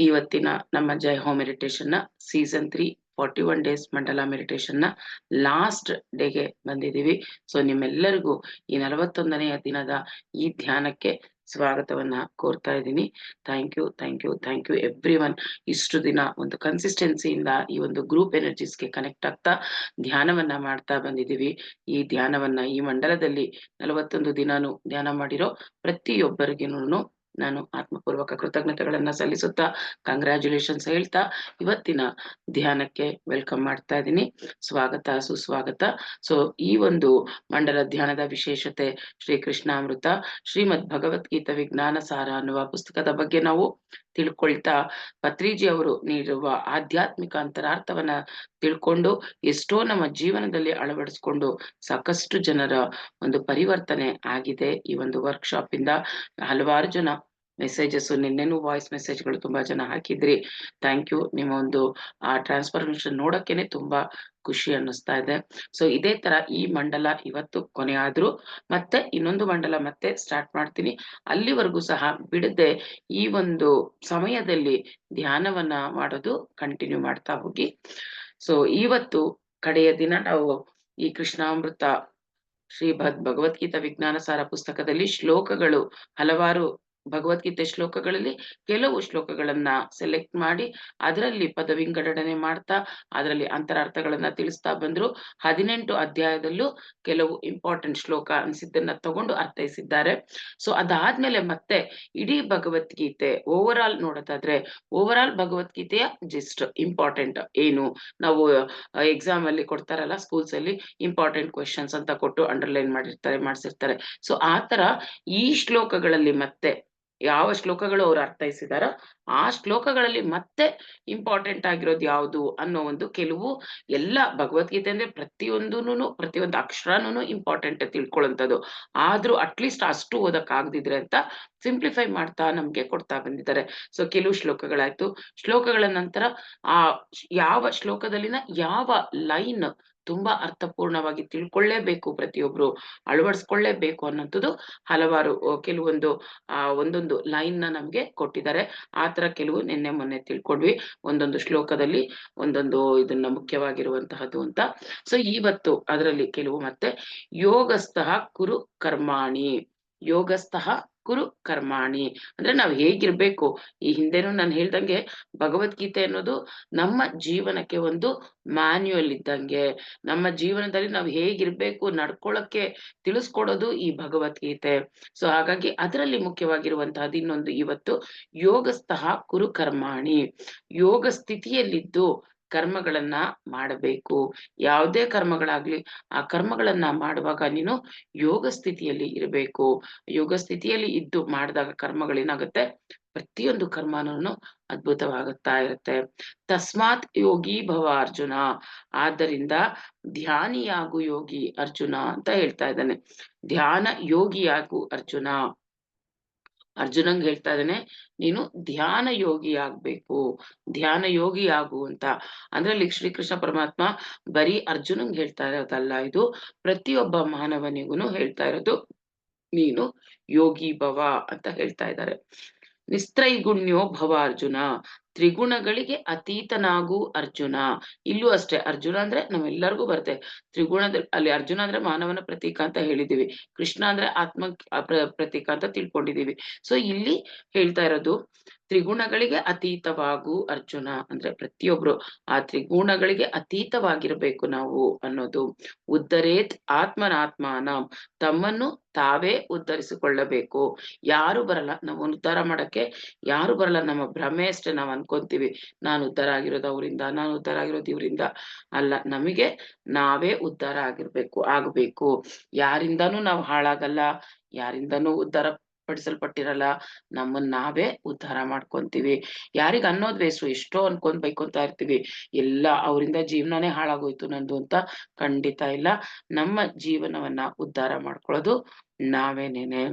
ಇವತ್ತಿನ ನಮ್ಮ ಜೈ home meditation ನ ಸೀಸನ್ 3 41 ಡೇಸ್ ಮಂಡಲ ಮೆಡಿಟೇಷನ್ ನ ಲಾಸ್ಟ್ ಡೇಗೆ ಬಂದಿದ್ದೀವಿ. ಸೊ ನಿಮ್ಮೆಲ್ಲರಿಗೂ ಈ 41ನೆಯ ದಿನದ ಈ ಧ್ಯಾನಕ್ಕೆ ಸ್ವಾಗತವನ್ನ ಕೋರ್ತಾ ಇದ್ದೀನಿ. Thank you everyone. ಇಷ್ಟು ದಿನ ಒಂದು ಕನ್ಸಿಸ್ಟೆನ್ಸಿಯಿಂದ ಈ ಒಂದು ಗ್ರೂಪ್ ಎನರ್ಜೀಸ್ಗೆ ಕನೆಕ್ಟ್ ಆಗ್ತಾ ಧ್ಯಾನವನ್ನ ಮಾಡ್ತಾ ಬಂದಿದ್ದೀವಿ. ಈ ಧ್ಯಾನವನ್ನ ಈ ಮಂಡಲದಲ್ಲಿ 41 ದಿನಾನು ಧ್ಯಾನ ಮಾಡಿರೋ ಪ್ರತಿಯೊಬ್ಬರಿಗೂ ನಾನು ಆತ್ಮಪೂರ್ವಕ ಕೃತಜ್ಞತೆಗಳನ್ನ ಸಲ್ಲಿಸುತ್ತಾ ಕಂಗ್ರ್ಯಾಚುಲೇಷನ್ಸ್ ಹೇಳ್ತಾ ಇವತ್ತಿನ ಧ್ಯಾನಕ್ಕೆ ವೆಲ್ಕಮ್ ಮಾಡ್ತಾ ಇದ್ದೀನಿ. ಸ್ವಾಗತ ಸುಸ್ವಾಗತ. ಸೊ ಈ ಒಂದು ಮಂಡಲ ಧ್ಯಾನದ ವಿಶೇಷತೆ ಶ್ರೀಕೃಷ್ಣಾಮೃತ ಶ್ರೀಮದ್ ಭಗವದ್ಗೀತಾ ವಿಜ್ಞಾನ ಸಾರ ಅನ್ನುವ ಪುಸ್ತಕದ ಬಗ್ಗೆ ನಾವು ತಿಳ್ಕೊಳ್ತಾ ಪತ್ರಿಜಿ ಅವರು ನೀಡಿರುವ ಆಧ್ಯಾತ್ಮಿಕ ಅಂತರಾರ್ಥವನ್ನ ತಿಳ್ಕೊಂಡು ಎಷ್ಟೋ ನಮ್ಮ ಜೀವನದಲ್ಲಿ ಅಳವಡಿಸ್ಕೊಂಡು ಸಾಕಷ್ಟು ಜನರ ಒಂದು ಪರಿವರ್ತನೆ ಆಗಿದೆ. ಈ ಒಂದು ವರ್ಕ್ಶಾಪ್ ಇಂದ ಹಲವಾರು ಜನ ಮೆಸೇಜಸ್, ನಿನ್ನೆನೂ ವಾಯ್ಸ್ ಮೆಸೇಜ್ಗಳು ತುಂಬಾ ಜನ ಹಾಕಿದ್ರಿ. Thank you. ನಿಮ್ಮ ಒಂದು ಆ ಟ್ರಾನ್ಸ್ಫಾರ್ಮೇಶನ್ ನೋಡಕ್ಕೇನೆ ತುಂಬಾ ಖುಷಿ ಅನ್ನಿಸ್ತಾ ಇದೆ. ಸೊ ಇದೇ ತರ ಈ ಮಂಡಲ ಇವತ್ತು ಕೊನೆ ಆದ್ರೂ ಮತ್ತೆ ಇನ್ನೊಂದು ಮಂಡಲ ಮತ್ತೆ ಸ್ಟಾರ್ಟ್ ಮಾಡ್ತೀನಿ. ಅಲ್ಲಿವರೆಗೂ ಸಹ ಬಿಡದೆ ಈ ಒಂದು ಸಮಯದಲ್ಲಿ ಧ್ಯಾನವನ್ನ ಮಾಡೋದು ಕಂಟಿನ್ಯೂ ಮಾಡ್ತಾ ಹೋಗಿ. ಸೊ ಇವತ್ತು ಕಡೆಯ ದಿನ ನಾವು ಈ ಕೃಷ್ಣಾಮೃತ ಭಗವದ್ಗೀತಾ ವಿಜ್ಞಾನ ಸಾರ ಪುಸ್ತಕದಲ್ಲಿ ಶ್ಲೋಕಗಳು ಹಲವಾರು ಭಗವದ್ಗೀತೆ ಶ್ಲೋಕಗಳಲ್ಲಿ ಕೆಲವು ಶ್ಲೋಕಗಳನ್ನ ಸೆಲೆಕ್ಟ್ ಮಾಡಿ ಅದರಲ್ಲಿ ಪದ ವಿಂಗಡಣೆ ಮಾಡ್ತಾ ಅದರಲ್ಲಿ ಅಂತರಾರ್ಥಗಳನ್ನ ತಿಳಿಸ್ತಾ ಬಂದ್ರು. 18 ಅಧ್ಯಾಯದಲ್ಲೂ ಕೆಲವು ಇಂಪಾರ್ಟೆಂಟ್ ಶ್ಲೋಕ ಅನ್ಸಿದ್ದನ್ನ ತಗೊಂಡು ಅರ್ಥೈಸಿದ್ದಾರೆ. ಸೊ ಅದಾದ್ಮೇಲೆ ಮತ್ತೆ ಇಡೀ ಭಗವದ್ಗೀತೆ ಓವರ್ ಆಲ್ ನೋಡೋದಾದ್ರೆ ಓವರ್ ಆಲ್ ಭಗವದ್ಗೀತೆಯ ಜಸ್ಟ್ ಇಂಪಾರ್ಟೆಂಟ್ ಏನು, ನಾವು ಎಕ್ಸಾಮ್ ಅಲ್ಲಿ ಕೊಡ್ತಾರಲ್ಲ ಸ್ಕೂಲ್ಸ್ ಅಲ್ಲಿ ಇಂಪಾರ್ಟೆಂಟ್ ಕ್ವೆಶನ್ಸ್ ಅಂತ ಕೊಟ್ಟು ಅಂಡರ್ಲೈನ್ ಮಾಡ್ಸಿರ್ತಾರೆ. ಸೊ ಆತರ ಈ ಶ್ಲೋಕಗಳಲ್ಲಿ ಮತ್ತೆ ಯಾವ ಶ್ಲೋಕಗಳು ಅವ್ರು ಅರ್ಥೈಸಿದಾರೋ ಆ ಶ್ಲೋಕಗಳಲ್ಲಿ ಮತ್ತೆ ಇಂಪಾರ್ಟೆಂಟ್ ಆಗಿರೋದು ಯಾವುದು ಅನ್ನೋ ಒಂದು ಕೆಲವು ಎಲ್ಲ ಭಗವದ್ಗೀತೆ ಅಂದ್ರೆ ಪ್ರತಿಯೊಂದು ಅಕ್ಷರನೂ ಇಂಪಾರ್ಟೆಂಟ್ ತಿಳ್ಕೊಳ್ಳುವಂಥದ್ದು. ಆದ್ರೂ ಅಟ್ಲೀಸ್ಟ್ ಅಷ್ಟು ಓದಕ್ ಆಗದಿದ್ರೆ ಅಂತ ಸಿಂಪ್ಲಿಫೈ ಮಾಡ್ತಾ ನಮ್ಗೆ ಕೊಡ್ತಾ ಬಂದಿದ್ದಾರೆ. ಸೊ ಕೆಲವು ಶ್ಲೋಕಗಳಾಯ್ತು. ಶ್ಲೋಕಗಳ ನಂತರ ಆ ಯಾವ ಶ್ಲೋಕದಲ್ಲಿನ ಯಾವ ಲೈನ್ ತುಂಬಾ ಅರ್ಥಪೂರ್ಣವಾಗಿ ತಿಳ್ಕೊಳ್ಳೇಬೇಕು, ಪ್ರತಿಯೊಬ್ರು ಅಳವಡಿಸ್ಕೊಳ್ಳೇಬೇಕು ಅನ್ನೋಂಥದ್ದು ಹಲವಾರು ಕೆಲವೊಂದು ಒಂದೊಂದು ಲೈನ್ ನ ನಮ್ಗೆ ಕೊಟ್ಟಿದ್ದಾರೆ. ಆತರ ಕೆಲವು ನಿನ್ನೆ ಮೊನ್ನೆ ತಿಳ್ಕೊಂಡ್ವಿ. ಒಂದೊಂದು ಶ್ಲೋಕದಲ್ಲಿ ಒಂದೊಂದು ಇದನ್ನ ಮುಖ್ಯವಾಗಿರುವಂತಹದ್ದು ಅಂತ. ಸೊ ಇವತ್ತು ಅದರಲ್ಲಿ ಕೆಲವು ಮತ್ತೆ ಯೋಗಸ್ಥಃ ಕುರು ಕರ್ಮಾಣಿ, ಯೋಗಸ್ಥಃ ಕುರು ಕರ್ಮಾಣಿ ಅಂದ್ರೆ ನಾವ್ ಹೇಗಿರ್ಬೇಕು. ಈ ಹಿಂದೆನೂ ನಾನು ಹೇಳ್ದಂಗೆ ಭಗವದ್ಗೀತೆ ಅನ್ನೋದು ನಮ್ಮ ಜೀವನಕ್ಕೆ ಒಂದು ಮ್ಯಾನ್ಯುಯಲ್ ಇದ್ದಂಗೆ, ನಮ್ಮ ಜೀವನದಲ್ಲಿ ನಾವು ಹೇಗಿರ್ಬೇಕು ನಡ್ಕೊಳಕ್ಕೆ ತಿಳಿಸ್ಕೊಡೋದು ಈ ಭಗವದ್ಗೀತೆ. ಸೊ ಹಾಗಾಗಿ ಅದರಲ್ಲಿ ಮುಖ್ಯವಾಗಿರುವಂತಹದ್ದು ಇನ್ನೊಂದು ಇವತ್ತು ಯೋಗಸ್ಥಃ ಕುರು ಕರ್ಮಾಣಿ, ಯೋಗ ಸ್ಥಿತಿಯಲ್ಲಿದ್ದು ಕರ್ಮಗಳನ್ನ ಮಾಡಬೇಕು. ಯಾವುದೇ ಕರ್ಮಗಳಾಗ್ಲಿ ಆ ಕರ್ಮಗಳನ್ನ ಮಾಡುವಾಗ ನೀನು ಯೋಗ ಸ್ಥಿತಿಯಲ್ಲಿ ಇರಬೇಕು. ಯೋಗ ಸ್ಥಿತಿಯಲ್ಲಿ ಇದ್ದು ಮಾಡಿದಾಗ ಕರ್ಮಗಳೇನಾಗುತ್ತೆ, ಪ್ರತಿಯೊಂದು ಕರ್ಮನೂ ಅದ್ಭುತವಾಗುತ್ತಾ ಇರುತ್ತೆ. ತಸ್ಮಾತ್ ಯೋಗಿ ಭವ ಅರ್ಜುನ, ಆದ್ದರಿಂದ ಧ್ಯಾನಿಯಾಗು ಯೋಗಿ ಅರ್ಜುನ ಅಂತ ಹೇಳ್ತಾ ಇದ್ದಾನೆ. ಧ್ಯಾನ ಯೋಗಿಯಾಗು ಅರ್ಜುನ. ಅರ್ಜುನಂಗ್ ಹೇಳ್ತಾ ಇದ್ದಾನೆ ನೀನು ಧ್ಯಾನ ಯೋಗಿ ಆಗ್ಬೇಕು, ಧ್ಯಾನ ಯೋಗಿ ಆಗು ಅಂತ. ಅಂದ್ರೆ ಶ್ರೀಕೃಷ್ಣ ಪರಮಾತ್ಮ ಬರೀ ಅರ್ಜುನಂಗ್ ಹೇಳ್ತಾ ಇರೋದಲ್ಲ, ಇದು ಪ್ರತಿಯೊಬ್ಬ ಮಾನವನಿಗೂ ಹೇಳ್ತಾ ಇರೋದು ನೀನು ಯೋಗಿ ಭವ ಅಂತ ಹೇಳ್ತಾ ಇದ್ದಾರೆ. ನಿಸ್ತ್ರೈಗುಣ್ಯೋ ಭವ ಅರ್ಜುನ, ತ್ರಿಗುಣಗಳಿಗೆ ಅತೀತನಾಗು ಅರ್ಜುನ. ಇಲ್ಲೂ ಅಷ್ಟೇ ಅರ್ಜುನ ಅಂದ್ರೆ ನಮ್ಮೆಲ್ಲರಿಗೂ ಬರುತ್ತೆ ತ್ರಿಗುಣದಲ್ಲಿ. ಅಲ್ಲಿ ಅರ್ಜುನ ಅಂದ್ರೆ ಮಾನವನ ಪ್ರತೀಕ ಅಂತ ಹೇಳಿದೀವಿ, ಕೃಷ್ಣ ಅಂದ್ರೆ ಆತ್ಮ ಪ್ರತೀಕ ಅಂತ ತಿಳ್ಕೊಂಡಿದೀವಿ. ಸೊ ಇಲ್ಲಿ ಹೇಳ್ತಾ ಇರೋದು ತ್ರಿಗುಣಗಳಿಗೆ ಅತೀತವಾಗು ಅರ್ಜುನ ಅಂದ್ರೆ ಪ್ರತಿಯೊಬ್ರು ಆ ತ್ರಿಗುಣಗಳಿಗೆ ಅತೀತವಾಗಿರ್ಬೇಕು ನಾವು ಅನ್ನೋದು. ಉದ್ಧರೇತ್ ಆತ್ಮನಾತ್ಮಾನ, ತಮ್ಮನ್ನು ತಾವೇ ಉದ್ಧರಿಸಿಕೊಳ್ಳಬೇಕು. ಯಾರು ಬರಲ್ಲ ನಾವು ಉದ್ಧಾರ ಮಾಡಕ್ಕೆ, ಯಾರು ಬರಲ್ಲ. ನಮ್ಮ ಭ್ರಮೆ ಅಷ್ಟೇ, ನಾವು ಅನ್ಕೊಂತೀವಿ ನಾನು ಉದ್ಧಾರ ಆಗಿರೋದು ಅವರಿಂದ, ನಾನು ಉದ್ಧಾರ ಆಗಿರೋದು ಇವರಿಂದ. ಅಲ್ಲ, ನಮಗೆ ನಾವೇ ಉದ್ಧಾರ ಆಗ್ಬೇಕು. ಯಾರಿಂದಾನು ನಾವು ಹಾಳಾಗಲ್ಲ, ಯಾರಿಂದಾನು ಉದ್ಧಾರ ಪಡಿಸಲ್ಪಟ್ಟಿರಲ್ಲ. ನಮ್ಮನ್ನ ನಾವೇ ಉದ್ಧಾರ ಮಾಡ್ಕೊಂತೀವಿ. ಯಾರಿಗ ಅನ್ನೋದ್ ವೇಸ್ಟು, ಎಷ್ಟೋ ಅನ್ಕೊಂಡ್ ಬೈಕೊಂತಾ ಇರ್ತೀವಿ ಎಲ್ಲ ಅವರಿಂದ ಜೀವನನೇ ಹಾಳಾಗೋಯ್ತು ನಂದು ಅಂತ. ಖಂಡಿತ ಇಲ್ಲ, ನಮ್ಮ ಜೀವನವನ್ನ ಉದ್ಧಾರ ಮಾಡ್ಕೊಳ್ಳೋದು ನಾವೇನೇನೆ.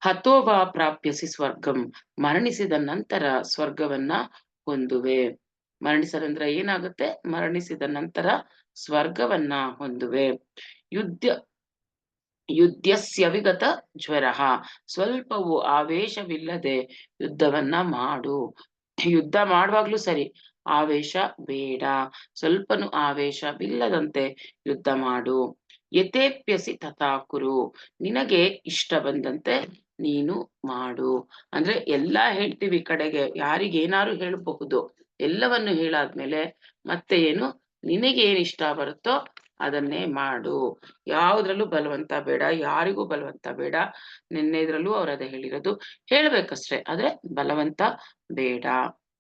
ಹತೋವಾ ಪ್ರಾಪ್ಯಸಿ ಸ್ವರ್ಗಂ, ಮರಣಿಸಿದ ನಂತರ ಸ್ವರ್ಗವನ್ನ ಹೊಂದುವೆ. ಮರಣಿಸದಂದ್ರೆ ಏನಾಗುತ್ತೆ, ಮರಣಿಸಿದ ನಂತರ ಸ್ವರ್ಗವನ್ನ ಹೊಂದುವೆ. ಯುದ್ಧಸ್ಯ ವಿಗತ ಜ್ವರ, ಸ್ವಲ್ಪವೂ ಆವೇಶವಿಲ್ಲದೆ ಯುದ್ಧವನ್ನ ಮಾಡು. ಯುದ್ಧ ಮಾಡುವಾಗ್ಲೂ ಸರಿ, ಆವೇಶ ಬೇಡ. ಸ್ವಲ್ಪನೂ ಆವೇಶವಿಲ್ಲದಂತೆ ಯುದ್ಧ ಮಾಡು. ಯಥೇಪ್ಯಸಿ ತಥಾ ಕುರು. ನಿನಗೆ ಇಷ್ಟ ಬಂದಂತೆ ನೀನು ಮಾಡು. ಅಂದ್ರೆ ಎಲ್ಲಾ ಹೇಳ್ತೀವಿ ಕಡೆಗೆ, ಯಾರಿಗೇನಾರು ಹೇಳಬಹುದು. ಎಲ್ಲವನ್ನು ಹೇಳಾದ್ಮೇಲೆ ಮತ್ತೆ ಏನು, ನಿನಗೇನ್ ಇಷ್ಟ ಬರುತ್ತೋ ಅದನ್ನೇ ಮಾಡು. ಯಾವುದ್ರಲ್ಲೂ ಬಲವಂತ ಬೇಡ, ಯಾರಿಗೂ ಬಲವಂತ ಬೇಡ. ನಿನ್ನೆದ್ರಲ್ಲೂ ಅವ್ರದೇ ಹೇಳಿರೋದು. ಹೇಳ್ಬೇಕಷ್ಟೆ, ಆದ್ರೆ ಬಲವಂತ ಬೇಡ.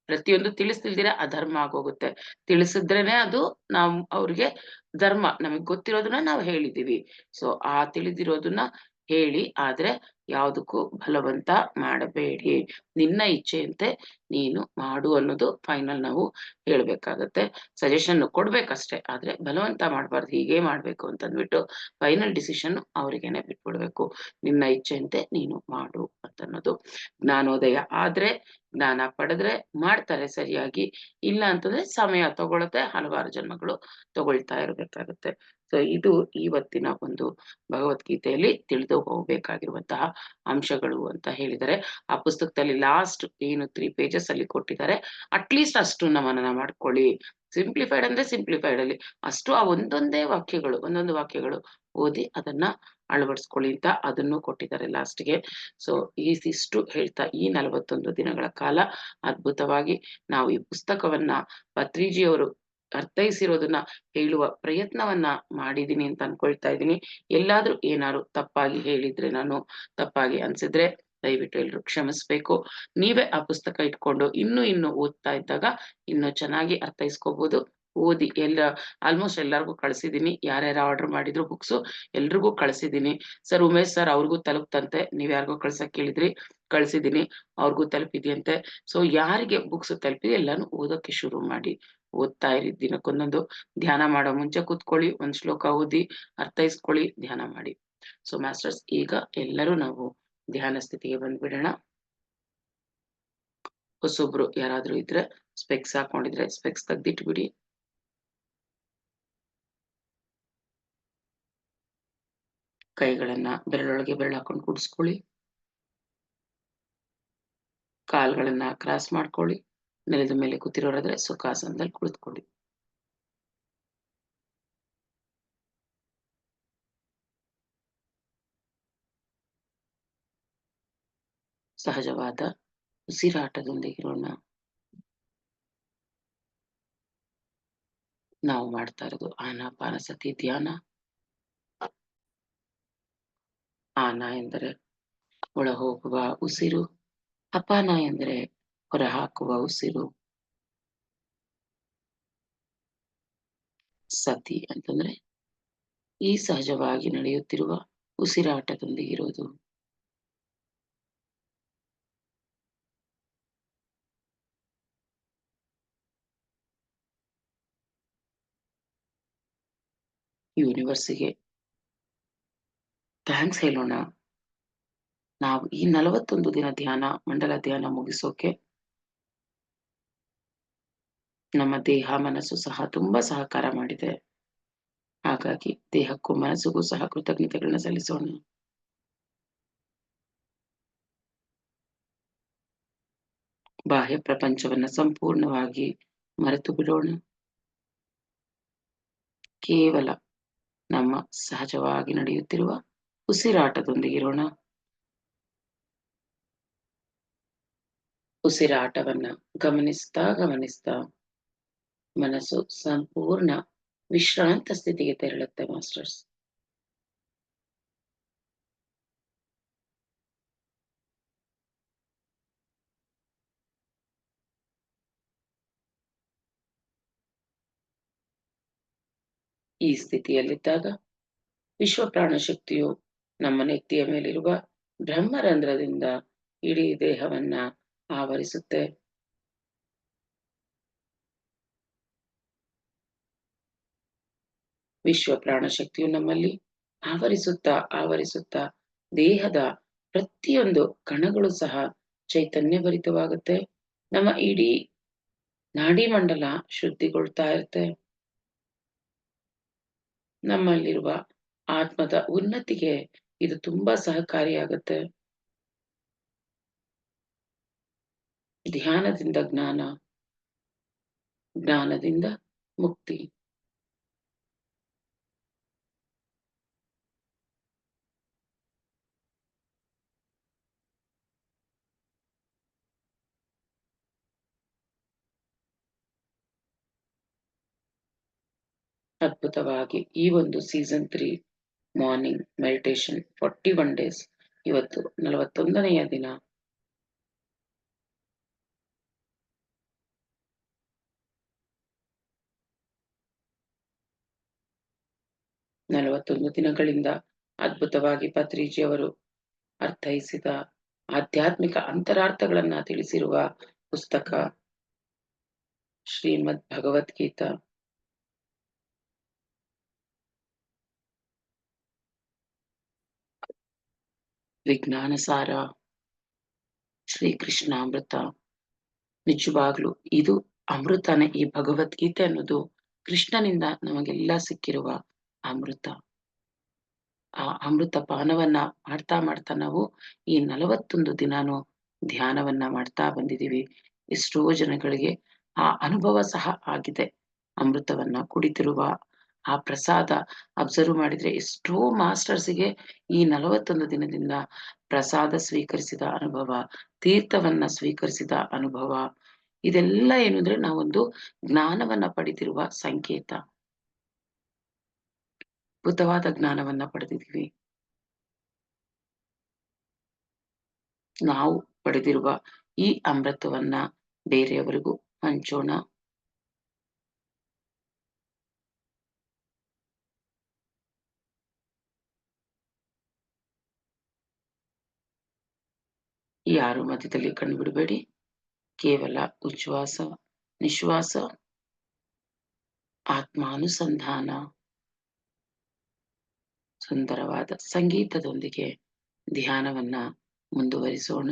ಪ್ರತಿಯೊಂದು ತಿಳಿಸ್ತಿಲ್ದಿರ ಅಧರ್ಮ ಆಗೋಗುತ್ತೆ. ತಿಳಿಸಿದ್ರೇನೆ ಅದು ನಾವು ಅವ್ರಿಗೆ ಧರ್ಮ. ನಮಗ್ ಗೊತ್ತಿರೋದನ್ನ ನಾವು ಹೇಳಿದೀವಿ. ಸೊ ಆ ತಿಳಿದಿರೋದನ್ನ ಹೇಳಿ, ಆದ್ರೆ ಯಾವುದಕ್ಕೂ ಬಲವಂತ ಮಾಡಬೇಡಿ. ನಿನ್ನ ಇಚ್ಛೆಯಂತೆ ನೀನು ಮಾಡು ಅನ್ನೋದು ಫೈನಲ್ ನಾವು ಹೇಳ್ಬೇಕಾಗತ್ತೆ. ಸಜೆಷನ್ ಕೊಡ್ಬೇಕಷ್ಟೆ, ಆದ್ರೆ ಬಲವಂತ ಮಾಡ್ಬಾರ್ದು. ಹೀಗೆ ಮಾಡ್ಬೇಕು ಅಂತಂದ್ಬಿಟ್ಟು ಫೈನಲ್ ಡಿಸಿಷನ್ ಅವ್ರಿಗೇನೆ ಬಿಟ್ಬಿಡ್ಬೇಕು. ನಿನ್ನ ಇಚ್ಛೆಯಂತೆ ನೀನು ಮಾಡು ಅಂತನ್ನೋದು. ಜ್ಞಾನೋದಯ ಆದ್ರೆ, ಜ್ಞಾನ ಪಡೆದ್ರೆ ಮಾಡ್ತಾರೆ ಸರಿಯಾಗಿ. ಇಲ್ಲ ಅಂತಂದ್ರೆ ಸಮಯ ತಗೊಳುತ್ತೆ, ಹಲವಾರು ಜನ್ಮಗಳು ತಗೊಳ್ತಾ ಇರ್ಬೇಕಾಗುತ್ತೆ. ಸೊ ಇದು ಇವತ್ತಿನ ಒಂದು ಭಗವದ್ಗೀತೆಯಲ್ಲಿ ತಿಳಿದು ಹೋಗ್ಬೇಕಾಗಿರುವಂತಹ ಅಂಶಗಳು ಅಂತ ಹೇಳಿದ್ದಾರೆ. ಆ ಪುಸ್ತಕದಲ್ಲಿ ಲಾಸ್ಟ್ ಏನು 3 ಪೇಜಸ್ ಅಲ್ಲಿ ಕೊಟ್ಟಿದ್ದಾರೆ. ಅಟ್ಲೀಸ್ಟ್ ಅಷ್ಟನ್ನ ಮನನ ಮಾಡ್ಕೊಳ್ಳಿ. ಸಿಂಪ್ಲಿಫೈಡ್ ಅಂದ್ರೆ ಸಿಂಪ್ಲಿಫೈಡ್ ಅಲ್ಲಿ ಅಷ್ಟು ಆ ಒಂದೊಂದೇ ವಾಕ್ಯಗಳು, ಒಂದೊಂದು ವಾಕ್ಯಗಳು ಓದಿ ಅದನ್ನ ಅಳವಡಿಸ್ಕೊಳ್ಳಿ ಅಂತ ಅದನ್ನು ಕೊಟ್ಟಿದ್ದಾರೆ ಲಾಸ್ಟ್‌ಗೆ. ಸೊ ಇದಿಷ್ಟು ಹೇಳ್ತಾ ಈ 41 ದಿನಗಳ ಕಾಲ ಅದ್ಭುತವಾಗಿ ನಾವು ಈ ಪುಸ್ತಕವನ್ನ ಪತ್ರಿಜಿಯವರು ಅರ್ಥೈಸಿರೋದನ್ನ ಹೇಳುವ ಪ್ರಯತ್ನವನ್ನ ಮಾಡಿದೀನಿ ಅಂತ ಅನ್ಕೊಳ್ತಾ ಇದ್ದೀನಿ. ಎಲ್ಲಾದ್ರೂ ಏನಾದ್ರು ತಪ್ಪಾಗಿ ಹೇಳಿದ್ರೆ, ನಾನು ತಪ್ಪಾಗಿ ಅನ್ಸಿದ್ರೆ ದಯವಿಟ್ಟು ಎಲ್ರು ಕ್ಷಮಿಸ್ಬೇಕು. ನೀವೇ ಆ ಪುಸ್ತಕ ಇಟ್ಕೊಂಡು ಇನ್ನು ಓದ್ತಾ ಇದ್ದಾಗ ಇನ್ನು ಚೆನ್ನಾಗಿ ಅರ್ಥೈಸ್ಕೋಬಹುದು. ಓದಿ ಆಲ್ಮೋಸ್ಟ್ ಎಲ್ಲಾರ್ಗೂ ಕಳ್ಸಿದೀನಿ. ಯಾರ್ಯಾರು ಆರ್ಡರ್ ಮಾಡಿದ್ರು ಬುಕ್ಸು ಎಲ್ರಿಗೂ ಕಳ್ಸಿದೀನಿ. ಸರ್ ಉಮೇಶ್ ಸರ್ ಅವ್ರಿಗೂ ತಲುಪ್ತಂತೆ, ನೀವ್ ಯಾರಿಗೋ ಕಳ್ಸಕ್ ಕೇಳಿದ್ರಿ, ಕಳ್ಸಿದೀನಿ. ಅವ್ರಿಗೂ ತಲುಪಿದ್ಯಂತೆ. ಸೊ ಯಾರಿಗೆ ಬುಕ್ಸ್ ತಲುಪಿದೆ ಎಲ್ಲಾನು ಓದೋಕೆ ಶುರು ಮಾಡಿ. ಓದ್ತಾ ಇರಿ, ದಿನಕ್ಕೊಂದೊಂದು. ಧ್ಯಾನ ಮಾಡೋ ಮುಂಚೆ ಕೂತ್ಕೊಳ್ಳಿ, ಒಂದ್ ಶ್ಲೋಕ ಓದಿ, ಅರ್ಥೈಸ್ಕೊಳ್ಳಿ, ಧ್ಯಾನ ಮಾಡಿ. ಸೊ ಮಾಸ್ಟರ್ಸ್, ಈಗ ಎಲ್ಲರೂ ನಾವು ಧ್ಯಾನ ಸ್ಥಿತಿಗೆ ಬಂದ್ಬಿಡೋಣ. ಹೊಸೊಬ್ರು ಯಾರಾದ್ರೂ ಇದ್ರೆ, ಸ್ಪೆಕ್ಸ್ ಹಾಕೊಂಡಿದ್ರೆ ಸ್ಪೆಕ್ಸ್ ತೆಗ್ದಿಟ್ಬಿಡಿ. ಕೈಗಳನ್ನ ಬೆರಳೊಳಗೆ ಬೆರಳು ಹಾಕೊಂಡು ಕೂಡಿಸ್ಕೊಳ್ಳಿ. ಕಾಲ್ಗಳನ್ನ ಕ್ರಾಸ್ ಮಾಡ್ಕೊಳ್ಳಿ. ನೆಲದ ಮೇಲೆ ಕೂತಿರೋರಾದ್ರೆ ಸುಖಾಸನದಲ್ಲಿ ಕುಳಿತುಕೊಳ್ಳಿ. ಸಹಜವಾದ ಉಸಿರಾಟದೊಂದಿಗಿರೋಣ. ನಾವು ಮಾಡ್ತಾ ಇರೋದು ಆನಾಪಾನಸತಿ ಧ್ಯಾನ. ಆನ ಎಂದರೆ ಒಳ ಹೋಗುವ ಉಸಿರು, ಅಪಾನ ಎಂದರೆ ಹೊರ ಹಾಕುವ ಉಸಿರು, ಸತಿ ಅಂತಂದ್ರೆ ಈ ಸಹಜವಾಗಿ ನಡೆಯುತ್ತಿರುವ ಉಸಿರಾಟದೊಂದಿಗಿರೋದು. ಯೂನಿವರ್ಸಿಗೆ ಥ್ಯಾಂಕ್ಸ್ ಹೇಳೋಣ. ನಾವು ಈ 41 ದಿನ ಧ್ಯಾನ, ಮಂಡಲ ಧ್ಯಾನ ಮುಗಿಸೋಕೆ ನಮ್ಮ ದೇಹ ಮನಸ್ಸು ಸಹ ತುಂಬಾ ಸಹಕಾರ ಮಾಡಿದೆ. ಹಾಗಾಗಿ ದೇಹಕ್ಕೂ ಮನಸ್ಸಿಗೂ ಸಹ ಕೃತಜ್ಞತೆಗಳನ್ನ ಸಲ್ಲಿಸೋಣ. ಬಾಹ್ಯ ಪ್ರಪಂಚವನ್ನ ಸಂಪೂರ್ಣವಾಗಿ ಮರೆತು ಬಿಡೋಣ. ಕೇವಲ ನಮ್ಮ ಸಹಜವಾಗಿ ನಡೆಯುತ್ತಿರುವ ಉಸಿರಾಟದೊಂದಿಗಿರೋಣ. ಉಸಿರಾಟವನ್ನ ಗಮನಿಸ್ತಾ ಮನಸ್ಸು ಸಂಪೂರ್ಣ ವಿಶ್ರಾಂತ ಸ್ಥಿತಿಗೆ ತೆರಳುತ್ತೆ ಮಾಸ್ಟರ್ಸ್. ಈ ಸ್ಥಿತಿಯಲ್ಲಿದ್ದಾಗ ವಿಶ್ವ ಪ್ರಾಣ ಶಕ್ತಿಯು ನಮ್ಮ ನೆತ್ತಿಯ ಮೇಲಿರುವ ಬ್ರಹ್ಮರಂಧ್ರದಿಂದ ಇಡೀ ದೇಹವನ್ನ ಆವರಿಸುತ್ತೆ. ವಿಶ್ವ ಪ್ರಾಣ ಶಕ್ತಿಯು ನಮ್ಮಲ್ಲಿ ಆವರಿಸುತ್ತಾ ದೇಹದ ಪ್ರತಿಯೊಂದು ಕಣಗಳು ಸಹ ಚೈತನ್ಯಭರಿತವಾಗುತ್ತೆ. ನಮ್ಮ ಇಡೀ ನಾಡಿ ಮಂಡಲ ಶುದ್ಧಿಗೊಳ್ತಾ ಇರುತ್ತೆ. ನಮ್ಮಲ್ಲಿರುವ ಆತ್ಮದ ಉನ್ನತಿಗೆ ಇದು ತುಂಬಾ ಸಹಕಾರಿಯಾಗುತ್ತೆ. ಧ್ಯಾನದಿಂದ ಜ್ಞಾನ, ಜ್ಞಾನದಿಂದ ಮುಕ್ತಿ. ಅದ್ಭುತವಾಗಿ ಈ ಒಂದು ಸೀಸನ್ 3 ಮಾರ್ನಿಂಗ್ ಮೆಡಿಟೇಷನ್ 41 ಡೇಸ್ ಇವತ್ತು 41ನೆಯ ದಿನ. 41 ದಿನಗಳಿಂದ ಅದ್ಭುತವಾಗಿ ಪತ್ರಿಜಿಯವರು ಅರ್ಥೈಸಿದ ಆಧ್ಯಾತ್ಮಿಕ ಅಂತರಾರ್ಥಗಳನ್ನ ತಿಳಿಸಿರುವ ಪುಸ್ತಕ ಶ್ರೀಮದ್ ಭಗವದ್ಗೀತಾ. ವಿಜ್ಞಾನ ಸಾರ, ಶ್ರೀಕೃಷ್ಣಾಮೃತ. ನಿಜವಾಗ್ಲು ಇದು ಅಮೃತನೇ. ಈ ಭಗವದ್ಗೀತೆ ಅನ್ನೋದು ಕೃಷ್ಣನಿಂದ ನಮಗೆಲ್ಲ ಸಿಕ್ಕಿರುವ ಅಮೃತ. ಆ ಅಮೃತ ಪಾನವನ್ನ ಮಾಡ್ತಾ ಮಾಡ್ತಾ ನಾವು ಈ 41 ದಿನಾನು ಧ್ಯಾನವನ್ನ ಮಾಡ್ತಾ ಬಂದಿದೀವಿ. ಎಷ್ಟೋ ಜನಗಳಿಗೆ ಆ ಅನುಭವ ಸಹ ಆಗಿದೆ. ಅಮೃತವನ್ನ ಕುಡಿತಿರುವ ಆ ಪ್ರಸಾದ ಅಬ್ಸರ್ವ್ ಮಾಡಿದ್ರೆ ಎಷ್ಟೋ ಮಾಸ್ಟರ್ಸಿಗೆ ಈ 41 ದಿನದಿಂದ ಪ್ರಸಾದ ಸ್ವೀಕರಿಸಿದ ಅನುಭವ, ತೀರ್ಥವನ್ನ ಸ್ವೀಕರಿಸಿದ ಅನುಭವ, ಇದೆಲ್ಲ ಏನು ಅಂದ್ರೆ ನಾವೊಂದು ಜ್ಞಾನವನ್ನ ಪಡೆದಿರುವ ಸಂಕೇತ. ಅದ್ಭುತವಾದ ಜ್ಞಾನವನ್ನ ಪಡೆದಿದ್ದೀವಿ. ನಾವು ಪಡೆದಿರುವ ಈ ಅಮೃತವನ್ನ ಬೇರೆಯವರಿಗೂ ಹಂಚೋಣ. ಯಾರು ಮಧ್ಯದಲ್ಲಿ ಕಣ್ಬಿಡಬೇಡಿ. ಕೇವಲ ಉಚ್ಛ್ವಾಸ, ನಿಶ್ವಾಸ, ಆತ್ಮಾನುಸಂಧಾನ, ಸುಂದರವಾದ ಸಂಗೀತದೊಂದಿಗೆ ಧ್ಯಾನವನ್ನ ಮುಂದುವರಿಸೋಣ.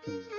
ಹ್ಮ್.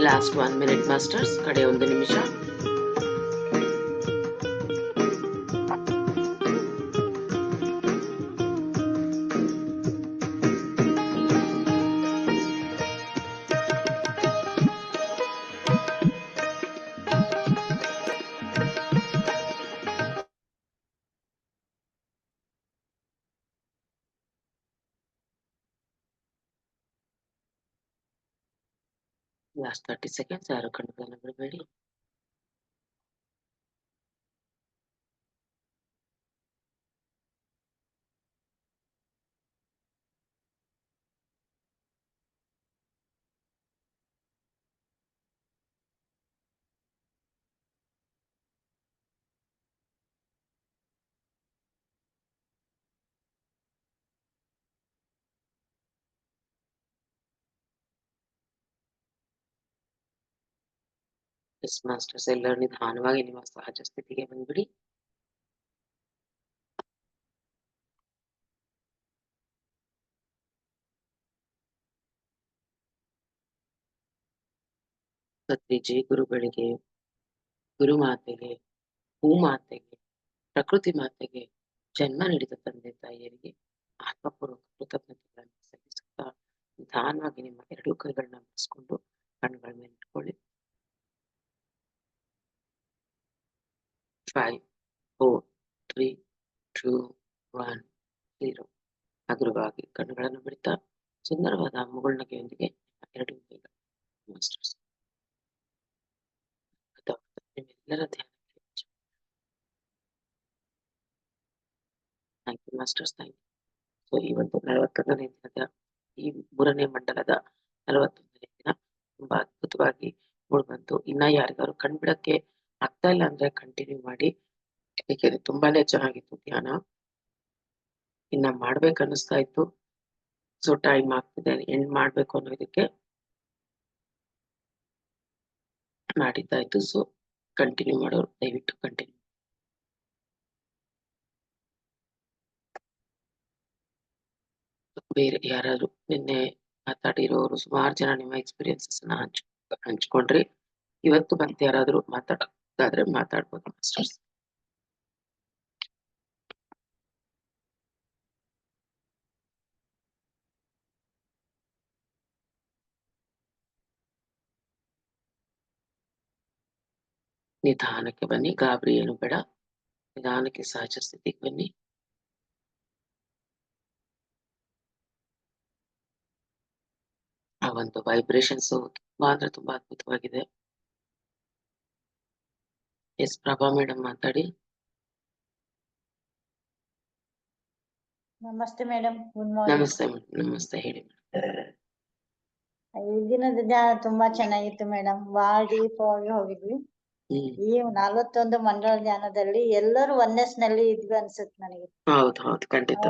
ಲಾಸ್ಟ್ 1 minute ಮಾಸ್ಟರ್ಸ್, ಕಡೆ 1 ನಿಮಿಷ. ಲಾಸ್ಟ್ 30 seconds, ಯಾರು ಕಣ್ಣುಗಳನ್ನ ಬಿಡಬೇಡಿ. ಎಸ್ ಮಾಸ್ಟರ್ಸ್, ಎಲ್ಲರೂ ನಿಧಾನವಾಗಿ ನಿಮ್ಮ ಸಹಜ ಸ್ಥಿತಿಗೆ ಬಂದ್ಬಿಡಿ. ಸತ್ಯಜಿ ಗುರುಗಳಿಗೆ, ಗುರುಮಾತೆಗೆ, ಭೂಮಾತೆಗೆ, ಪ್ರಕೃತಿ ಮಾತೆಗೆ, ಜನ್ಮ ನೀಡಿದ ತಂದೆ ತಾಯಿಯರಿಗೆ ಆತ್ಮಪೂರ್ವಕ ಕೃತಜ್ಞತೆಗಳನ್ನು ಸಲ್ಲಿಸುತ್ತಾ ನಿಧಾನವಾಗಿ ನಿಮ್ಮ 2 ಕೈಗಳನ್ನ ಮುಗಿಸ್ಕೊಂಡು ಕಣ್ಣುಗಳ ಮೇಲೆ ಇಟ್ಕೊಳ್ಳಿ. 5, 4, 3, 2, 1, 0. ಹಗುರವಾಗಿ ಕಣ್ಣುಗಳನ್ನು ಬಿಡ್ತಾ ಸುಂದರವಾದ ಮುಗುಳ್ನಗೆಯೊಂದಿಗೆ 2 ಕೈಗಳು ಮಾಸ್ಟರ್ಸ್ ನಿಮ್ಮೆಲ್ಲರ ಧ್ಯಾನಕ್ಕೆ. Thank you masters, thank you. So ಈ ಒಂದು 41ನೇ ದಿನದ ಈ 3ನೇ ಮಂಡಲದ 41ನೇ ದಿನ ತುಂಬಾ ಅದ್ಭುತವಾಗಿ ಮೂಡ್ಬಂತು. ಇನ್ನ ಯಾರಿಗಾದ್ರು ಕಣ್ಬಿಡಕ್ಕೆ ಆಗ್ತಾ ಇಲ್ಲ ಅಂದ್ರೆ ಕಂಟಿನ್ಯೂ ಮಾಡಿ, ಏಕೆಂದ್ರೆ ತುಂಬಾನೇ ಚೆನ್ನಾಗಿತ್ತು ಧ್ಯಾನ. ಇನ್ನ ಮಾಡ್ಬೇಕು ಅನ್ನಿಸ್ತಾ ಇತ್ತು. ಸೊ ಟೈಮ್ ಆಗ್ತಿದೆ, ಎಂಡ್ ಮಾಡ್ಬೇಕು ಅನ್ನೋದಕ್ಕೆ ಮಾಡಿದ್ದಾಯ್ತು. ಸೊ ಕಂಟಿನ್ಯೂ ಮಾಡೋರು ದಯವಿಟ್ಟು ಕಂಟಿನ್ಯೂ. ಬೇರೆ ಯಾರಾದ್ರು ನಿನ್ನೆ ಮಾತಾಡಿರೋರು ಸುಮಾರು ಜನ ನಿಮ್ಮ ಎಕ್ಸ್ಪೀರಿಯನ್ಸಸ್ ಹಂಚ್ಕೊಂಡ್ರಿ. ಇವತ್ತು ಮತ್ತೆ ಯಾರಾದ್ರೂ ಮಾತಾಡೋದಾದ್ರೆ ಮಾತಾಡ್ಬೋದು ಮಾಸ್ಟರ್ಸ್. ನಿಧಾನಕ್ಕೆ ಬನ್ನಿ, ಗಾಬರಿ ಏನು ಬೇಡ. ನಿಧಾನಕ್ಕೆ ಸಹಜ ಸ್ಥಿತಿಗೆ ಬನ್ನಿ. ಆ ಒಂದು ವೈಬ್ರೇಷನ್ಸ್ ತುಂಬಾ ಅಂದ್ರೆ ತುಂಬಾ ಅದ್ಭುತವಾಗಿದೆ. ಎಸ್ ಪ್ರಭಾ ಮೇಡಮ್ ಮಾತಾಡಿ. ನಮಸ್ತೆ ಮೇಡಮ್, ಗುಡ್ ಮಾರ್ನಿಂಗ್. ನಮಸ್ತೆ ನಮಸ್ತೆ, ಹೇಳಿ. ಈ ದಿನದ ಧ್ಯಾನ ತುಂಬಾ ಚೆನ್ನಾಗಿತ್ತು ಮೇಡಮ್. ಬಹಳ ಡೀಪ್ ಆಗಿ ಹೋಗಿದ್ವಿ. ಈ 41 ಮಂಡಲ ಧ್ಯಾನದಲ್ಲಿ ಎಲ್ಲರೂ ಒನ್ನೆಸ್ ನಲ್ಲಿ ಇದ್ವಿ ಅನ್ಸುತ್ತೆ ನನಗೆ. ಹೌದು ಹೌದು, ಖಂಡಿತ.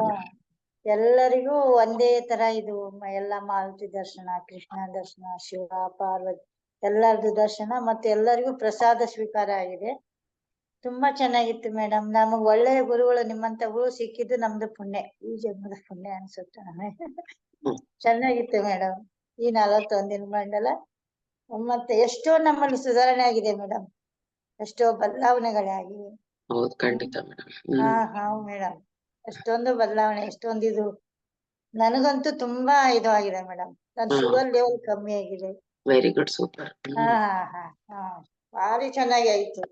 ಎಲ್ಲರಿಗೂ ಒಂದೇ ತರ ಇದು ಎಲ್ಲ ಮಾರುತಿ ದರ್ಶನ, ಕೃಷ್ಣ ದರ್ಶನ, ಶಿವ ಪಾರ್ವತಿ ಎಲ್ಲರದು ದರ್ಶನ ಮತ್ತೆ ಎಲ್ಲರಿಗೂ ಪ್ರಸಾದ ಸ್ವೀಕಾರ ಆಗಿದೆ. ತುಂಬಾ ಚೆನ್ನಾಗಿತ್ತು ಮೇಡಮ್. ನಮಗ್ ಒಳ್ಳೆಯ ಗುರುಗಳು ನಿಮ್ಮಂತ ಗುರು ಸಿಕ್ಕಿದ್ದು ನಮ್ದು ಪುಣ್ಯ, ಈ ಜನ್ಮದ ಪುಣ್ಯ ಅನ್ಸುತ್ತೆ ನಮಗೆ. ಚೆನ್ನಾಗಿತ್ತು ಮೇಡಮ್ ಈ 41 ಮಂಡಲ. ಮತ್ತೆ ಎಷ್ಟೋ ನಮ್ಮಲ್ಲಿ ಸುಧಾರಣೆ ಆಗಿದೆ ಮೇಡಮ್, ಎಷ್ಟೋ ಬದಲಾವಣೆಗಳಾಗಿವೆ. ಹೌದು ಖಂಡಿತ ಮೇಡಮ್. ಹಾ ಮೇಡಮ್, ಎಷ್ಟೊಂದು ಬದಲಾವಣೆ, ಎಷ್ಟೊಂದು ಇದು. ನನಗಂತೂ ತುಂಬಾ ಇದು ಆಗಿದೆ ಮೇಡಮ್. ನನ್ ಶುಗರ್ ಲೆವೆಲ್ ಕಮ್ಮಿ ಆಗಿದೆ. Very good, super. ಭಾರಿ ಚೆನ್ನಾಗಿ ಆಯ್ತು.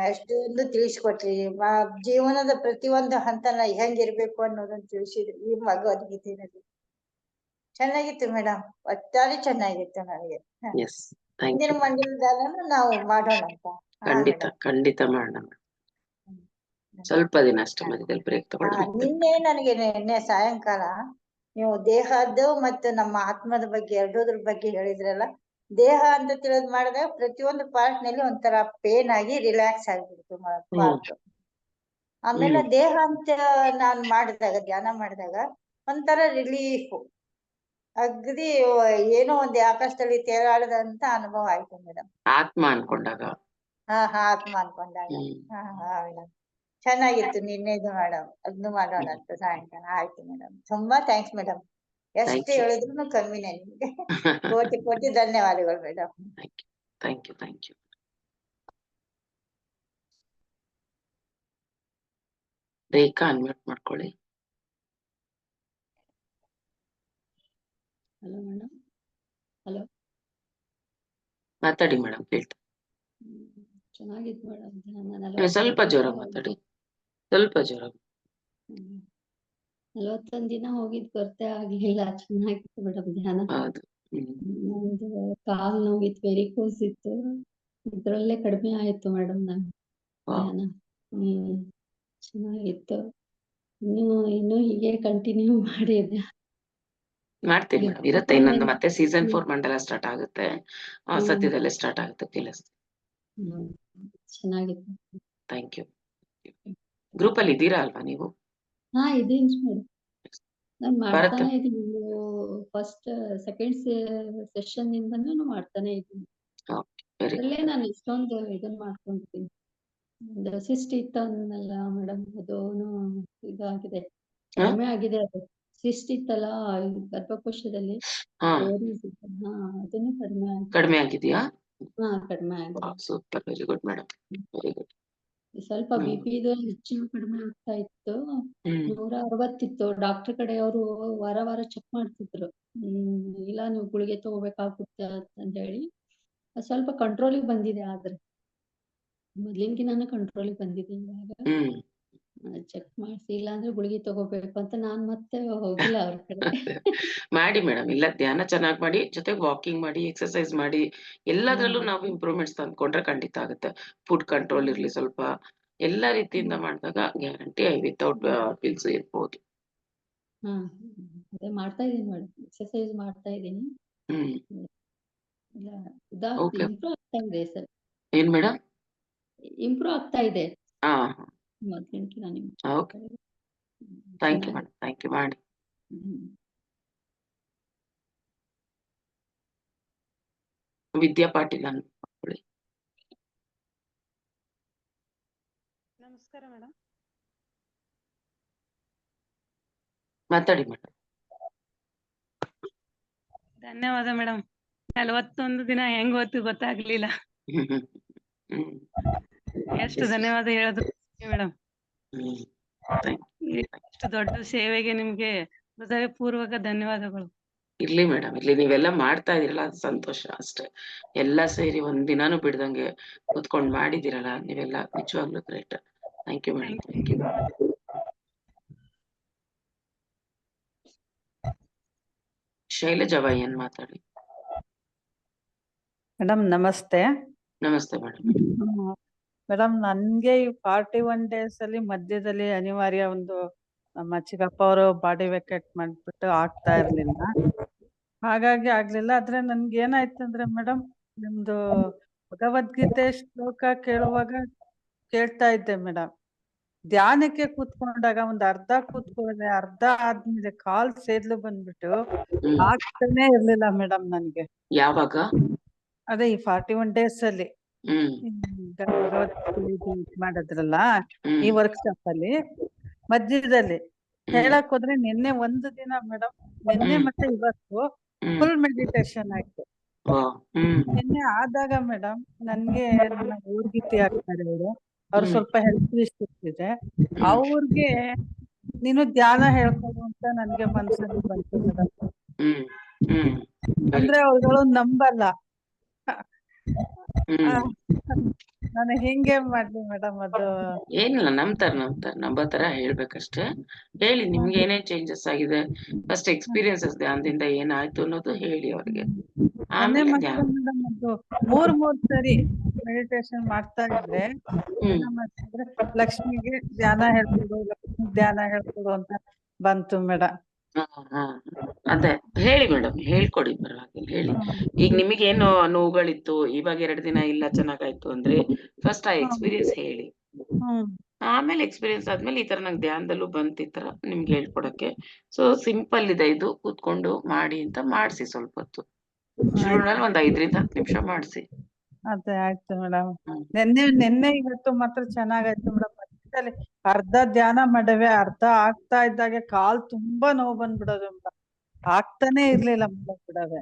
ಎಷ್ಟೊಂದು ತಿಳಿಸ್ಕೊಟ್ರಿ. ಜೀವನದ ಪ್ರತಿಯೊಂದು ಹಂತನ ಹೆಂಗಿರ್ಬೇಕು ಅನ್ನೋದನ್ನ ತಿಳಿಸಿದ್ರಿ ಈ ಭಗವದ್ಗೀತೆಯಲ್ಲಿ. ಚೆನ್ನಾಗಿತ್ತು ಮೇಡಮ್, ಒಟ್ಟಾರೆ ಚೆನ್ನಾಗಿತ್ತು ನನಗೆ. ಮುಂದಿನ ಮಂಡಲದಾಗ ನಾವು ಮಾಡೋಣ ಅಂತ. ಖಂಡಿತ ಖಂಡಿತ ಮಾಡೋಣ. ಸ್ವಲ್ಪ ದಿನ ಅಷ್ಟೇ ಮಧ್ಯದಲ್ಲಿ ಬ್ರೇಕ್ ತಗೊಳ್ಳೋಣ. ನಿನ್ನೆ ಸಾಯಂಕಾಲ ನೀವು ದೇಹದ್ದು ಮತ್ತು ನಮ್ಮ ಆತ್ಮದ ಬಗ್ಗೆ ಎರಡೋದ್ರ ಬಗ್ಗೆ ಹೇಳಿದ್ರಲ್ಲ. ದೇಹ ಅಂತ ತಿಳಿದ್ ಮಾಡಿದಾಗ ಪ್ರತಿಯೊಂದು ಪಾರ್ಟ್ ನಲ್ಲಿ ಒಂಥರ ಪೇನ್ ಆಗಿ ರಿಲ್ಯಾಕ್ಸ್ ಆಗ್ಬಿಡ್ತು ಪಾರ್ಟ್. ಆಮೇಲೆ ದೇಹ ಅಂತ ನಾನ್ ಮಾಡಿದಾಗ, ಧ್ಯಾನ ಮಾಡಿದಾಗ ಒಂಥರ ರಿಲೀಫ್, ಅಗದಿ ಏನೋ ಒಂದ್ ಆಕಾಶದಲ್ಲಿ ತೇಲಾಡದಂತ ಅನುಭವ ಆಯ್ತು ಮೇಡಮ್. ಆತ್ಮ ಅನ್ಕೊಂಡಾಗ. ಆತ್ಮ ಅನ್ಕೊಂಡಾಗ. ಮೇಡಮ್ ಚೆನ್ನಾಗಿತ್ತು ನಿನ್ನೆದು ಮೇಡಮ್. ಅದನ್ನು ಮಾಡೋಣ ಅಂತ ಸಾಯಂಕಾಲ. ಆಯ್ತು ಮೇಡಮ್, ತುಂಬಾ ಥ್ಯಾಂಕ್ಸ್ ಮೇಡಮ್. ಎಷ್ಟು ಥ್ಯಾಂಕ್ ಯು. ಹೇಳಿದ್ರು ಕಮ್ಮಿನೇ ನಿಮ್ಗೆ. ಕೋಟಿ ಕೋಟಿ ಧನ್ಯವಾದಗಳು madam. Thank you, thank you. Rekha unmute ಮಾಡ್ಕೊಳ್ಳಿ. Hello madam. ಹಲೋ, ಮಾತಾಡಿ ಮೇಡಮ್, ಕೇಳ್ತಾ. ಚೆನ್ನಾಗಿತ್ತು ಮೇಡಮ್. ಸ್ವಲ್ಪ ಜೋರ ಮಾತಾಡಿ, ಸ್ವಲ್ಪ ಜೋರ. 41 ದಿನ ಹೋಗಿದ್ ಗೊತ್ತೇ ಆಗ್ಲಿಲ್ಲ. ಚೆನ್ನಾಗಿತ್ತು ಮೇಡಮ್ ಧ್ಯಾನ. ಹೌದು. ನಂದು ಕಾಲ್ ನೋವಿತ್ತು, ವೆರಿಕೋಸ್ ಇತ್ತು, ಇದ್ರಲ್ಲೇ ಕಡಿಮೆ ಆಯ್ತು ಮೇಡಮ್ ನನ್ ಧ್ಯಾನ. ಚೆನ್ನಾಗಿತ್ತು. ಇನ್ನು ಹೀಗೆ ಕಂಟಿನ್ಯೂ ಮಾಡಿದೆ. ಮಾಡ್ತೀನಿ ಮೇಡಮ್, ಇರುತ್ತೆ ಇನ್ನೊಂದು. ಮತ್ತೆ ಸೀಸನ್ 4 ಮಂಡಲ ಸ್ಟಾರ್ಟ್ ಆಗುತ್ತೆ, ಸದ್ಯದಲ್ಲೇ ಸ್ಟಾರ್ಟ್ ಆಗುತ್ತೆ ಕೆಲಸ. ಚೆನ್ನಾಗಿತ್ತು. Thank you. ಗ್ರೂಪ್ ಅಲ್ಲಿ ಇದ್ದೀರಾ ಅಲ್ವಾ ನೀವು? ಹಾ, ಇದೀನಿ ಮೇಡಮ್. ನಾನ್ ಬರುತ್ತೆ. ಮಾಡ್ತಾನೆ ಇದೀನಿ. ಫಸ್ಟ್ ಸೆಕೆಂಡ್ ಸೆಷನ್ ಇಂದನೂ ಮಾಡ್ತಾನೆ ಇದೀನಿ. ವೆರಿ ಅದ್ರಲ್ಲೇ ನಾನು ಇಷ್ಟೊಂದು ಇದನ್ನ ಮಾಡ್ಕೊಂಡಿದ್ದೀನಿ. ಒಂದು ಸಿಸ್ಟ್ ಇತ್ತು ಅನ್ನಲ್ಲ ಮೇಡಮ್, ಅದೂನು ಇದಾಗಿದೆ, ಕಡಿಮೆ ಆಗಿದೆ. ಅದು ಸಿಸ್ಟ್ ಇತ್ತಲ್ಲ ಗರ್ಭಕೋಶದಲ್ಲಿ, ovaries ಇತ್ತು. ಅದನ್ನು ಕಡಿಮೆ ಆಗಿದೆ. ಕಡಿಮೆ ಆಗಿದೆಯಾ? ಕಡಿಮೆ ಆಗಿದೆ. Super, very good madam, very good. ಸ್ವಲ್ಪ BP ಇದು ಹೆಚ್ಚು ಕಡಿಮೆ ಆಗ್ತಾ ಇತ್ತು. 160 ಇತ್ತು. ಡಾಕ್ಟರ್ ಕಡೆ ಅವರು ವಾರ ವಾರ ಚೆಕ್ ಮಾಡ್ತಿದ್ರು. ಇಲ್ಲ ನೀವು ಗುಳಿಗೆ ತಗೋಬೇಕಾಗುತ್ತೆ ಅಂತ ಹೇಳಿ ಸ್ವಲ್ಪ ಕಂಟ್ರೋಲಿಗೆ ಬಂದಿದೆ. ಆದ್ರೆ ಮೊದ್ಲಿನ್ಕಿನಾನು ಕಂಟ್ರೋಲಿಗೆ ಬಂದಿದೆ. ಇವಾಗ ಚೆಕ್ ಮಾಡಿಸಿ, ಇಲ್ಲ ಅಂದ್ರೆ ಗುಳಿಗೆ ತಗೋಬೇಕು ಅಂತ ನಾನ್ ಮತ್ತೆ ಹೋಗಿಲ್ಲ ಅವ್ರ ಕಡೆ. ಮಾಡಿ ಮೇಡಮ್, ಇಲ್ಲ ಧ್ಯಾನ ಚೆನ್ನಾಗಿ ಮಾಡಿ, ಜೊತೆಗೆ ವಾಕಿಂಗ್ ಮಾಡಿ, ಎಕ್ಸರ್ಸೈಸ್ ಮಾಡಿ, ಎಲ್ಲದರಲ್ಲೂ ನಾವು ಇಂಪ್ರೂವ್ಮೆಂಟ್ಸ್ ತಂದ್ಕೊಂಡ್ರೆ ಖಂಡಿತ ಆಗುತ್ತೆ. ಫುಡ್ ಕಂಟ್ರೋಲ್ ಇರ್ಲಿ ಸ್ವಲ್ಪ, ಎಲ್ಲ ರೀತಿಯಿಂದ ಮಾಡಿದಾಗ ಗ್ಯಾರಂಟಿ ವಿತೌಟ್ ಪಿಲ್ಸ್ ಇರ್ಬೋದು. ಅದೇ ಮಾಡ್ತಾ ಇದೀನಿ ಮೇಡಮ್, ಎಕ್ಸರ್ಸೈಸ್ ಮಾಡ್ತಾ ಇದೀನಿ. ಇಂಪ್ರೂವ್ ಆಗ್ತಾ ಇದೆ ಸರ್. ಏನ್ ಮೇಡಮ್? ಇಂಪ್ರೂವ್ ಆಗ್ತಾ ಇದೆ ಮೊದ್ಲಿನ್ಕಿನ. Okay, thank you madam, thank you. ಮಾಡಿ. ವಿದ್ಯಾ ಪಾಟೀಲ್ ಅನ್ಕೊಳ್ಳಿ. ನಮಸ್ಕಾರ ಮೇಡಮ್. ಮಾತಾಡಿ ಮೇಡಮ್. ಧನ್ಯವಾದ ಮೇಡಮ್. 41 ದಿನ ಹೆಂಗ್ ಹೋಯ್ತು ಗೊತ್ತಾಗ್ಲಿಲ್ಲ. ಎಷ್ಟು ಧನ್ಯವಾದ ಹೇಳೋದು ಮೇಡಮ್. ಇಷ್ಟು ದೊಡ್ಡ ಸೇವೆಗೆ ನಿಮ್ಗೆ ಹೃದಯಪೂರ್ವಕ ಧನ್ಯವಾದಗಳು. ಇರ್ಲಿ ಮೇಡಮ್, ಇರ್ಲಿ. ನೀವೆಲ್ಲ ಮಾಡ್ತಾ ಇದೀರಲ್ಲ, ಅದು ಸಂತೋಷ ಅಷ್ಟೇ. ಎಲ್ಲ ಸೇರಿ ಒಂದ್ ದಿನಾನು ಬಿಡ್ದಂಗೆ ಕೂತ್ಕೊಂಡ್ ಮಾಡಿದಿರಲ್ಲ, ನೀವೆಲ್ಲ ನಿಜವಾಗ್ಲೂ great. Thank you madam, thank you. Shailaja YN ಮಾತಾಡಿ. ಮೇಡಮ್ ನಮಸ್ತೆ. ನಮಸ್ತೆ ಮೇಡಮ್. ಮೇಡಮ್, ನನ್ಗೆ ಈ 41 days ಅಲ್ಲಿ ಮಧ್ಯದಲ್ಲಿ ಅನಿವಾರ್ಯ ಒಂದು ನಮ್ಮ ಚಿಕ್ಕಪ್ಪ ಅವರು ಬಾಡಿ ವೆಕೇಟ್ ಮಾಡ್ಬಿಟ್ಟು ಆಗ್ತಾ ಇರ್ಲಿಲ್ಲ, ಹಾಗಾಗಿ ಆಗ್ಲಿಲ್ಲ. ಆದ್ರೆ ನನ್ಗೆ ಏನಾಯ್ತು ಅಂದ್ರೆ ಮೇಡಮ್, ನಿಮ್ದು ಭಗವದ್ಗೀತೆ ಶ್ಲೋಕ ಕೇಳ್ತಾ ಇದ್ದೆ ಮೇಡಮ್. ಧ್ಯಾನಕ್ಕೆ ಕೂತ್ಕೊಂಡಾಗ ಒಂದ್ ಅರ್ಧ ಕೂತ್ಕೊಂಡೆ, ಅರ್ಧ ಆದ್ಮೇಲೆ ಕಾಲ್ ಸೇದ್ಲು ಬಂದ್ಬಿಟ್ಟು ಆಗ್ತಾನೆ ಇರ್ಲಿಲ್ಲ ಮೇಡಮ್ ನನ್ಗೆ. ಯಾವಾಗ? ಅದೇ ಈ 41 days ಅಲ್ಲಿ ಭಗವದ್ಗೀತೆ ಮಾಡಿದ್ರಲ್ಲ ಈ ವರ್ಕ್ಶಾಪ್ ಅಲ್ಲಿ, ಮಧ್ಯದಲ್ಲಿ ಹೇಳಕ್ ಹೋದ್ರೆ ನಿನ್ನೆ ಒಂದು ದಿನ ಮೇಡಮ್, ನಿನ್ನೆ ಮತ್ತೆ ಇವತ್ತು ಫುಲ್ ಮೆಡಿಟೇಷನ್ ಆಯ್ತು. ನಿನ್ನೆ ಆದಾಗ ಮೇಡಮ್ ನನ್ಗೆ ನನ್ನ ಊರ್ಗಿತಿ ಆಗ್ತಾರೆ ಅವರು, ಅವ್ರು ಸ್ವಲ್ಪ ಹೆಲ್ತ್ ಇಶ್ಯೂಸ್ ಇದೆ, ಅವ್ರಿಗೆ ನೀನು ಧ್ಯಾನ ಹೇಳ್ಕೊಡು ಅಂತ ನನ್ಗೆ ಮನ್ಸಲ್ಲಿ ಬಂತು ಮೇಡಮ್. ಅಂದ್ರೆ ಅವ್ರುಗಳು ನಂಬಲ್ಲ. ನಾನು ಹೆಂಗೆ ಮಾಡ್ಲಿ ಮೇಡಮ್? ಅದು ಏನಿಲ್ಲ, ನಂಬೋ ತರ ಹೇಳ್ಬೇಕಷ್ಟೇ. ಹೇಳಿ ನಿಮ್ಗೆ ಏನೇನ್ ಚೇಂಜಸ್ ಆಗಿದೆ, ಫಸ್ಟ್ ಎಕ್ಸ್ಪೀರಿಯನ್ಸಸ್ ಧ್ಯಾನದಿಂದ ಏನಾಯ್ತು ಅನ್ನೋದು ಹೇಳಿ ಅವ್ರಿಗೆ. ಆಮೇಲೆ ಧ್ಯಾನ ಮೇಡಮ್ ಅದು 3 ಸರಿ ಮೆಡಿಟೇಷನ್ ಮಾಡ್ತಾ ಇದ್ರೆ ಲಕ್ಷ್ಮಿಗೆ ಧ್ಯಾನ ಹೇಳ್ಕೊಡು, ಲಕ್ಷ್ಮಿ ಧ್ಯಾನ ಹೇಳ್ಕೊಡು ಅಂತ ಬಂತು ಮೇಡಮ್. ಅದೇ ಹೇಳಿ ಮೇಡಮ್, ಹೇಳ್ಕೊಡಿ, ಪರವಾಗಿಲ್ಲ ಹೇಳಿ. ಈಗ ನಿಮಗೇನು ನೋವುಗಳಿತ್ತು, ಇವಾಗ 2 ದಿನ ಇಲ್ಲ ಚೆನ್ನಾಗಾಯ್ತು ಅಂದ್ರೆ ಫಸ್ಟ್ ಆ ಎಕ್ಸ್ಪೀರಿಯನ್ಸ್ ಹೇಳಿ. ಆಮೇಲೆ ಎಕ್ಸ್ಪೀರಿಯನ್ಸ್ ಆದ್ಮೇಲೆ ಈ ತರ ನಂಗೆ ಧ್ಯಾನದಲ್ಲೂ ಬಂತು, ಈ ತರ ನಿಮ್ಗೆ ಹೇಳ್ಕೊಡಕ್ಕೆ. ಸೊ ಸಿಂಪಲ್ ಇದೆ ಇದು, ಕೂತ್ಕೊಂಡು ಮಾಡಿ ಅಂತ ಮಾಡ್ಸಿ. ಸ್ವಲ್ಪ ಹೊತ್ತು ಶುರುವಿನಲ್ಲಿ ಒಂದ್ 5 ರಿಂದ 10 ನಿಮಿಷ ಮಾಡ್ಸಿ. ಅದೇ ಆಯ್ತು ಮೇಡಮ್. ನಿನ್ನೆ ಇವತ್ತು ಮಾತ್ರ ಚೆನ್ನಾಗಾಯ್ತು ಮೇಡಮ್. ಅರ್ಧ ಧ್ಯಾನ ಮಾಡವೆ, ಅರ್ಧ ಆಗ್ತಾ ಇದ್ದಾಗೆ ಕಾಲ್ ತುಂಬಾ ನೋವು ಬಂದ್ಬಿಡೋದು ಮೇಡಮ್. ಆಗ್ತಾನೆ ಇರ್ಲಿಲ್ಲ ಮಾಡಕ್ ಬಿಡದೆ.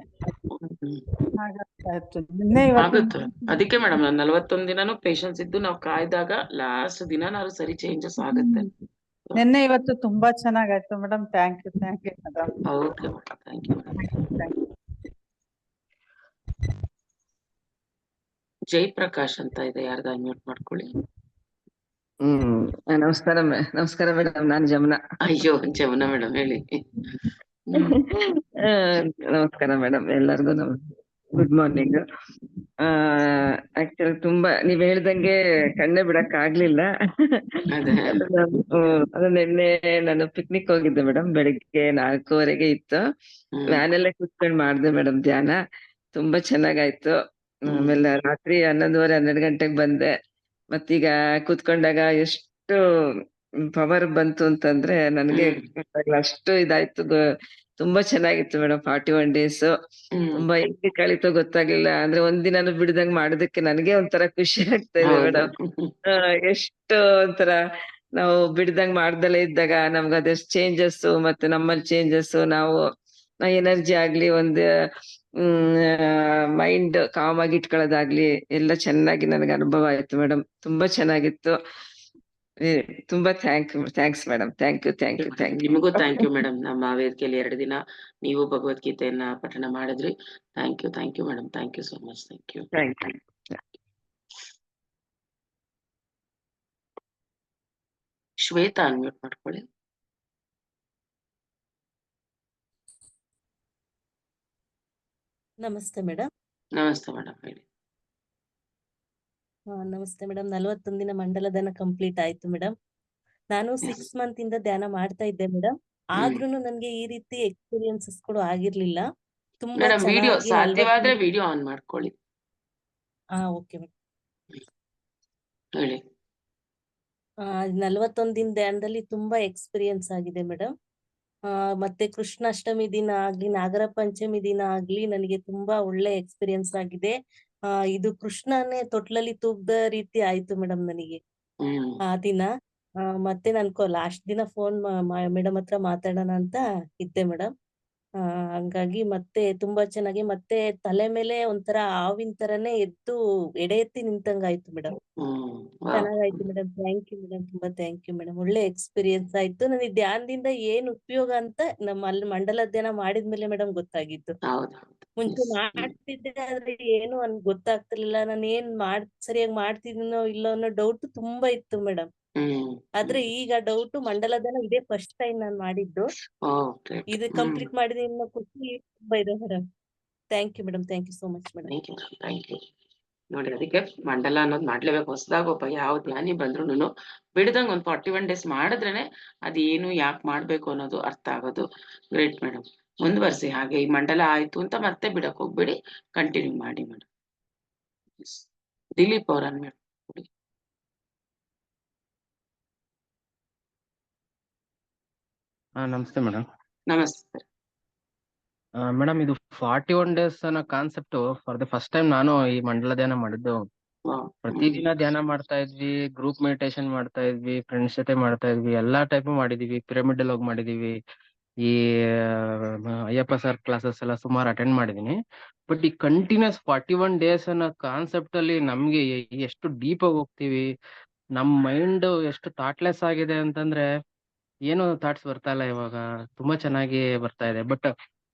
ಹ್ಮ್. ಹಾಗಾಗ್ತಾ ಇತ್ತು. ನಿನ್ನೆ ಇವತ್ತಿನ ಆಗುತ್ತೆ. ಅದಕ್ಕೆ ಮೇಡಮ್ 41 ದಿನಾನು ಪೇಷನ್ಸ್ ಇದ್ದು ನಾವು ಕಾಯ್ದಾಗ ಲಾಸ್ಟ್ ದಿನಾನಾದ್ರು ಸರಿ ಚೇಂಜಸ್ ಆಗುತ್ತೆ. ನಿನ್ನೆ ಇವತ್ತು ತುಂಬಾ ಚೆನ್ನಾಗಾಯ್ತು madam. Thank you madam. Okay madam, thank you madam. Jayaprakash ಅಂತ ಇದೆ, ಯಾರ್ದ ಮ್ಯೂಟ್ ಮಾಡ್ಕೊಳ್ಳಿ. ನಮಸ್ಕಾರ ಮೇಡಮ್, ನಾನ್ ಜಮುನಾ. ಅಯ್ಯೋ ಜಮುನಾ ಮೇಡಮ್ ಹೇಳಿ. ನಮಸ್ಕಾರ ಮೇಡಮ್, ಎಲ್ಲರಿಗೂ ಗುಡ್ ಮಾರ್ನಿಂಗ್. ಆಕ್ಚುಲಿ ತುಂಬಾ ನೀವ್ ಹೇಳ್ದಂಗೆ ಕಣ್ಣೆ ಬಿಡಕ್ ಆಗ್ಲಿಲ್ಲ. ಅದೇ. ಅದು ನಿನ್ನೆ ನಾನು ಪಿಕ್ನಿಕ್ ಹೋಗಿದ್ದೆ ಮೇಡಮ್. ಬೆಳಿಗ್ಗೆ 4:15 ಇತ್ತು. ವ್ಯಾನ್ ಅಲ್ಲೇ ಕುತ್ಕೊಂಡ್ ಮಾಡ್ದೆ ಮೇಡಮ್ ಧ್ಯಾನ. ತುಂಬಾ ಚೆನ್ನಾಗಾಯ್ತು. ಆಮೇಲೆ ರಾತ್ರಿ 11:30 12 ಗಂಟೆಗೆ ಬಂದೆ. ಮತ್ತೀಗ ಕೂತ್ಕೊಂಡಾಗ ಎಷ್ಟು ಪವರ್ ಬಂತು ಅಂತಂದ್ರೆ ನನ್ಗೆ ಅಷ್ಟು ಇದಾಯ್ತು. ತುಂಬಾ ಚೆನ್ನಾಗಿತ್ತು ಮೇಡಮ್. 41 ಡೇಸ್ ತುಂಬಾ ಹೆಂಗೆ ಕಳೀತೋ ಗೊತ್ತಾಗ್ಲಿಲ್ಲ. ಅಂದ್ರೆ ಒಂದಿನಾನು ಬಿಡ್ದಂಗ್ ಮಾಡೋದಕ್ಕೆ ನನಗೆ ಒಂಥರ ಖುಷಿ ಆಗ್ತಾ ಇದೆ ಮೇಡಮ್. ಎಷ್ಟು ಒಂಥರ ನಾವು ಬಿಡ್ದಂಗ್ ಮಾಡ್ದಲೇ ಇದ್ದಾಗ ನಮ್ಗೆ ಅದೆಷ್ಟು ಚೇಂಜಸ್, ಮತ್ತೆ ನಮ್ಮಲ್ಲಿ ಚೇಂಜಸ್, ನಾವು ಎನರ್ಜಿ ಆಗ್ಲಿ, ಒಂದು ಮೈಂಡ್ ಕಾಮ್ ಆಗಿ ಇಟ್ಕೊಳ್ಳೋದಾಗ್ಲಿ ಎಲ್ಲ ಚೆನ್ನಾಗಿ ನನಗೆ ಅನುಭವ ಆಯ್ತು ಮೇಡಮ್. ತುಂಬಾ ಚೆನ್ನಾಗಿತ್ತು. ತುಂಬಾ ಥ್ಯಾಂಕ್ಸ್ ಮೇಡಮ್. Thank you. ನಿಮಗೂ ಥ್ಯಾಂಕ್ ಯು ಮೇಡಮ್. ನಮ್ಮ ವೇದಿಕೆಯಲ್ಲಿ 2 ದಿನ ನೀವು ಭಗವದ್ಗೀತೆಯನ್ನ ಪಠಣ ಮಾಡಿದ್ರಿ. Thank you madam. Thank you so much. Thank you. Shweta unmute ಮಾಡ್ಕೊಳ್ಳಿ. ನಮಸ್ತೆ ಮೇಡಮ್. ನಮಸ್ತೆ ಮೇಡಮ್ ಹೇಳಿ. ನಮಸ್ತೆ ಮೇಡಮ್. 41 ದಿನ ಮಂಡಲ ಧ್ಯಾನ ಕಂಪ್ಲೀಟ್ ಆಯ್ತು ಮೇಡಮ್. ನಾನು 6 ಮಂತ್ ಇಂದ ಧ್ಯಾನ ಮಾಡ್ತಾ ಇದ್ದೆ ಮೇಡಮ್. ಆದ್ರೂನು ನನ್ಗೆ ಈ ರೀತಿ ಎಕ್ಸ್ಪೀರಿಯನ್ಸಸ್ ಕೂಡ ಆಗಿರ್ಲಿಲ್ಲ. ತುಂಬಾ ವಿಡಿಯೋ ಚೆನ್ನಾಗಿ ಸಾಧ್ಯವಾದ್ರೆ ವಿಡಿಯೋ ಆನ್ ಮಾಡ್ಕೊಳ್ಳಿ. Okay madam. ಹೇಳಿ. 41 ದಿನ ಧ್ಯಾನದಲ್ಲಿ ತುಂಬಾ ಎಕ್ಸ್ಪೀರಿಯನ್ಸ್ ಆಗಿದೆ ಮೇಡಮ್. ಮತ್ತೆ ಕೃಷ್ಣಾಷ್ಟಮಿ ದಿನ ಆಗ್ಲಿ, ನಾಗರ ಪಂಚಮಿ ದಿನ ಆಗ್ಲಿ ನನಗೆ ತುಂಬಾ ಒಳ್ಳೆ ಎಕ್ಸ್ಪೀರಿಯನ್ಸ್ ಆಗಿದೆ. ಇದು ಕೃಷ್ಣನೇ ತೊಟ್ಲಲ್ಲಿ ತೂಗ್ದ ರೀತಿ ಆಯ್ತು ಮೇಡಮ್ ನನಗೆ ಆ ದಿನ. ಮತ್ತೆ ನನ್ಕೋ ಲಾಸ್ಟ್ ದಿನ ಫೋನ್ ಮೇಡಮ್ ಹತ್ರ ಮಾತಾಡೋಣ ಅಂತ ಇದ್ದೆ ಮೇಡಮ್. ಹಂಗಾಗಿ ಮತ್ತೆ ತುಂಬಾ ಚೆನ್ನಾಗಿ, ಮತ್ತೆ ತಲೆ ಮೇಲೆ ಒಂಥರ ಹಾವಿನ ತರನೇ ಎದ್ದು ಎಡೆ ಎತ್ತಿ ನಿಂತಂಗ ಆಯ್ತು ಮೇಡಮ್. ಚೆನ್ನಾಗಾಯ್ತು ಮೇಡಮ್. Thank you madam. ತುಂಬಾ ಥ್ಯಾಂಕ್ ಯು ಮೇಡಮ್. ಒಳ್ಳೆ ಎಕ್ಸ್ಪೀರಿಯನ್ಸ್ ಆಯ್ತು. ನನಗೆ ಧ್ಯಾನದಿಂದ ಏನ್ ಉಪಯೋಗ ಅಂತ ನಮ್ಮ ಅಲ್ಲಿ ಮಂಡಲ ಧ್ಯಾನ ಮಾಡಿದ್ಮೇಲೆ ಮೇಡಮ್ ಗೊತ್ತಾಗಿತ್ತು. ಮುಂಚೆ ಮಾಡ್ತಿದ್ದೆ ಆದ್ರೆ ಏನು ಗೊತ್ತಾಗ್ತಿರ್ಲಿಲ್ಲ. ನಾನು ಏನ್ ಸರಿಯಾಗಿ ಮಾಡ್ತಿದ್ದೀನೋ ಇಲ್ಲೋ ಅನ್ನೋ ಡೌಟ್ ತುಂಬಾ ಇತ್ತು ಮೇಡಮ್. ಆದ್ರೆ ಈಗ ಡೌಟ್ ಮಂಡಲ ಧ್ಯಾನ ಇದೇ ಫಸ್ಟ್ ಟೈಮ್ ನಾನ್ ಮಾಡಿದ್ದು. ಇದು ಕಂಪ್ಲೀಟ್ ಮಾಡಿದ್ರೆ ಇನ್ನು ಖುಷಿ ತುಂಬಾ ಇದೆ madam. Thank you madam. Thank you so much madam. Thank you. ನೋಡಿ, ಅದಕ್ಕೆ ಮಂಡಲ ಅನ್ನೋದು ಮಾಡ್ಲೇಬೇಕು. ಹೊಸದಾಗ ಒಬ್ಬ ಯಾವ ಧ್ಯಾನಿ ಬಂದ್ರು ಬಿಡದಂಗ್ ಒಂದು 41 ಡೇಸ್ ಮಾಡಿದ್ರೇನೆ ಅದೇನು ಯಾಕೆ ಮಾಡ್ಬೇಕು ಅನ್ನೋದು ಅರ್ಥ ಆಗೋದು. Great madam. ಮುಂದುವರಿಸಿ ಹಾಗೆ. ಈ ಮಂಡಲ ಆಯ್ತು ಅಂತ ಮತ್ತೆ ಬಿಡಕ್ ಹೋಗ್ಬೇಡಿ, ಕಂಟಿನ್ಯೂ ಮಾಡಿ ಮೇಡಮ್. ದಿಲೀಪ್ ಅವ್ರ ಅನ್ಮೇಲೆ. ನಮಸ್ತೆ ಮೇಡಮ್. ನಮಸ್ತೆ ಮೇಡಮ್, ಇದು 41 ಡೇಸ್ ಅನ್ನೋ concept for the first time ನಾನು ಈ ಮಂಡಲ ಧ್ಯಾನ ಮಾಡಿದ್ದು. ಪ್ರತಿದಿನ ಧ್ಯಾನ ಮಾಡ್ತಾ ಇದ್ವಿ, ಗ್ರೂಪ್ ಮೆಡಿಟೇಷನ್ ಮಾಡ್ತಾ ಇದ್ವಿ, ಫ್ರೆಂಡ್ಸ್ ಜೊತೆ ಮಾಡ್ತಾ ಇದ್ವಿ, ಎಲ್ಲಾ ಟೈಪ್ ಮಾಡಿದೀವಿ. ಪಿರಮಿಡ್ ಅಲ್ಲಿ ಹೋಗಿ ಮಾಡಿದೀವಿ. ಈ ಅಯ್ಯಪ್ಪ ಸರ್ ಕ್ಲಾಸಸ್ ಎಲ್ಲ ಸುಮಾರು ಅಟೆಂಡ್ ಮಾಡಿದೀನಿ. ಬಟ್ ಈ ಕಂಟಿನ್ಯೂಸ್ 41 ಡೇಸ್ ಅನ್ನೋ ಕಾನ್ಸೆಪ್ಟ್ ಅಲ್ಲಿ ನಮ್ಗೆ ಎಷ್ಟು ಡೀಪ್ ಆಗಿ ಹೋಗ್ತೀವಿ, ನಮ್ ಮೈಂಡ್ ಎಷ್ಟು ಥಾಟ್ಲೆಸ್ ಆಗಿದೆ ಅಂತಂದ್ರೆ ಏನು ಥಾಟ್ಸ್ ಬರ್ತಾ ಇಲ್ಲ ಇವಾಗ. ತುಂಬಾ ಚೆನ್ನಾಗಿ ಬರ್ತಾ ಇದೆ. ಬಟ್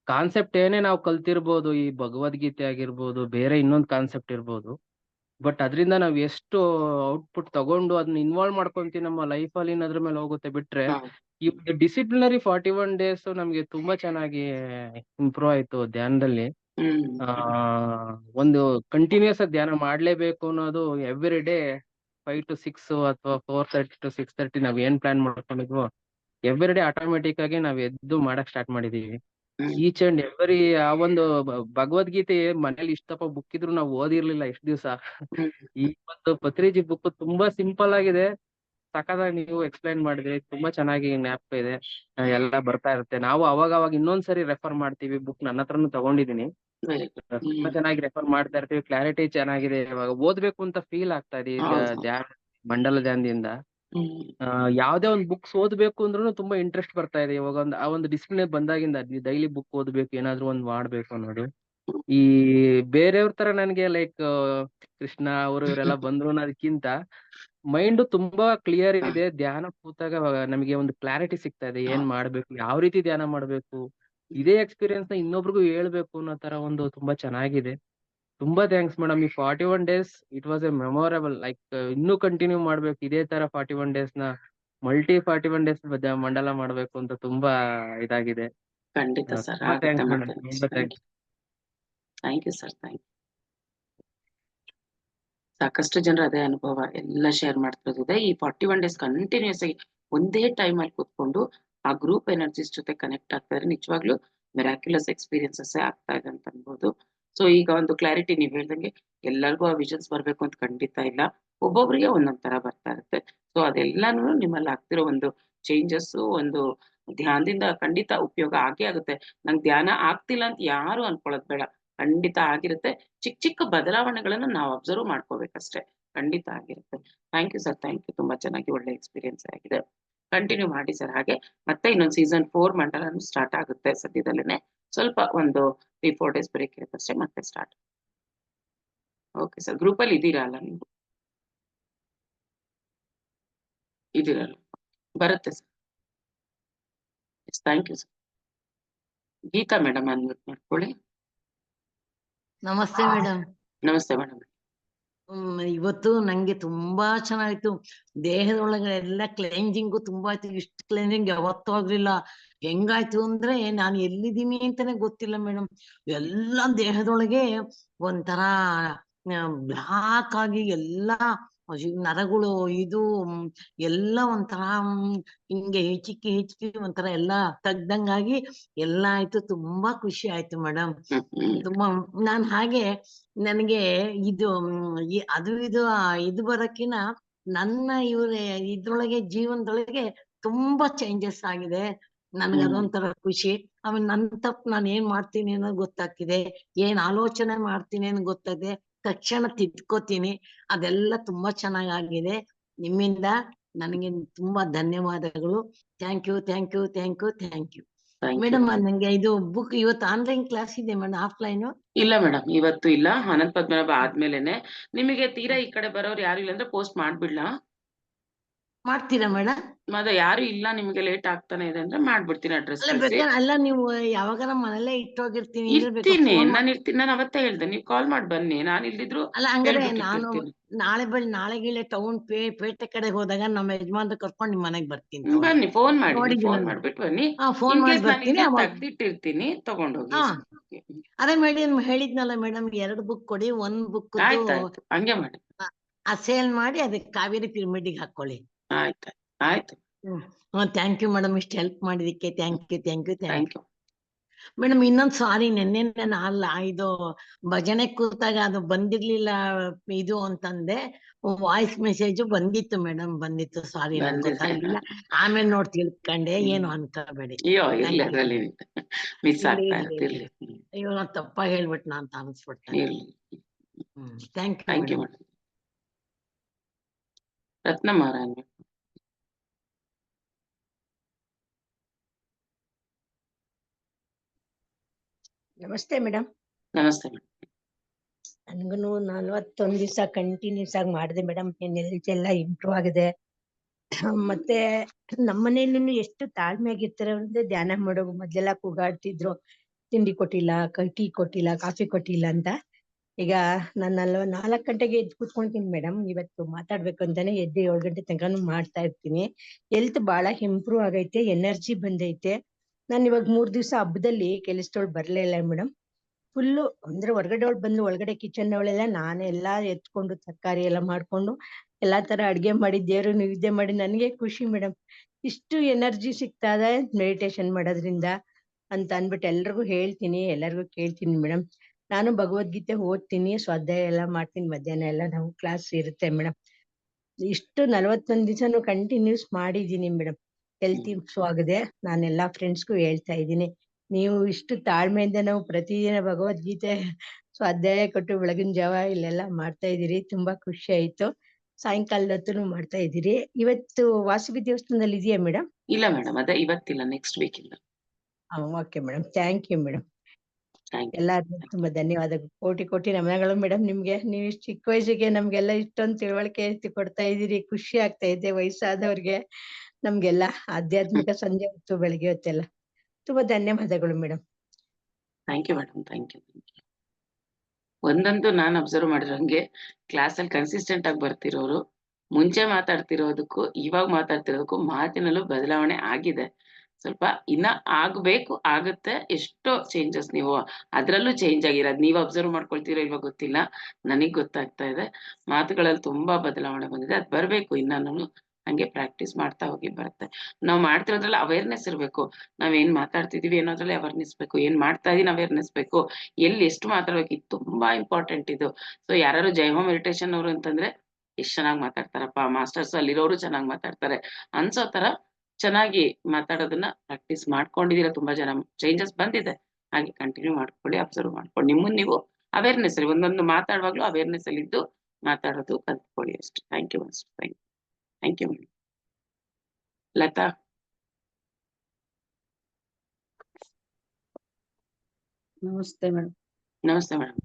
ಕಾನ್ಸೆಪ್ಟ್ ಏನೇ ನಾವು ಕಲ್ತಿರ್ಬೋದು, ಈ ಭಗವದ್ಗೀತೆ ಆಗಿರ್ಬೋದು, ಬೇರೆ ಇನ್ನೊಂದು ಕಾನ್ಸೆಪ್ಟ್ ಇರ್ಬೋದು, ಬಟ್ ಅದರಿಂದ ನಾವ್ ಎಷ್ಟು ಔಟ್ಪುಟ್ ತಗೊಂಡು ಅದನ್ನ ಇನ್ವಾಲ್ವ್ ಮಾಡ್ಕೊಂತೀವಿ ನಮ್ಮ ಲೈಫ್ ಅಲ್ಲಿ ಅದ್ರ ಮೇಲೆ ಹೋಗುತ್ತೆ. ಬಿಟ್ರೆ ಈ ಡಿಸಿಪ್ಲಿನರಿ 41 ಡೇಸ್ ನಮ್ಗೆ ತುಂಬಾ ಚೆನ್ನಾಗಿ ಇಂಪ್ರೂವ್ ಆಯ್ತು ಧ್ಯಾನದಲ್ಲಿ. ಒಂದು ಕಂಟಿನ್ಯೂಸ್ ಆಗಿ ಧ್ಯಾನ ಮಾಡ್ಲೇಬೇಕು ಅನ್ನೋದು ಎವ್ರಿ ಡೇ 5 to 6 ಅಥವಾ 4:30 to 6:30 ನಾವ್ ಏನ್ ಪ್ಲಾನ್ ಮಾಡ್ಕೊಂಡಿದ್ವೋ ಎವ್ರಿ ಡೇ ಆಟೋಮೆಟಿಕ್ ಆಗಿ ನಾವ್ ಎದ್ದು ಮಾಡಕ್ ಸ್ಟಾರ್ಟ್ ಮಾಡಿದೀವಿ. ಈಚ್ ಅಂಡ್ ಎವ್ರಿ ಆ ಒಂದು ಭಗವದ್ಗೀತೆ ಮನೇಲಿ ಇಷ್ಟಪ್ಪ ಬುಕ್ ಇದ್ರು ನಾವು ಓದಿರ್ಲಿಲ್ಲ ಇಷ್ಟ ದಿವಸ. ಈ ಒಂದು ಪತ್ರಿಜಿ ಬುಕ್ ತುಂಬಾ ಸಿಂಪಲ್ ಆಗಿದೆ. ಸಖತ್ತಾಗಿ ನೀವು ಎಕ್ಸ್ಪ್ಲೈನ್ ಮಾಡಿದ್ರಿ. ತುಂಬಾ ಚೆನ್ನಾಗಿ ಜ್ಞಾಪಕ ಇದೆ. ಎಲ್ಲ ಬರ್ತಾ ಇರುತ್ತೆ. ನಾವು ಅವಾಗ ಇನ್ನೊಂದ್ಸರಿ ರೆಫರ್ ಮಾಡ್ತೀವಿ. ಬುಕ್ ನನ್ನ ಹತ್ರನು ತಗೊಂಡಿದೀನಿ. ತುಂಬಾ ಚೆನ್ನಾಗಿ ರೆಫರ್ ಮಾಡ್ತಾ ಇರ್ತೀವಿ. ಕ್ಲಾರಿಟಿ ಚೆನ್ನಾಗಿದೆ. ಇವಾಗ ಓದ್ಬೇಕು ಅಂತ ಫೀಲ್ ಆಗ್ತಾ ಇದೆ ಈಗ ಮಂಡಲ ಧ್ಯಾನದಿಂದ. ಯಾವ್ದೇ ಒಂದ್ ಬುಕ್ಸ್ ಓದ್ಬೇಕು ಅಂದ್ರೂ ತುಂಬಾ ಇಂಟ್ರೆಸ್ಟ್ ಬರ್ತಾ ಇದೆ ಇವಾಗ. ಆ ಒಂದು ಡಿಸಿಪ್ಲಿನ್ ಬಂದಾಗಿಂದ ಡೈಲಿ ಬುಕ್ ಓದ್ಬೇಕು, ಏನಾದ್ರು ಒಂದ್ ಮಾಡ್ಬೇಕು ಅನ್ನೋದು. ಈ ಬೇರೆಯವ್ರ ತರ ನನ್ಗೆ ಲೈಕ್ ಕೃಷ್ಣ ಅವರು ಇವರೆಲ್ಲ ಬಂದ್ರು ಅನ್ನೋದಕ್ಕಿಂತ ಮೈಂಡ್ ತುಂಬಾ ಕ್ಲಿಯರ್ ಇದೆ. ಧ್ಯಾನ ಕೂತಾಗ ನಮಗೆ ಒಂದು ಕ್ಲಾರಿಟಿ ಸಿಗ್ತಾ ಇದೆ, ಏನ್ ಮಾಡ್ಬೇಕು, ಯಾವ ರೀತಿ ಧ್ಯಾನ ಮಾಡ್ಬೇಕು, ಇದೇ ಎಕ್ಸ್ಪೀರಿಯನ್ಸ್ ನ ಇನ್ನೊಬ್ರಿಗೂ ಹೇಳ್ಬೇಕು ಅನ್ನೋ ತರ ಒಂದು ತುಂಬಾ ಚೆನ್ನಾಗಿದೆ. ತುಂಬಾ ಥ್ಯಾಂಕ್ಸ್ ಮೇಡಮ್. ಈ 41 days it was A memorable. Like ಇನ್ನೂ ಕಂಟಿನ್ಯೂ ಮಾಡ್ಬೇಕು ಇದೇ ತರ 41 days ನ ಮಲ್ಟಿ 41 days ಮಂಡಲ ಮಾಡ್ಬೇಕು ಅಂತ ತುಂಬಾ ಇದಾಗಿದೆ. ಖಂಡಿತ ಸರ್, ತುಂಬಾ ಆಗುತ್ತೆ ಥ್ಯಾಂಕ್ಸ್ ಮೇಡಮ್, ಮತ್ತೆ. ತುಂಬಾ thanks. Thank you sir, thank you. ಸಾಕಷ್ಟು ಜನರು ಅದೇ ಅನುಭವ ಎಲ್ಲ ಶೇರ್ ಮಾಡ್ತಿರೋದಿದೆ. ಈ 41 days ಕಂಟಿನ್ಯೂಸ್ ಆಗಿ ಒಂದೇ ಟೈಮ್ ಅಲ್ಲಿ ಕೂತ್ಕೊಂಡು ಆ ಗ್ರೂಪ್ ಎನರ್ಜಿಸ್ ಜೊತೆ ಕನೆಕ್ಟ್ ಆಗ್ತಾ ಇದ್ರೆ ನಿಜವಾಗ್ಲೂ ಮಿರಾಕ್ಯುಲಸ್ ಎಕ್ಸ್ಪೀರಿಯನ್ಸಸ್ ಆಗ್ತಾ ಇದೆ ಅಂತ ಅನ್ಬೋದು. ಸೊ ಈಗ ಒಂದು ಕ್ಲಾರಿಟಿ ನೀವ್ ಹೇಳ್ದಂಗೆ ಎಲ್ಲರಿಗೂ ಆ ವಿಷನ್ಸ್ ಬರ್ಬೇಕು ಅಂತ ಖಂಡಿತ ಇಲ್ಲ, ಒಬ್ಬೊಬ್ರಿಗೆ ಒಂದೊಂದ್ ತರ ಬರ್ತಾ ಇರುತ್ತೆ. ಸೊ ಅದೆಲ್ಲಾನು ನಿಮ್ಮಲ್ಲಿ ಆಗ್ತಿರೋ ಒಂದು ಚೇಂಜಸ್, ಒಂದು ಧ್ಯಾನದಿಂದ ಖಂಡಿತ ಉಪಯೋಗ ಆಗೇ ಆಗುತ್ತೆ. ನಂಗೆ ಧ್ಯಾನ ಆಗ್ತಿಲ್ಲ ಅಂತ ಯಾರು ಅನ್ಕೊಳ್ಳೋದ್ ಬೇಡ, ಖಂಡಿತ ಆಗಿರುತ್ತೆ. ಚಿಕ್ಕ ಚಿಕ್ಕ ಬದಲಾವಣೆಗಳನ್ನ ನಾವು ಅಬ್ಸರ್ವ್ ಮಾಡ್ಕೋಬೇಕಷ್ಟೇ, ಖಂಡಿತ ಆಗಿರುತ್ತೆ. Thank you sir, thank you. ತುಂಬಾ ಚೆನ್ನಾಗಿ ಒಳ್ಳೆ ಎಕ್ಸ್ಪೀರಿಯನ್ಸ್ ಆಗಿದೆ. ಕಂಟಿನ್ಯೂ ಮಾಡಿ ಸರ್. ಹಾಗೆ ಮತ್ತೆ ಇನ್ನೊಂದು ಸೀಸನ್ 4 ಮಂಡಲನು ಸ್ಟಾರ್ಟ್ ಆಗುತ್ತೆ ಸದ್ಯದಲ್ಲೇನೆ. ಸ್ವಲ್ಪ ಒಂದು 3-4 days ಬ್ರೇಕ್ ಇರುತ್ತೆ ಅಷ್ಟೇ, ಮತ್ತೆ ಸ್ಟಾರ್ಟ್. ಓಕೆ ಸರ್, ಗ್ರೂಪ್ ಅಲ್ಲಿ ಇದ್ದೀರಾ ಅಲ್ಲ ನೀವು? ಇದ್ದೀರಲ್ಲ, ಬರುತ್ತೆ sir. Thank you sir. Geetha madam unmute ಮಾಡ್ಕೊಳ್ಳಿ. ನಮಸ್ತೆ ಮೇಡಮ್. ನಮಸ್ತೆ ಮೇಡಮ್. ಇವತ್ತು ನಂಗೆ ತುಂಬಾ ಚೆನ್ನಾಗಿತ್ತು. ದೇಹದೊಳಗೆ ಎಲ್ಲ ಕ್ಲೆನ್ಸಿಂಗು ತುಂಬಾ ಆಯ್ತು. ಇಷ್ಟು ಕ್ಲೆನ್ಸಿಂಗ್ ಯಾವತ್ತೂ ಆಗ್ಲಿಲ್ಲ. ಹೆಂಗಾಯ್ತು ಅಂದ್ರೆ ನಾನು ಎಲ್ಲಿದ್ದೀನಿ ಅಂತಾನೆ ಗೊತ್ತಿಲ್ಲ ಮೇಡಮ್. ಎಲ್ಲ ದೇಹದೊಳಗೆ ಒಂಥರ ಬ್ಲಾಕ್ ಆಗಿ ಎಲ್ಲಾ ನರಗಳು ಇದು ಎಲ್ಲ ಒಂಥರ ಹಿಂಗೆ ಹೆಚ್ಚಿಕ್ಕಿ ಒಂಥರ ಎಲ್ಲಾ ತೆಗ್ದಂಗಾಗಿ ಎಲ್ಲ ಆಯ್ತು. ತುಂಬಾ ಖುಷಿ ಆಯ್ತು ಮೇಡಮ್. ತುಂಬಾ ನಾನ್ ಹಾಗೆ ನನಗೆ ಇದು ಇದು ಬರಕಿನ ನನ್ನ ಇದ್ರೊಳಗೆ ಜೀವನದೊಳಗೆ ತುಂಬಾ ಚೇಂಜಸ್ ಆಗಿದೆ. ನನ್ಗೆ ಅದೊಂಥರ ಖುಷಿ. ಆಮೇಲೆ ನನ್ ತಪ್ಪು ನಾನು ಏನ್ ಮಾಡ್ತೀನಿ ಅನ್ನೋದು ಗೊತ್ತಾಗ್ತಿದೆ, ಏನ್ ಆಲೋಚನೆ ಮಾಡ್ತೀನಿ ಅನ್ನೋದು ಗೊತ್ತಾಗಿದೆ. ತಕ್ಷಣ ತಿದ್ಕೋತೀನಿ. ಅದೆಲ್ಲ ತುಂಬಾ ಚೆನ್ನಾಗಾಗಿದೆ. ನಿಮ್ಮಿಂದ ನನಗೆ ತುಂಬಾ ಧನ್ಯವಾದಗಳು. Thank you, thank you, thank you, thank you madam. ನಂಗೆ ಇದು ಬುಕ್ ಇವತ್ತು ಆನ್ಲೈನ್ ಕ್ಲಾಸ್ ಇದೆ ಮೇಡಮ್, ಆಫ್ಲೈನ್ ಇಲ್ಲ ಮೇಡಮ್, ಇವತ್ತು ಇಲ್ಲ. ಅನಂತ ಪದ್ಮನಾಭ ಆದ್ಮೇಲೆನೆ. ನಿಮಗೆ ತೀರಾ ಈ ಕಡೆ ಬರೋರು ಯಾರು ಇಲ್ಲ ಅಂದ್ರೆ ಪೋಸ್ಟ್ ಮಾಡ್ಬಿಡ್ಲಾ? ಮಾಡ್ತೀರಾ ಮೇಡಮ್? ಮತ್ತೆ ಯಾರು ಇಲ್ಲ, ನಿಮ್ಗೆ ಲೇಟ್ ಆಗ್ತಾನೆ ಇದೆ ಅಂದ್ರೆ ಮಾಡ್ಬಿಡ್ತೀನಿ ಅಡ್ರೆಸ್ ಕಳಿಸಿ. ಅಲ್ಲ ನೀವು ಯಾವಾಗ ಮನೇಲೆ ಇಟ್ಟೋಗಿರ್ತೀನಿ ಇರ್ತೀನಿ, ನಾನು ಅವತ್ತೇ ಹೇಳ್ದೆ, ನೀವು ಕಾಲ್ ಮಾಡಿ ಬನ್ನಿ. ನಾನು ಇಲ್ದಿದ್ರು ಅಲ್ಲ ಹಂಗಾರೆ ನಾನು ನಾಳೆಗಿಳೆ ಟೌನ್ ಪೇಟೆ ಕಡೆ ಹೋದಾಗ ನಮ್ಮ ಯಜಮಾನ್ರು ಕರ್ಕೊಂಡು ನಿಮ್ ಮನೆಗ್ ಬರ್ತೀನಿ. ಬನ್ನಿ, ಫೋನ್ ಮಾಡ್ಬಿಟ್ಟು ಬನ್ನಿ. ಫೋನ್ ಮಾಡಿ ಬರ್ತೀನಿ. ತೆಗ್ದಿಟ್ಟಿರ್ತೀನಿ, ತಗೊಂಡೋಗಿ. ಅದೇ ಮೇಡಮ್ ಹೇಳಿದ್ನಲ್ಲ ಮೇಡಮ್, 2 ಬುಕ್ ಕೊಡಿ. 1 ಬುಕ್ ಹಂಗೆ ಮಾಡಿ ಸೇಲ್ ಮಾಡಿ ಅದಕ್ಕೆ ಕಾವೇರಿ ಪಿರಮಿಡ್ಗೆ ಹಾಕೊಳ್ಳಿ. ಆಯ್ತು, ಆಯ್ತು. ಥ್ಯಾಂಕ್ ಯು ಮೇಡಮ್, ಇಷ್ಟು ಹೆಲ್ಪ್ ಮಾಡಿದಕ್ಕೆ. Thank you, thank you, thank you madam. ಇನ್ನೊಂದ್ ಸಾರಿ, ನೆನ್ನೆ ಅಲ್ಲ, ಇದು ಭಜನೆ ಕೂತಾಗ ಅದು ಬಂದಿರ್ಲಿಲ್ಲ ಇದು ಅಂತಂದೆ. ವಾಯ್ಸ್ ಮೆಸೇಜ್ ಬಂದಿತ್ತು ಮೇಡಮ್, ಬಂದಿತ್ತು. ಸಾರಿ, ನಂಗೆ ಗೊತ್ತಾಗಿಲ್ಲ. ಆಮೇಲೆ ನೋಡಿ ತಿಳ್ಕೊಂಡೆ, ಏನು ಅನ್ಕೋಬೇಡಿ. ಅಯ್ಯೋ, ನಾನ್ ತಪ್ಪ ಹೇಳ್ಬಿಟ್ನಾ ಅಂತ ಅನ್ಸ್ಬಿಡ್ತೇನೆ. Thank you. ರತ್ನಮಾರಾಯಣ. ನಮಸ್ತೆ ಮೇಡಮ್. ನಮಸ್ತೆ ಮೇಡಮ್. ನನ್ಗೂನು 41 ದಿವಸ ಕಂಟಿನ್ಯೂಸ್ ಆಗಿ ಮಾಡಿದೆ ಮೇಡಮ್. ಹೆಲ್ತ್ ಎಲ್ಲ ಇಂಪ್ರೂವ್ ಆಗಿದೆ. ಮತ್ತೆ ನಮ್ಮನೇಲಿ ಎಷ್ಟು ತಾಳ್ಮೆಯಾಗಿರ್ತಾರೆ ಅಂದ್ರೆ, ಧ್ಯಾನ ಮಾಡೋದು ಮೊದ್ಲೆಲ್ಲ ಕೂಗಾಡ್ತಿದ್ರು, ತಿಂಡಿ ಕೊಟ್ಟಿಲ್ಲ, ಟೀ ಕೊಟ್ಟಿಲ್ಲ, ಕಾಫಿ ಕೊಟ್ಟಿಲ್ಲ ಅಂತ. ಈಗ ನಾನು 4 ಗಂಟೆಗೆ ಎದ್ದು ಕೂತ್ಕೊಂತೀನಿ ಮೇಡಮ್. ಇವತ್ತು ಮಾತಾಡ್ಬೇಕು ಅಂತಾನೆ ಎದ್ದು 7 ಗಂಟೆ ತನಕನೂ ಮಾಡ್ತಾ ಇರ್ತೀನಿ. ಹೆಲ್ತ್ ಬಹಳ ಇಂಪ್ರೂವ್ ಆಗೈತೆ, ಎನರ್ಜಿ ಬಂದೈತೆ. ನಾನು ಇವಾಗ 3 ದಿವಸ ಹಬ್ಬದಲ್ಲಿ ಕೆಲಸದವಳು ಬರ್ಲೇ ಇಲ್ಲ ಮೇಡಮ್. ಫುಲ್ಲು ಅಂದ್ರೆ ಹೊರಗಡೆ ಬಂದು ಒಳಗಡೆ ಕಿಚನ್ ಒಳಗೆಲ್ಲ ನಾನೇ ಎಲ್ಲಾ ಎತ್ಕೊಂಡು ತರಕಾರಿ ಎಲ್ಲ ಮಾಡ್ಕೊಂಡು ಎಲ್ಲಾ ತರ ಅಡ್ಗೆ ಮಾಡಿ ದೇವ್ರು ನೈವೇದ್ಯ ಮಾಡಿ ನನಗೆ ಖುಷಿ ಮೇಡಮ್. ಇಷ್ಟು ಎನರ್ಜಿ ಸಿಗ್ತಾ ಇದೆ ಮೆಡಿಟೇಷನ್ ಮಾಡೋದ್ರಿಂದ ಅಂತ ಅನ್ಬಿಟ್ಟು ಎಲ್ರಿಗೂ ಹೇಳ್ತೀನಿ, ಎಲ್ಲರಿಗೂ ಕೇಳ್ತೀನಿ ಮೇಡಮ್. ನಾನು ಭಗವದ್ಗೀತೆ ಓದ್ತೀನಿ, ಸ್ವಾಧ್ಯಾಯ ಎಲ್ಲ ಮಾಡ್ತೀನಿ. ಮಧ್ಯಾಹ್ನ ಎಲ್ಲ ನಾವು ಕ್ಲಾಸ್ ಇರುತ್ತೆ ಮೇಡಮ್. ಇಷ್ಟು 41 ದಿವಸನು ಕಂಟಿನ್ಯೂಸ್ ಮಾಡಿದೀನಿ ಮೇಡಮ್. ಹೆಲ್ತ್ ಇಂಪ್ರೂವ್ ಆಗಿದೆ. ನಾನೆಲ್ಲಾ ಫ್ರೆಂಡ್ಸ್ಗೂ ಹೇಳ್ತಾ ಇದ್ದೀನಿ, ನೀವು ಇಷ್ಟು ತಾಳ್ಮೆಯಿಂದ ನಾವು ಪ್ರತಿದಿನ ಭಗವದ್ಗೀತೆ ಸ್ವಾಧ್ಯಾಯ ಕೊಟ್ಟು ಬೆಳಗಿನ ಜಾವ ಇಲ್ಲೆಲ್ಲ ಮಾಡ್ತಾ ಇದೀರಿ. ತುಂಬಾ ಖುಷಿ ಆಯ್ತು. ಸಾಯಂಕಾಲದ ಹೊತ್ತುನು ಮಾಡ್ತಾ ಇದ್ದೀರಿ. ಇವತ್ತು ವಾಸವಿ ದೇವಸ್ಥಾನದಲ್ಲಿ ಇದೆಯಾ ಮೇಡಮ್? ಇಲ್ಲ ಮೇಡಮ್, ಅದೇ ಇವತ್ತಿಲ್ಲ, ನೆಕ್ಸ್ಟ್ ವೀಕ್ ಇಂದ. Okay madam, thank you madam. Thank you. ಎಲ್ಲರಿಗೂ ತುಂಬಾ ಧನ್ಯವಾದಗಳು. ಕೋಟಿ ಕೋಟಿ ನಮನಗಳು ಮೇಡಮ್ ನಿಮ್ಗೆ. ನೀವು ಇಷ್ಟು ಚಿಕ್ಕ ವಯಸ್ಸಿಗೆ ನಮ್ಗೆಲ್ಲ ಇಷ್ಟೊಂದು ತಿಳುವಳಿಕೆ ಕೊಡ್ತಾ ಇದ್ದೀರಿ. ಖುಷಿ ಆಗ್ತಾ ಇದೆ. ವಯಸ್ಸಾದವ್ರಿಗೆ ನಮ್ಗೆಲ್ಲ ಆಧ್ಯಾತ್ಮಿಕ ಸಂಜೆ ಹೊತ್ತು ಬೆಳಿಗ್ಗೆ ಹೊತ್ತೆಲ್ಲ ತುಂಬಾ ಧನ್ಯವಾದಗಳು madam. Thank you madam, thank you. ಒಂದಂತೂ ನಾನು ಅಬ್ಸರ್ವ್ ಮಾಡಿರೋಂಗೆ, ಕ್ಲಾಸಲ್ಲಿ ಕನ್ಸಿಸ್ಟೆಂಟ್ ಆಗಿ ಬರ್ತಿರೋರು ಮುಂಚೆ ಮಾತಾಡ್ತಿರೋದಕ್ಕೂ ಇವಾಗ ಮಾತಾಡ್ತಿರೋದಕ್ಕೂ ಮಾತಿನಲ್ಲೂ ಬದಲಾವಣೆ ಆಗಿದೆ. ಸ್ವಲ್ಪ ಇನ್ನ ಆಗ್ಬೇಕು, ಆಗುತ್ತೆ. ಎಷ್ಟೋ ಚೇಂಜಸ್ ನೀವು ಅದ್ರಲ್ಲೂ ಚೇಂಜ್ ಆಗಿರೋದು ನೀವು ಅಬ್ಸರ್ವ್ ಮಾಡ್ಕೊಳ್ತೀರೋ ಇವಾಗ ಗೊತ್ತಿಲ್ಲ, ನನಗ್ ಗೊತ್ತಾಗ್ತಾ ಇದೆ. ಮಾತುಗಳಲ್ಲಿ ತುಂಬಾ ಬದಲಾವಣೆ ಬಂದಿದೆ. ಅದ್ ಬರ್ಬೇಕು. ಇನ್ನು ಹಂಗೆ ಪ್ರಾಕ್ಟೀಸ್ ಮಾಡ್ತಾ ಹೋಗಿ ಬರುತ್ತೆ. ನಾವ್ ಮಾಡ್ತಿರೋದ್ರಲ್ಲಿ ಅವೇರ್ನೆಸ್ ಇರ್ಬೇಕು. ನಾವೇನ್ ಮಾತಾಡ್ತಿದೀವಿ ಅನ್ನೋದ್ರಲ್ಲಿ ಅವೇರ್ನೆಸ್ ಬೇಕು, ಏನ್ ಮಾಡ್ತಾ ಇದೀನಿ ಅವೇರ್ನೆಸ್ ಬೇಕು, ಎಲ್ಲಿ ಎಷ್ಟು ಮಾತಾಡ್ಬೇಕು, ಇದು ತುಂಬಾ ಇಂಪಾರ್ಟೆಂಟ್ ಇದು. ಸೊ ಯಾರು ಜೈಹೋ ಮೆಡಿಟೇಷನ್ ಅವರು ಅಂತಂದ್ರೆ ಎಷ್ಟ್ ಚೆನ್ನಾಗಿ ಮಾತಾಡ್ತಾರಪ್ಪ, ಮಾಸ್ಟರ್ಸ್ ಅಲ್ಲಿರೋರು ಚೆನ್ನಾಗಿ ಮಾತಾಡ್ತಾರೆ ಅನ್ಸೋ ತರ ಚೆನ್ನಾಗಿ ಮಾತಾಡೋದನ್ನ ಪ್ರಾಕ್ಟೀಸ್ ಮಾಡ್ಕೊಂಡಿದೀರ. ತುಂಬಾ ಜನ ಚೇಂಜಸ್ ಬಂದಿದೆ. ಹಾಗೆ ಕಂಟಿನ್ಯೂ ಮಾಡ್ಕೊಳ್ಳಿ, ಅಬ್ಸರ್ವ್ ಮಾಡ್ಕೊಳ್ಳಿ. ನಿಮ್ಮನ್ನ ನೀವು ಅವೇರ್ನೆಸ್ ಅಲ್ಲಿ ಒಂದೊಂದು ಮಾತಾಡುವಾಗ್ಲೂ ಅವೇರ್ನೆಸ್ ಅಲ್ಲಿ ಇದ್ದು ಮಾತಾಡೋದು ಕಲ್ತ್ಕೊಳ್ಳಿ ಅಷ್ಟೇ. Thank you master, thank you madam. Latha. ನಮಸ್ತೆ ಮೇಡಮ್. ನಮಸ್ತೆ ಮೇಡಮ್.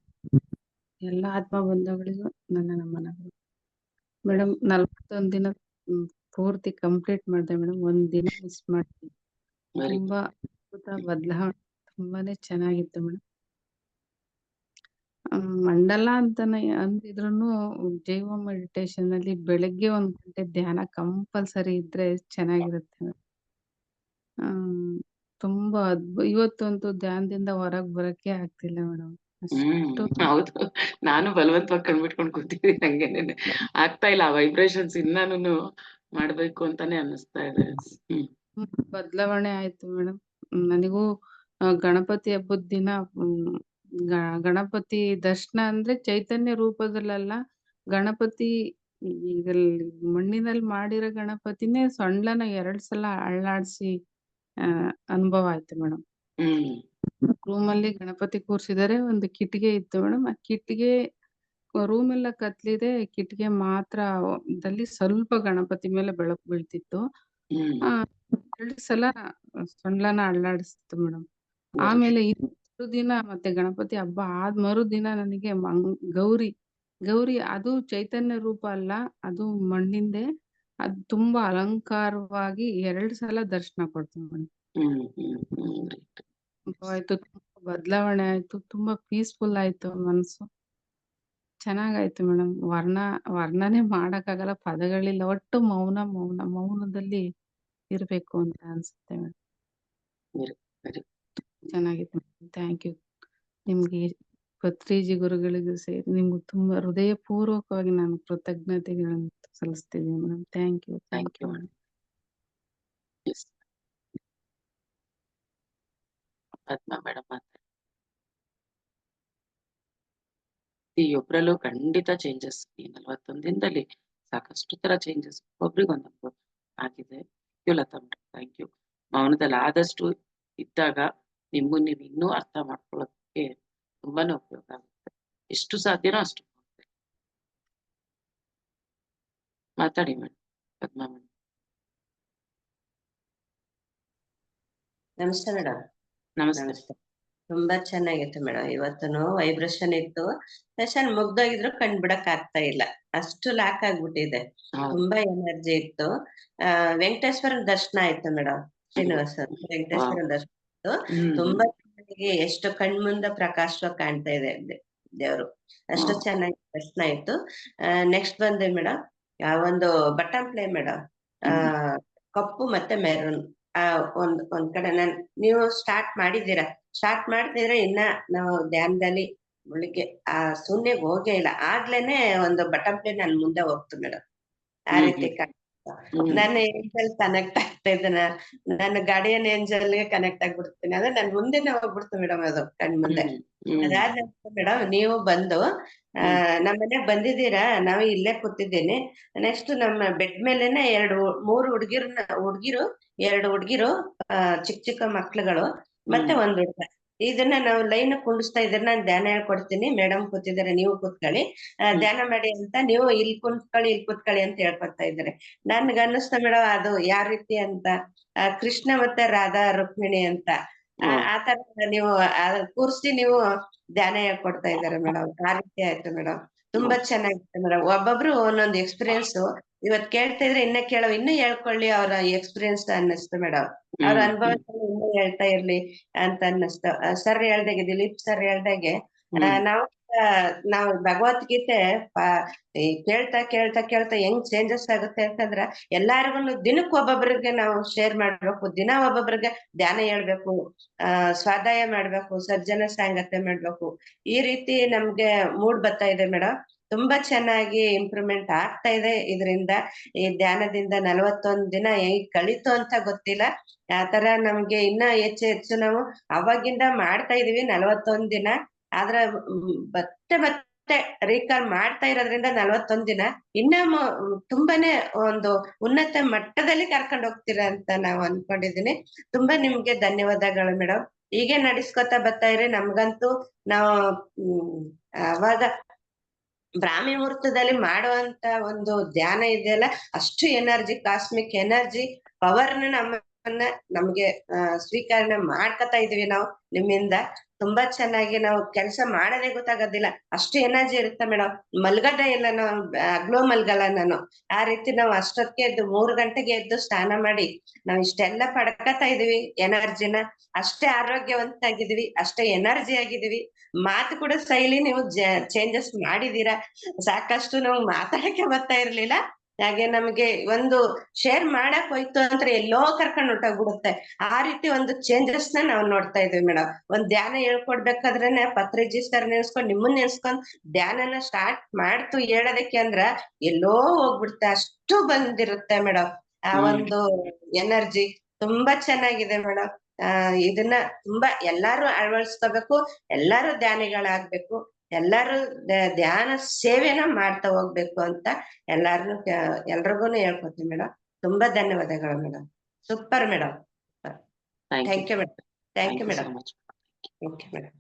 ಎಲ್ಲ ಆತ್ಮ ಬಂಧುಗಳಿಗೂ ನನ್ನ ನಮನಗಳು. ಮೇಡಮ್ 41 ದಿನ ಪೂರ್ತಿ ಕಂಪ್ಲೀಟ್ ಮಾಡಿದೆ ಮೇಡಮ್. ಒಂದ್ ದಿನ ಮಿಸ್ ಮಾಡ್ತೀನಿ. ವೆರಿ ತುಂಬಾ ಅದ್ಭುತ ಬದಲಾವಣೆ, ತುಂಬಾನೇ ಚೆನ್ನಾಗಿತ್ತು ಮೇಡಮ್. ಮಂಡಲ ಅಂತಾನೆ ಅಂದಿದ್ರುನು ಜೈವ ಮೆಡಿಟೇಷನ್ ಅಲ್ಲಿ ಬೆಳಗ್ಗೆ 1 ಗಂಟೆ ಧ್ಯಾನ ಕಂಪಲ್ಸರಿ ಇದ್ರೆ ಚೆನ್ನಾಗಿರುತ್ತೆ ಮೇಡಮ್. ತುಂಬಾ ಇವತ್ತಂತೂ ಧ್ಯಾನದಿಂದ ಹೊರಗ್ ಬರಕ್ಕೆ ಆಗ್ತಿಲ್ಲ ಮೇಡಮ್. ಅಷ್ಟು ಹೌದು, ನಾನು ಬಲವಂತವಾಗಿ ಕಣ್ಬಿಟ್ಕೊಂಡು ಕೂತಿದ್ದೀನಿ. ಹಂಗೇನೆ ಆಗ್ತಾ ಇಲ್ಲ. ಆ ವೈಬ್ರೇಷನ್ಸ್ ಇನ್ನಾನು ಮಾಡ್ಬೇಕು ಅಂತಾನೆ ಅನ್ನಿಸ್ತಾ ಇದೆ. ಬದಲಾವಣೆ ಆಯ್ತು ಮೇಡಮ್. ನನಗೂ ಗಣಪತಿ ಹಬ್ಬದ ದಿನ ಗಣಪತಿ ದರ್ಶನ ಅಂದ್ರೆ ಚೈತನ್ಯ ರೂಪದಲ್ಲ, ಗಣಪತಿ ಇದ್ರಲ್ಲಿ ಮಣ್ಣಿನಲ್ಲಿ ಮಾಡಿರೋ ಗಣಪತಿನೇ ಸೊಂಡ್ಲನ 2 ಸಲ ಅಳ್ಳಾಡ್ಸಿ ಅನುಭವ ಆಯ್ತು ಮೇಡಮ್. ರೂಮ್ ಅಲ್ಲಿ ಗಣಪತಿ ಕೂರ್ಸಿದಾರೆ. ಒಂದು ಕಿಟಿಗೆ ಇತ್ತು ಮೇಡಮ್. ಆ ಕಿಟಿಗೆ ರೂಮ್ ಎಲ್ಲ ಕತ್ಲಿದೆ, ಕಿಟಿಗೆ ಮಾತ್ರ ದಲ್ಲಿ ಸ್ವಲ್ಪ ಗಣಪತಿ ಮೇಲೆ ಬೆಳಕು ಬೀಳ್ತಿತ್ತು. 2 ಸಲ ಸೊಂಡ್ಲನ ಅಳ್ಳಾಡಿಸ್ತು ಮೇಡಮ್. ಆಮೇಲೆ ದಿನ ಮತ್ತೆ ಗಣಪತಿ ಹಬ್ಬ ಆದ್ ಮರುದಿನ ನನಗೆ ಗೌರಿ ಅದು ಚೈತನ್ಯ ರೂಪ ಅಲ್ಲ, ಅದು ಮಣ್ಣಿಂದೆ. ಅದು ತುಂಬಾ ಅಲಂಕಾರವಾಗಿ 2 ಸಲ ದರ್ಶನ ಕೊಡ್ತು ಮೇಡಮ್. ಆಯ್ತು, ತುಂಬಾ ಬದಲಾವಣೆ ಆಯ್ತು. ತುಂಬಾ ಪೀಸ್ಫುಲ್ ಆಯ್ತು ಮನ್ಸು. ಚೆನ್ನಾಗಾಯ್ತು ಮೇಡಮ್. ವರ್ಣನೆ ಮಾಡಕ್ಕಾಗಲ್ಲ, ಪದಗಳಿಲ್ಲ. ಒಟ್ಟು ಮೌನದಲ್ಲಿ ಇರ್ಬೇಕು ಅಂತ ಅನ್ಸುತ್ತೆ ಮೇಡಮ್. ಚೆನ್ನಾಗಿತ್ತು ಮೇಡಮ್. Thank you. ನಿಮ್ಗೆ ಪತ್ರಿಜಿ ಗುರುಗಳಿಗೂ ಸೇರಿ ನಿಮ್ಗೆ ತುಂಬಾ ಹೃದಯಪೂರ್ವಕವಾಗಿ ನಾನು ಕೃತಜ್ಞತೆಗಳನ್ನು ಸಲ್ಲಿಸ್ತಿದ್ದೀನಿ madam. Thank you madam. Padma madam ಒಬ್ರಲ್ಲೂ ಖಂಡಿತ ಚೇಂಜಸ್ ಈ 41 ದಿನದಲ್ಲಿ ಸಾಕಷ್ಟು ತರ ಚೇಂಜಸ್ ಒಬ್ರಿಗೊಂದೊಂದು ಆಗಿದೆ. Latha madam, thank you. ಮೌನದಲ್ಲಿ ಆದಷ್ಟು ಇದ್ದಾಗ ನಿಮ್ಮನ್ನ ನೀವು ಇನ್ನೂ ಅರ್ಥ ಮಾಡ್ಕೊಳ್ಳೋದಕ್ಕೆ ತುಂಬಾನೇ ಉಪಯೋಗ ಆಗುತ್ತೆ. ಎಷ್ಟು ಸಾಧ್ಯನೋ ಅಷ್ಟು ಮಾತಾಡಿ ಮೇಡಮ್. ಪದ್ಮಾ ಮೇಡಮ್. ನಮಸ್ತೆ ಮೇಡಮ್. ನಮಸ್ತೆ. ತುಂಬಾ ಚೆನ್ನಾಗಿತ್ತು ಮೇಡಮ್. ಇವತ್ತನು ವೈಬ್ರೇಷನ್ ಇತ್ತು. ಸೆಷನ್ ಮುಗ್ದೋಗಿದ್ರು ಕಂಡ್ಬಿಡಕ್ ಆಗ್ತಾ ಇಲ್ಲ, ಅಷ್ಟು ಲಾಕ್ ಆಗ್ಬಿಟ್ಟಿದೆ. ತುಂಬಾ ಎನರ್ಜಿ ಇತ್ತು. ವೆಂಕಟೇಶ್ವರನ ದರ್ಶನ ಆಯ್ತು ಮೇಡಮ್. ಶ್ರೀನಿವಾಸ ವೆಂಕಟೇಶ್ವರನ ದರ್ಶನ ಇತ್ತು. ತುಂಬಾ ಚೆನ್ನಾಗಿ ಎಷ್ಟು ಕಣ್ಮುಂದ ಪ್ರಕಾಶವಾಗಿ ಕಾಣ್ತಾ ಇದೆ ದೇವ್ರು. ಅಷ್ಟು ಚೆನ್ನಾಗಿ ದರ್ಶನ ಆಯ್ತು. ನೆಕ್ಸ್ಟ್ ಬಂದೆ ಮೇಡಮ್, ಒಂದು ಬಟನ್ ಪ್ಲೇ ಮೇಡಮ್, ಕಪ್ಪು ಮತ್ತೆ ಮೆರೂನ್. ಒಂದ್ ಕಡೆ ನೀವು ಸ್ಟಾರ್ಟ್ ಮಾಡಿದಿರ ಇನ್ನ ನಾವು ಧ್ಯಾನದಲ್ಲಿ ಒಳಗೆ ಆ ಶೂನ್ಯಕ್ಕೆ ಹೋಗೇ ಇಲ್ಲ. ಆಗ್ಲೇನೆ ಒಂದು ಬಟನ್ ಪ್ಲೇ ನನ್ ಮುಂದೆ ಹೋಗ್ತು ಮೇಡಮ್. ಆ ರೀತಿ ನನ್ನ ಏಂಜಲ್ ಕನೆಕ್ಟ್ ಆಗ್ತಾ ಇದ್ದ, ನನ್ನ ಗಾರ್ಡಿಯನ್ ಏಂಜಲ್ಗೆ ಕನೆಕ್ಟ್ ಆಗ್ಬಿಡ್ತೀನಿ. ಅಂದ್ರೆ ನನ್ ಮುಂದೆನೆ ಹೋಗ್ಬಿಡ್ತು ಮೇಡಮ್ ಅದು ಕಣ್ ಮುಂದೆ. ಅದಾದ ಮೇಡಮ್ ನೀವು ಬಂದು ನಮ್ಮ ಮನೆಗ್ ಬಂದಿದ್ದೀರಾ, ನಾವು ಇಲ್ಲೇ ಕೂತಿದ್ದೀನಿ. ನೆಕ್ಸ್ಟ್ ನಮ್ಮ ಬೆಡ್ ಮೇಲೆನೆ 3 ಹುಡುಗಿರು 2 ಹುಡುಗಿರು ಚಿಕ್ಕ ಚಿಕ್ಕ ಮಕ್ಳುಗಳು ಮತ್ತೆ 1 ಹುಡುಗ ಇದನ್ನ ನಾವು ಲೈನ್ ಕುಂಡಿಸ್ತಾ ಇದ್ರೆ ನಾನು ಧ್ಯಾನ ಹೇಳ್ಕೊಡ್ತೀನಿ, ಮೇಡಮ್ ಕೂತಿದ್ದಾರೆ ನೀವು ಕೂತ್ಕೊಳ್ಳಿ, ಧ್ಯಾನ ಮಾಡಿ ಅಂತ, ನೀವು ಇಲ್ಲಿ ಕೂತ್ಕೊಳ್ಳಿ ಅಂತ ಹೇಳ್ಕೊಡ್ತಾ ಇದ್ದಾರೆ. ನನ್ಗ ಅನ್ನಿಸ್ತಾ ಮೇಡಮ್ ಅದು ಯಾವ ರೀತಿ ಅಂತ, ಕೃಷ್ಣ ಮತ್ತೆ ರಾಧಾ ರುಕ್ಮಿಣಿ ಅಂತ ಆ ತರ ನೀವು ಕೂರ್ಸಿ ನೀವು ಧ್ಯಾನ ಹೇಳ್ಕೊಡ್ತಾ ಇದ್ದಾರೆ ಮೇಡಮ್. ಆ ರೀತಿ ಆಯ್ತು ಮೇಡಮ್, ತುಂಬಾ ಚೆನ್ನಾಗಿತ್ತು ಮೇಡಮ್. ಒಬ್ಬೊಬ್ರು ಒಂದೊಂದು ಎಕ್ಸ್ಪೀರಿಯನ್ಸ್ ಇವತ್ ಕೇಳ್ತಾ ಇದ್ರೆ ಇನ್ನೂ ಹೇಳ್ಕೊಳ್ಳಿ ಅವ್ರ ಎಕ್ಸ್ಪೀರಿಯನ್ಸ್ ಅನ್ನಿಸ್ತು ಮೇಡಮ್. ಅವ್ರ ಅನುಭವ ಇನ್ನೂ ಹೇಳ್ತಾ ಇರ್ಲಿ ಅಂತ ಅನ್ನಿಸ್ತು. ಸರ್ ಹೇಳ್ದಾಗೆ, ದಿಲೀಪ್ ಸರ್ ಹೇಳ್ದಾಗೆ ನಾವು ಭಗವದ್ಗೀತೆ ಕೇಳ್ತಾ ಕೇಳ್ತಾ ಕೇಳ್ತಾ ಹೆಂಗ್ ಚೇಂಜಸ್ ಆಗುತ್ತೆ ಅಂತಂದ್ರ ಎಲ್ಲಾರ್ಗು ದಿನಕ್ಕೆ ಒಬ್ಬೊಬ್ರಿಗೆ ನಾವು ಶೇರ್ ಮಾಡ್ಬೇಕು, ದಿನ ಒಬ್ಬೊಬ್ರಿಗೆ ಧ್ಯಾನ ಹೇಳ್ಬೇಕು, ಸ್ವಾಧ್ಯಾಯ ಮಾಡ್ಬೇಕು, ಸಜ್ಜನ ಸಾಂಗತ್ಯ ಮಾಡ್ಬೇಕು. ಈ ರೀತಿ ನಮ್ಗೆ ಮೂಡ್ ಬರ್ತಾ ಇದೆ ಮೇಡಮ್. ತುಂಬಾ ಚೆನ್ನಾಗಿ ಇಂಪ್ರೂವ್ಮೆಂಟ್ ಆಗ್ತಾ ಇದೆ ಇದರಿಂದ. ಈ ಧ್ಯಾನದಿಂದ 41 ದಿನ ಹೇಗ್ ಕಳೀತು ಅಂತ ಗೊತ್ತಿಲ್ಲ. ಆತರ ನಮ್ಗೆ ಇನ್ನ ಹೆಚ್ಚು ನಾವು ಅವಾಗಿಂದ ಮಾಡ್ತಾ ಇದೀವಿ 41 ದಿನ. ಆದ್ರ ಮತ್ತೆ ರೀಕಾಲ್ ಮಾಡ್ತಾ ಇರೋದ್ರಿಂದ 41 ದಿನ ಇನ್ನ ತುಂಬಾನೇ ಒಂದು ಉನ್ನತ ಮಟ್ಟದಲ್ಲಿ ಕರ್ಕೊಂಡು ಹೋಗ್ತೀರಾ ಅಂತ ನಾವು ಅನ್ಕೊಂಡಿದೀನಿ. ತುಂಬಾ ನಿಮ್ಗೆ ಧನ್ಯವಾದಗಳು ಮೇಡಮ್. ಹೀಗೆ ನಡೆಸ್ಕೊತಾ ಬರ್ತಾ ಇರಿ. ನಮ್ಗಂತೂ ನಾವು ಅವಾಗ ಬ್ರಾಹ್ಮಿ ಮುಹೂರ್ತದಲ್ಲಿ ಮಾಡುವಂತ ಒಂದು ಧ್ಯಾನ ಇದೆಯಲ್ಲ, ಅಷ್ಟು ಎನರ್ಜಿ, ಕಾಸ್ಮಿಕ್ ಎನರ್ಜಿ ಪವರ್ನ ನಮ್ಗೆ ಸ್ವೀಕರಣೆ ಮಾಡ್ಕೊತಾ ಇದೀವಿ ನಾವು ನಿಮ್ಮಿಂದ. ತುಂಬಾ ಚೆನ್ನಾಗಿ ನಾವು ಕೆಲಸ ಮಾಡೋದೇ ಗೊತ್ತಾಗೋದಿಲ್ಲ, ಅಷ್ಟು ಎನರ್ಜಿ ಇರುತ್ತೆ ಮೇಡಮ್. ಮಲ್ಗದೇ ಇಲ್ಲ ನಾವು, ಹಗ್ಲೋ ಮಲ್ಗಲ್ಲ ನಾನು. ಆ ರೀತಿ ನಾವು ಅಷ್ಟೊತ್ತಿಗೆ ಎದ್ದು 3 ಗಂಟೆಗೆ ಎದ್ದು ಸ್ನಾನ ಮಾಡಿ ನಾವ್ ಇಷ್ಟೆಲ್ಲ ಪಡ್ಕತಾ ಇದೀವಿ ಎನರ್ಜಿನ. ಅಷ್ಟೇ ಆರೋಗ್ಯವಂತಾಗಿದೀವಿ, ಅಷ್ಟೇ ಎನರ್ಜಿ ಆಗಿದೀವಿ. ಮಾತು ಕೂಡ ಶೈಲಿ ನೀವು ಚೇಂಜಸ್ ಮಾಡಿದೀರಾ. ಸಾಕಷ್ಟು ನಾವು ಮಾತಾಡಕ್ಕೆ ಬರ್ತಾ ಇರ್ಲಿಲ್ಲ, ಹಾಗೆ ನಮ್ಗೆ ಒಂದು ಶೇರ್ ಮಾಡಕ್ ಹೋಯ್ತು ಅಂದ್ರೆ ಎಲ್ಲೋ ಕರ್ಕೊಂಡು ಹೊಟ್ಟೋಗ್ಬಿಡುತ್ತೆ. ಆ ರೀತಿ ಒಂದು ಚೇಂಜಸ್ ನಾವು ನೋಡ್ತಾ ಇದೀವಿ ಮೇಡಮ್. ಒಂದ್ ಧ್ಯಾನ ಹೇಳ್ಕೊಡ್ಬೇಕಾದ್ರೇನೆ ಪತ್ರಿಜಿ ಸರ್ ನೆನ್ಸ್ಕೊಂಡ್ ನಿಮ್ಮನ್ನ ನೆನ್ಸ್ಕೊಂಡ್ ಧ್ಯಾನನ ಸ್ಟಾರ್ಟ್ ಮಾಡ್ತು ಹೇಳೋದಕ್ಕೆ ಅಂದ್ರ ಎಲ್ಲೋ ಹೋಗ್ಬಿಡುತ್ತೆ, ಅಷ್ಟು ಬಂದಿರುತ್ತೆ ಮೇಡಮ್. ಆ ಒಂದು ಎನರ್ಜಿ ತುಂಬಾ ಚೆನ್ನಾಗಿದೆ ಮೇಡಮ್. ಇದನ್ನ ತುಂಬಾ ಎಲ್ಲಾರು ಅಳವಡಿಸ್ಕೋಬೇಕು, ಎಲ್ಲಾರು ಧ್ಯಾನಿಗಳಾಗ್ಬೇಕು, ಎಲ್ಲಾರು ಧ್ಯಾನ ಸೇವೆನ ಮಾಡ್ತಾ ಹೋಗ್ಬೇಕು ಅಂತ ಎಲ್ರಿಗೂನು ಹೇಳ್ಕೊತೀನಿ ಮೇಡಮ್. ತುಂಬಾ ಧನ್ಯವಾದಗಳು madam. Super madam. Thank you madam. Thank you madam. Okay madam.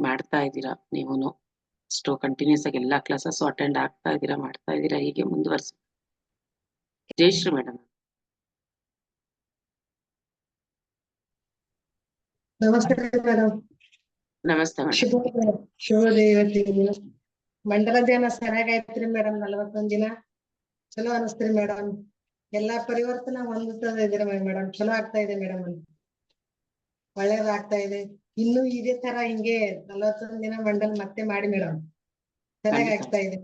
ಮಾಡ್ತಾ ಇದ್ದೀರಾ ನೀವುನು, ಅಷ್ಟು ಕಂಟಿನ್ಯೂಸ್ ಆಗಿ ಎಲ್ಲಾ ಕ್ಲಾಸಸ್ ಅಟೆಂಡ್ ಆಗ್ತಾ ಇದ್ದೀರಾ, ಮಾಡ್ತಾ ಇದ್ದೀರಾ. ಹೀಗೆ ಮುಂದುವರ್ಸಿ. ಜಯಶ್ರೀ ಮೇಡಮ್. ನಮಸ್ತೆ ಮೇಡಮ್. ನಮಸ್ತೆ ಮೇಡಮ್. ಶುಭೋದಯ. ಮಂಡಲ ಧ್ಯಾನ ಚೆನ್ನಾಗೈತ್ರಿ ಮೇಡಮ್. 41 ದಿನ ಚಲೋ ಅನಸ್ತ್ರಿ ಮೇಡಮ್. ಎಲ್ಲಾ ಪರಿವರ್ತನ ಹೊಂದುತ್ತಾ ಇದೀರ ಮೇಡಮ್. ಚಲೋ ಆಗ್ತಾ ಇದೆ ಮೇಡಮ್. ಒಳ್ಳೇದಾಗ್ತಾ ಇದೆ. ಇನ್ನು ಇದೇ ತರ ಹಿಂಗೆ 41 ದಿನ ಮಂಡಲ್ ಮತ್ತೆ ಮಾಡಿ ಮೇಡಮ್. ಚೆನ್ನಾಗ್ ಆಗ್ತಾ ಇದೆ.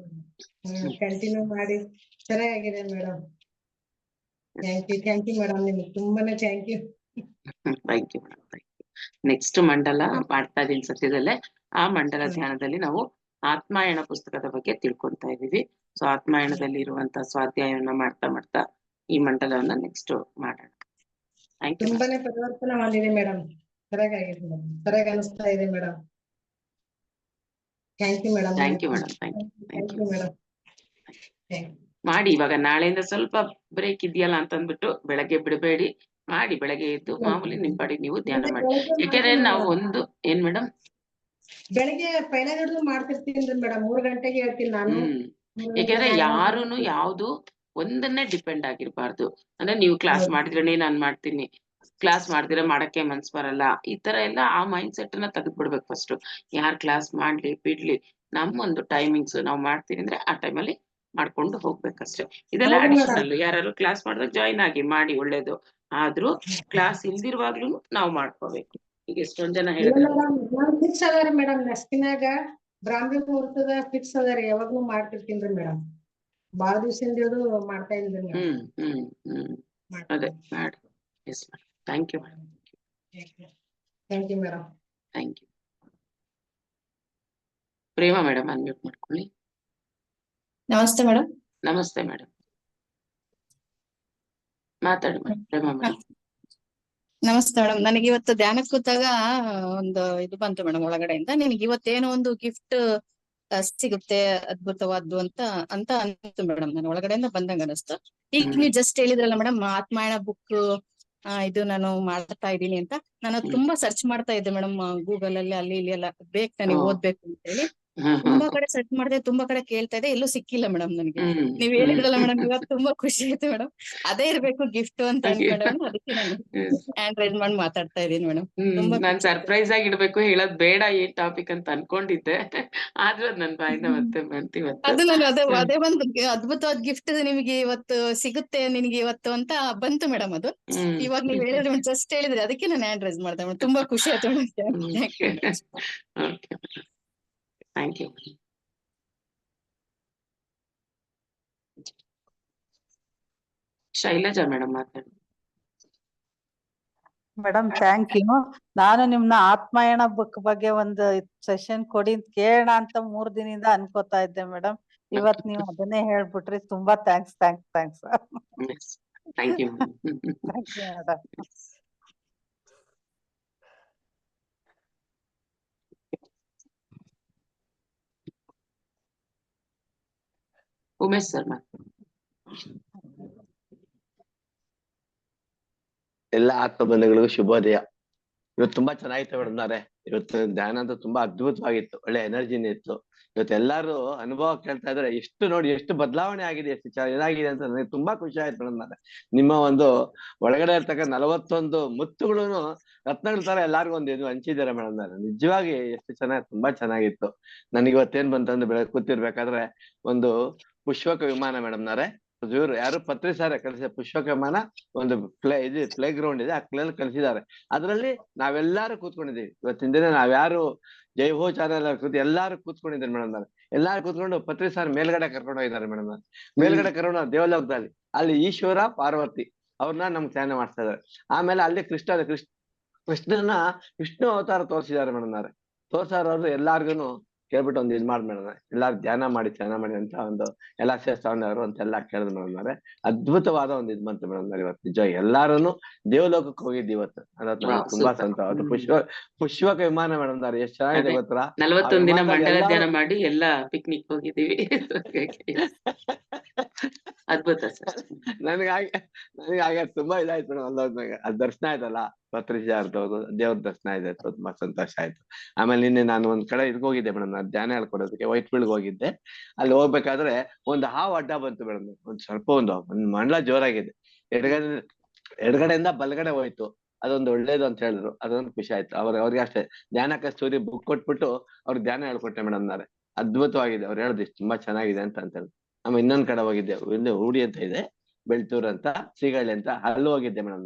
ಕಂಟಿನ್ಯೂ ಮಾಡಿ. ಚೆನ್ನಾಗಿದೆ ಮೇಡಮ್. Thank you madam. ನಿಮ್ಗೆ ತುಂಬಾನೇ thank you. Thank you madam. Next ಮಂಡಲ ಮಾಡ್ತಾ ಇದೀನಿ ಸದ್ಯದಲ್ಲೇ. ಆ ಮಂಡಲ ಧ್ಯಾನದಲ್ಲಿ ನಾವು ಆತ್ಮಾಯಣ ಪುಸ್ತಕದ ಬಗ್ಗೆ ತಿಳ್ಕೊಂತಾ ಇದೀವಿ. ಸೊ ಆತ್ಮಾಯಣದಲ್ಲಿ ಇರುವಂತಹ ಸ್ವಾಧ್ಯಾಯವನ್ನ ಮಾಡ್ತಾ ಮಾಡ್ತಾ ಈ ಮಂಡಲವನ್ನ ನೆಕ್ಸ್ಟ್ ಮಾಡೋಣ. Thank you. ತುಂಬಾನೇ ಪರಿವರ್ತನೆ ಹೊಂದಿದೆ ಮೇಡಮ್. ಸರಿಯಾಗಿದೆ ಮೇಡಮ್. ಸರಿಯಾಗಿ ಅನಿಸ್ತಾ ಇದೆ madam. Thank you madam. Thank you madam. Thank you madam. ಮಾಡಿ. ಇವಾಗ ನಾಳೆಯಿಂದ ಸ್ವಲ್ಪ ಬ್ರೇಕ್ ಇದೆಯಲ್ಲ ಅಂತ ಅಂದ್ಬಿಟ್ಟು ಬೆಳಗ್ಗೆ ಬಿಡಬೇಡಿ, ಮಾಡಿ. ಬೆಳಗ್ಗೆ ಎದ್ದು ಮಾಮೂಲಿ ನಿಮ್ ಪಾಡಿಗೆ ನೀವು ಧ್ಯಾನ ಮಾಡಿ. ಯಾಕಂದ್ರೆ ನಾವು ಒಂದು ಏನ್ ಮೇಡಮ್, ಬೆಳಿಗ್ಗೆ ಪೈಲ ಹಿಡಿದು ಮಾಡ್ತಿರ್ತೀನಿ ಮೇಡಮ್. 3 ಗಂಟೆಗೆ ಹೇಳ್ತೀನಿ ನಾನು. ಯಾಕಂದ್ರೆ ಯಾರುನು ಯಾವ್ದು ಒಂದನ್ನೇ ಡಿಪೆಂಡ್ ಆಗಿರ್ಬಾರ್ದು. ಅಂದ್ರೆ ನೀವು ಕ್ಲಾಸ್ ಮಾಡಿದ್ರೇನೆ ನಾನ್ ಮಾಡ್ತೀನಿ, ಕ್ಲಾಸ್ ಮಾಡಿದ್ರೆ ಮಾಡಕ್ಕೆ ಮನ್ಸ್ ಬರಲ್ಲ, ಈ ತರ ಎಲ್ಲ ಆ ಮೈಂಡ್ ಸೆಟ್ ಅನ್ನ ತೆಗೆದ್ಬಿಡ್ಬೇಕು ಫಸ್ಟ್. ಯಾರ್ ಕ್ಲಾಸ್ ಮಾಡ್ಲಿ ಬಿಡ್ಲಿ, ನಮ್ಮೊಂದು ಟೈಮಿಂಗ್ಸ್ ನಾವು ಮಾಡ್ತೀವಿ ಅಂದ್ರೆ ಆ ಟೈಮಲ್ಲಿ ಮಾಡ್ಕೊಂಡು ಹೋಗ್ಬೇಕಷ್ಟೇ. ಇದೆಲ್ಲ ಅಡಿಷನಲ್. ಯಾರು ಕ್ಲಾಸ್ ಮಾಡಿದಾಗ ಜಾಯಿನ್ ಆಗಿ ಮಾಡಿ, ಒಳ್ಳೇದು. ಆದ್ರೂ ಕ್ಲಾಸ್ ಇಲ್ದಿರುವಾಗ್ಲೂ ನಾವು ಮಾಡ್ಕೋಬೇಕು. ಈಗ ಎಷ್ಟೊಂದ್ ಜನ ಹೇಳಿದ್ರು ಫಿಕ್ಸ್ ಅದಾರಿ ಮೇಡಮ್. ನೆಸ್ಕಿನಾಗ ಬ್ರಾಹ್ಮಿ ಮುಹೂರ್ತದ ಫಿಕ್ಸ್ ಅದಾರಿ. ಯಾವಾಗ್ಲೂ ಮಾಡ್ತಿರ್ತೀನಿ ಮೇಡಮ್. ಬಾಳ ದಿವಸದಿಂದ ಮಾಡ್ತಾ ಇದ್ದೀನಿ ಮೇಡಮ್. ಅದೇ ಮಾಡಿ. Yes madam. Thank you madam. Thank you madam. Thank you. Prema madam unmute ಮಾಡ್ಕೊಳ್ಳಿ. ನಮಸ್ತೆ ಮೇಡಮ್. ನಮಸ್ತೆ ಮೇಡಮ್. ಮಾತಾಡಿ ಮೇಡಮ್. ಪ್ರೇಮಾ ಮೇಡಮ್. ನಮಸ್ತೆ ಮೇಡಮ್. ನನಗೆ ಇವತ್ತು ಧ್ಯಾನಕ್ಕೆ ಕೂತಾಗ ಒಂದು ಇದು ಬಂತು ಮೇಡಮ್ ಒಳಗಡೆಯಿಂದ, ನಿನಗೆ ಇವತ್ತೇನೋ ಒಂದು ಗಿಫ್ಟ್ ಸಿಗುತ್ತೆ ಅದ್ಭುತವಾದ್ದು ಅಂತ ಅನಿಸ್ತು ಮೇಡಮ್. ನನ್ನ ಒಳಗಡೆಯಿಂದ ಬಂದಂಗ ಅನಿಸ್ತು. ಈಗ ನೀವು ಜಸ್ಟ್ ಹೇಳಿದ್ರಲ್ಲ ಮೇಡಮ್, ಆತ್ಮಾಯಣ ಬುಕ್ ಇದು ನಾನು ಮಾಡ್ತಾ ಇದ್ದೀನಿ ಅಂತ ನಾನು ತುಂಬಾ ಸರ್ಚ್ ಮಾಡ್ತಾ ಇದ್ದೆ ಮೇಡಮ್, ಗೂಗಲ್ ಅಲ್ಲಿ ಅಲ್ಲಿ ಇಲ್ಲಿ ಎಲ್ಲ ಬೇಕು ನನಗೆ ಓದ್ಬೇಕು ಅಂತ ಹೇಳಿ ತುಂಬಾ ಕಡೆ ಸರ್ಚ್ ಮಾಡಿದೆ, ತುಂಬಾ ಕಡೆ ಕೇಳ್ತಾ ಇದ್ದೆ, ಎಲ್ಲೂ ಸಿಕ್ಕಿಲ್ಲ ಮೇಡಮ್ ನನಗೆ. ನೀವ್ ಹೇಳಿದ್ರಲ್ಲ ಮೇಡಮ್, ಇವತ್ತು ತುಂಬಾ ಖುಷಿ ಆಯ್ತು ಮೇಡಮ್. ಅದೇ ಇರ್ಬೇಕು ಗಿಫ್ಟ್ ಅಂತ ಅನ್ಕೊಂಡೆ ಮೇಡಮ್, ಅದಕ್ಕೆ ನಾನು ಹ್ಯಾಂಡ್ ರೈಸ್ ಮಾಡಿ ಮಾತಾಡ್ತಾ ಇದ್ದೀನಿ ಮೇಡಮ್. ತುಂಬಾ ನಾನ್ ಸರ್ಪ್ರೈಸ್ ಆಗಿ ಇಡ್ಬೇಕು, ಹೇಳೋದ್ ಬೇಡ ಈ ಟಾಪಿಕ್ ಅಂತ ಅನ್ಕೊಂಡಿದ್ದೆ, ಆದ್ರೂ ಅದ್ ನನ್ ಬಾಯಿಂದ ಮತ್ತೆ ಬಂತು ಇವತ್ತು. ಅದು ನಾನು ಅದೇ ಒಂದು ಅದ್ಭುತವಾದ ಗಿಫ್ಟ್ ನಿಮಗೆ ಇವತ್ತು ಸಿಗುತ್ತೆ ನಿನಗೆ ಇವತ್ತು ಅಂತ ಬಂತು ಮೇಡಮ್. ಅದು ಇವಾಗ ನೀವ್ ಹೇಳಿದ್ರೆ ಜಸ್ಟ್ ಹೇಳಿದ್ರೆ ಅದಕ್ಕೆ ನಾನು ಹ್ಯಾಂಡ್ ರೈಸ್ ಮಾಡ್ದೆ ಮೇಡಮ್. ತುಂಬಾ ಖುಷಿ ಆಯ್ತು madam. Thank you. Shailaja madam ಮಾತಾಡಿ. Madam thank you. ನಾನು ನಿಮ್ನ ಆತ್ಮಾಯಣ ಬುಕ್ ಬಗ್ಗೆ ಒಂದು ಸೆಷನ್ ಕೊಡಿ ಅಂತ ಕೇಳೋಣ ಅಂತ 3 ದಿನದಿಂದ ಅನ್ಕೋತಾ ಇದ್ದೆ ಮೇಡಮ್. ಇವತ್ ನೀವು ಅದನ್ನೇ ಹೇಳ್ಬಿಟ್ರಿ. ತುಂಬಾ thanks. Thank you madam. Umesh sir ಎಲ್ಲ ಆತ್ಮ ಬಂಧುಗಳಿಗೂ ಶುಭೋದಯ. ಇವತ್ತು ತುಂಬಾ ಚೆನ್ನಾಗಿತ್ತು ಮೇಡಮ್ನಾರೆ. ಇವತ್ತು ಧ್ಯಾನ ಅಂತ ತುಂಬಾ ಅದ್ಭುತವಾಗಿತ್ತು, ಒಳ್ಳೆ ಎನರ್ಜಿನೇ ಇತ್ತು. ಇವತ್ತು ಎಲ್ಲಾರು ಅನುಭವ ಕೇಳ್ತಾ ಇದ್ರೆ ಎಷ್ಟು ಬದಲಾವಣೆ ಆಗಿದೆ, ಎಷ್ಟು ಚೆನ್ನಾಗಿದೆ ಅಂತ ನನಗೆ ತುಂಬಾ ಖುಷಿ ಆಯ್ತು ಮೇಡಮ್ನಾರೆ. ನಿಮ್ಮ ಒಂದು ಒಳಗಡೆ ಇರ್ತಕ್ಕ 41 ಮುತ್ತುಗಳನ್ನು ರತ್ನಗಳ ತರ ಎಲ್ಲಾರ್ಗು ಒಂದು ಇದು ಹಂಚಿದ್ದಾರೆ ಮೇಡಮ್ನಾರೆ. ನಿಜವಾಗಿ ಎಷ್ಟು ತುಂಬಾ ಚೆನ್ನಾಗಿತ್ತು. ನನಗೆ ಇವತ್ತೇನ್ ಬಂತಂದ್ರೆ ಬೆಳಗ್ಗೆ ಕೂತಿರ್ಬೇಕಾದ್ರೆ ಒಂದು ಪುಷ್ಪಕ ವಿಮಾನ ಮೇಡಮ್ನಾರೆ, ಇವ್ರು ಯಾರು ಪತ್ರಿ ಸಾರೆ ಕಳಿಸಿದ ಪುಷ್ಪಕ ವಿಮಾನ ಒಂದು ಪ್ಲೇ ಗ್ರೌಂಡ್ ಇದೆ, ಆ ಪ್ಲೇಲ್ ಕಳಿಸಿದ್ದಾರೆ. ಅದ್ರಲ್ಲಿ ನಾವೆಲ್ಲಾರು ಕೂತ್ಕೊಂಡಿದ್ದೀವಿ. ಇವತ್ತಿನ ದಿನ ನಾವ್ಯಾರು ಜೈ ಹೋ ಚಾನೆಲ್ ಎಲ್ಲಾರು ಕೂತ್ಕೊಂಡಿದ್ದಾರೆ ಮೇಡಮ್. ಎಲ್ಲಾರು ಕೂತ್ಕೊಂಡು ಪತ್ರಿ ಸಾರ್ ಮೇಲ್ಗಡೆ ಕರ್ಕೊಂಡು ಹೋಗಿದ್ದಾರೆ ಮೇಡಮ್. ಮೇಲ್ಗಡೆ ಕರ್ಕೊಂಡು ದೇವಲೋಕದಲ್ಲಿ ಅಲ್ಲಿ ಈಶ್ವರ ಪಾರ್ವತಿ ಅವ್ರನ್ನ ನಮ್ಗೆ ಧ್ಯಾನ ಮಾಡ್ತಾ ಇದಾರೆ. ಆಮೇಲೆ ಅಲ್ಲಿ ಕೃಷ್ಣನ ವಿಷ್ಣು ಅವತಾರ ತೋರಿಸಿದ್ದಾರೆ ಮೇಡಮ್. ತೋರ್ಸಾರ ಅವ್ರು ಎಲ್ಲಾರ್ಗು ಕೇಳ್ಬಿಟ್ಟು ಒಂದು ಇದ್ ಮಾಡಿ ಮೇಡಮ್, ಎಲ್ಲಾರು ಧ್ಯಾನ ಮಾಡಿ ಅಂತ ಒಂದು ಎಲ್ಲಾ ಸೇರ್ಸ್ಕೊಂಡವ್ರು ಅಂತೆಲ್ಲಾ ಕೇಳಿದ್ರು ಮೇಡಮ್. ಅದ್ಭುತವಾದ ಒಂದು ಇದ್ ಬಂತು ಮೇಡಮ್. ಇವತ್ತು ನಿಜ ಎಲ್ಲಾರು ದೇವಲೋಕಕ್ಕೆ ಹೋಗಿದ್ವಿ ಇವತ್ತು. ಅದಕ್ಕೆ ನನಗೆ ತುಂಬಾ ಸಂತೋಷ. ಪುಷ್ಪಕ ವಿಮಾನ ಮೇಡಮ್ ಎಷ್ಟು ಚೆನ್ನಾಗಿದೆ ಗೊತ್ತಾ. 41 ದಿನ ಮಂಡಲ ಧ್ಯಾನ ಮಾಡಿ ಎಲ್ಲಾ ಪಿಕ್ನಿಕ್ ಹೋಗಿದ್ದೀವಿ. ಅದ್ಭುತ ಸರ್. ನನಗೆ ತುಂಬಾ ಇದಾಯ್ತು ಮೇಡಮ್. ಅದ್ ದರ್ಶನ ಆಯ್ತಲ್ಲ, ಪತ್ರಿಜಾರ್ದವ್ರು ದೇವ್ರ ದರ್ಶನ ಆಯ್ತು, ತುಂಬಾ ಸಂತೋಷ ಆಯ್ತು. ಆಮೇಲೆ ನಿನ್ನೆ ನಾನು ಒಂದ್ ಕಡೆ ಹೋಗಿದ್ದೆ ಮೇಡಮ್, ನಾನು ಧ್ಯಾನ ಹೇಳ್ಕೊಡೋದಕ್ಕೆ ವೈಟ್ ಫೀಲ್ಡ್ ಹೋಗಿದ್ದೆ. ಅಲ್ಲಿ ಹೋಗ್ಬೇಕಾದ್ರೆ ಒಂದು ಹಾವು ಅಡ್ಡ ಬಂತು ಮೇಡಮ್. ಒಂದು ಮಂಡಲ ಜೋರಾಗಿದೆ. ಎಡಗಡೆಯಿಂದ ಬಲಗಡೆ ಹೋಯ್ತು. ಅದೊಂದು ಒಳ್ಳೇದು ಅಂತ ಹೇಳಿದ್ರು, ಅದೊಂದು ಖುಷಿ ಆಯ್ತು. ಅವ್ರಿಗೆ ಅಷ್ಟೇ ಧ್ಯಾನ ಕಸ್ತೂರಿ ಬುಕ್ ಕೊಟ್ಬಿಟ್ಟು ಅವ್ರಿಗೆ ಧ್ಯಾನ ಹೇಳ್ಕೊಟ್ಟೆ ಮೇಡಮ್. ಅದ್ಭುತವಾಗಿದೆ. ಅವ್ರು ಹೇಳಿದ್ರು ತುಂಬಾ ಚೆನ್ನಾಗಿದೆ ಅಂತ ಹೇಳಿ. ಆಮೇಲೆ ಇನ್ನೊಂದ್ ಕಡೆ ಹೋಗಿದ್ದೆ, ಇಲ್ಲಿ ಹೂಡಿ ಅಂತ ಇದೆ, ಬೆಳ್ತೂರ್ ಅಂತ, ಸೀಗಳ್ಳಿ ಅಂತ, ಅಲ್ಲಿ ಹೋಗಿದ್ದೆ ಮೇಡಮ್.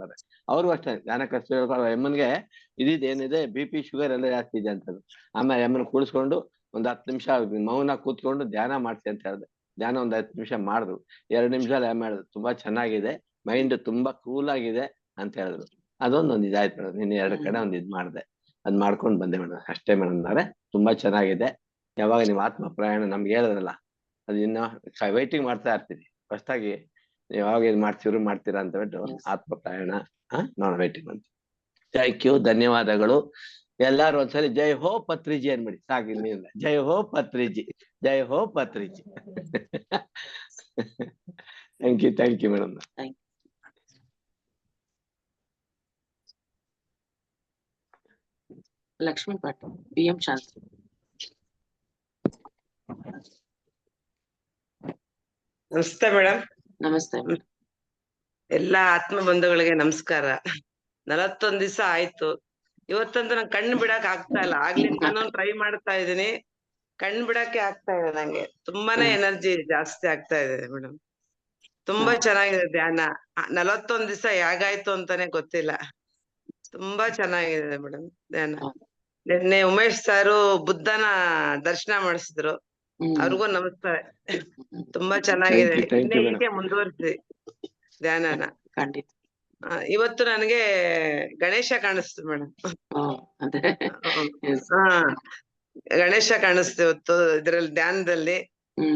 ಅವ್ರಿಗೂ ಅಷ್ಟೇ ಧ್ಯಾನ ಕಸ್ತೂರಿ ಎಮ್ಮನ್ಗೆ ಏನಿದೆ BP ಶುಗರ್ ಎಲ್ಲ ಜಾಸ್ತಿ ಇದೆ ಅಂತ. ಆಮೇಲೆ ಎಮ್ಮನ್ ಕೂಡಿಸ್ಕೊಂಡು ಒಂದ್ 10 ನಿಮಿಷ ಮೌನ ಕೂತ್ಕೊಂಡು ಧ್ಯಾನ ಮಾಡ್ಸಿ ಅಂತ ಹೇಳಿದೆ. ಧ್ಯಾನ ಒಂದ್ 10 ನಿಮಿಷ ಮಾಡಿದ್ರು. 2 ನಿಮಿಷ ಮಾಡಿದ್ರು. ತುಂಬಾ ಚೆನ್ನಾಗಿದೆ, ಮೈಂಡ್ ತುಂಬಾ ಕೂಲ್ ಆಗಿದೆ ಅಂತ ಹೇಳಿದ್ರು. ಅದೊಂದೊಂದು ಇದಾಯ್ತು ಮೇಡಮ್. ನಿನ್ನೆ 2 ಕಡೆ ಒಂದ್ ಇದ್ ಮಾಡಿದೆ, ಅದ್ ಮಾಡ್ಕೊಂಡ್ ಬಂದೆ ಮೇಡಮ್. ಅಷ್ಟೇ ಮೇಡಮ್. ತುಂಬಾ ಚೆನ್ನಾಗಿದೆ. ಯಾವಾಗ ನಿಮ್ ಆತ್ಮ ಪ್ರಯಾಣ ನಮ್ಗೆ ಹೇಳಿದ್ರಲ್ಲ, ಅದು ಇನ್ನ ವೈಟಿಂಗ್ ಮಾಡ್ತಾ ಇರ್ತೀನಿ. ಹೊಸದಾಗಿ ಯಾವಾಗ ಇದ್ ಶುರು ಮಾಡ್ತೀರಾ ಅಂತ ಬಿಟ್ಟು ಆತ್ಮ ಪ್ರಯಾಣ ನೋಡ ವೈಟಿಂಗ್ ಅಂತ. ಥ್ಯಾಂಕ್ ಯು, ಧನ್ಯವಾದಗಳು. ಎಲ್ಲಾರು ಒಂದ್ಸರಿ ಜೈ ಹೋ ಪತ್ರಿಜಿ ಅನ್ಬಿಡಿ ಸಾಕು. ಇನ್ನಿಲ್ಲ, ಜೈ ಹೋ ಪತ್ರಿಜಿ, ಜೈ ಹೋ Patriji. Thank you madam. Lakshmi Patil, PM ಶಾಂತಿ. ನಮಸ್ತೆ ಮೇಡಮ್. ನಮಸ್ತೆ. ಎಲ್ಲಾ ಆತ್ಮ ಬಂಧುಗಳಿಗೆ ನಮಸ್ಕಾರ. 41 ದಿವಸ ಆಯ್ತು. ಇವತ್ತಂತೂ ನಂಗೆ ಕಣ್ಣು ಬಿಡಕ್ ಆಗ್ತಾ ಇಲ್ಲ. ಆಗ್ಲಿಂದಾನು ಟ್ರೈ ಮಾಡ್ತಾ ಇದೀನಿ, ಕಣ್ಣು ಬಿಡಕ್ಕೆ ಆಗ್ತಾ ಇಲ್ಲ ನಂಗೆ. ತುಂಬಾನೇ ಎನರ್ಜಿ ಜಾಸ್ತಿ ಆಗ್ತಾ ಇದೆ ಮೇಡಮ್. ತುಂಬಾ ಚೆನ್ನಾಗಿದೆ ಧ್ಯಾನ. 41 ದಿವಸ ಹೇಗಾಯ್ತು ಅಂತಾನೆ ಗೊತ್ತಿಲ್ಲ. ತುಂಬಾ ಚೆನ್ನಾಗಿದೆ ಮೇಡಮ್ ಧ್ಯಾನ. ನಿನ್ನೆ ಉಮೇಶ್ ಸಾರು ಬುದ್ಧನ ದರ್ಶನ ಮಾಡಿಸಿದ್ರು, ಅವ್ರಿಗೂ ನಮಸ್ಕಾರ. ತುಂಬಾ ಚೆನ್ನಾಗಿದೆ. ಇನ್ನೇ ಹೀಗೆ ಮುಂದುವರಿಸಿ ಧ್ಯಾನನ. ಖಂಡಿತ. ಇವತ್ತು ನನಗೆ ಗಣೇಶ ಕಾಣಿಸ್ತು ಮೇಡಮ್. ಗಣೇಶ ಕಾಣಿಸ್ತು ಇವತ್ತು. ಇದ್ರಲ್ಲಿ ಧ್ಯಾನದಲ್ಲಿ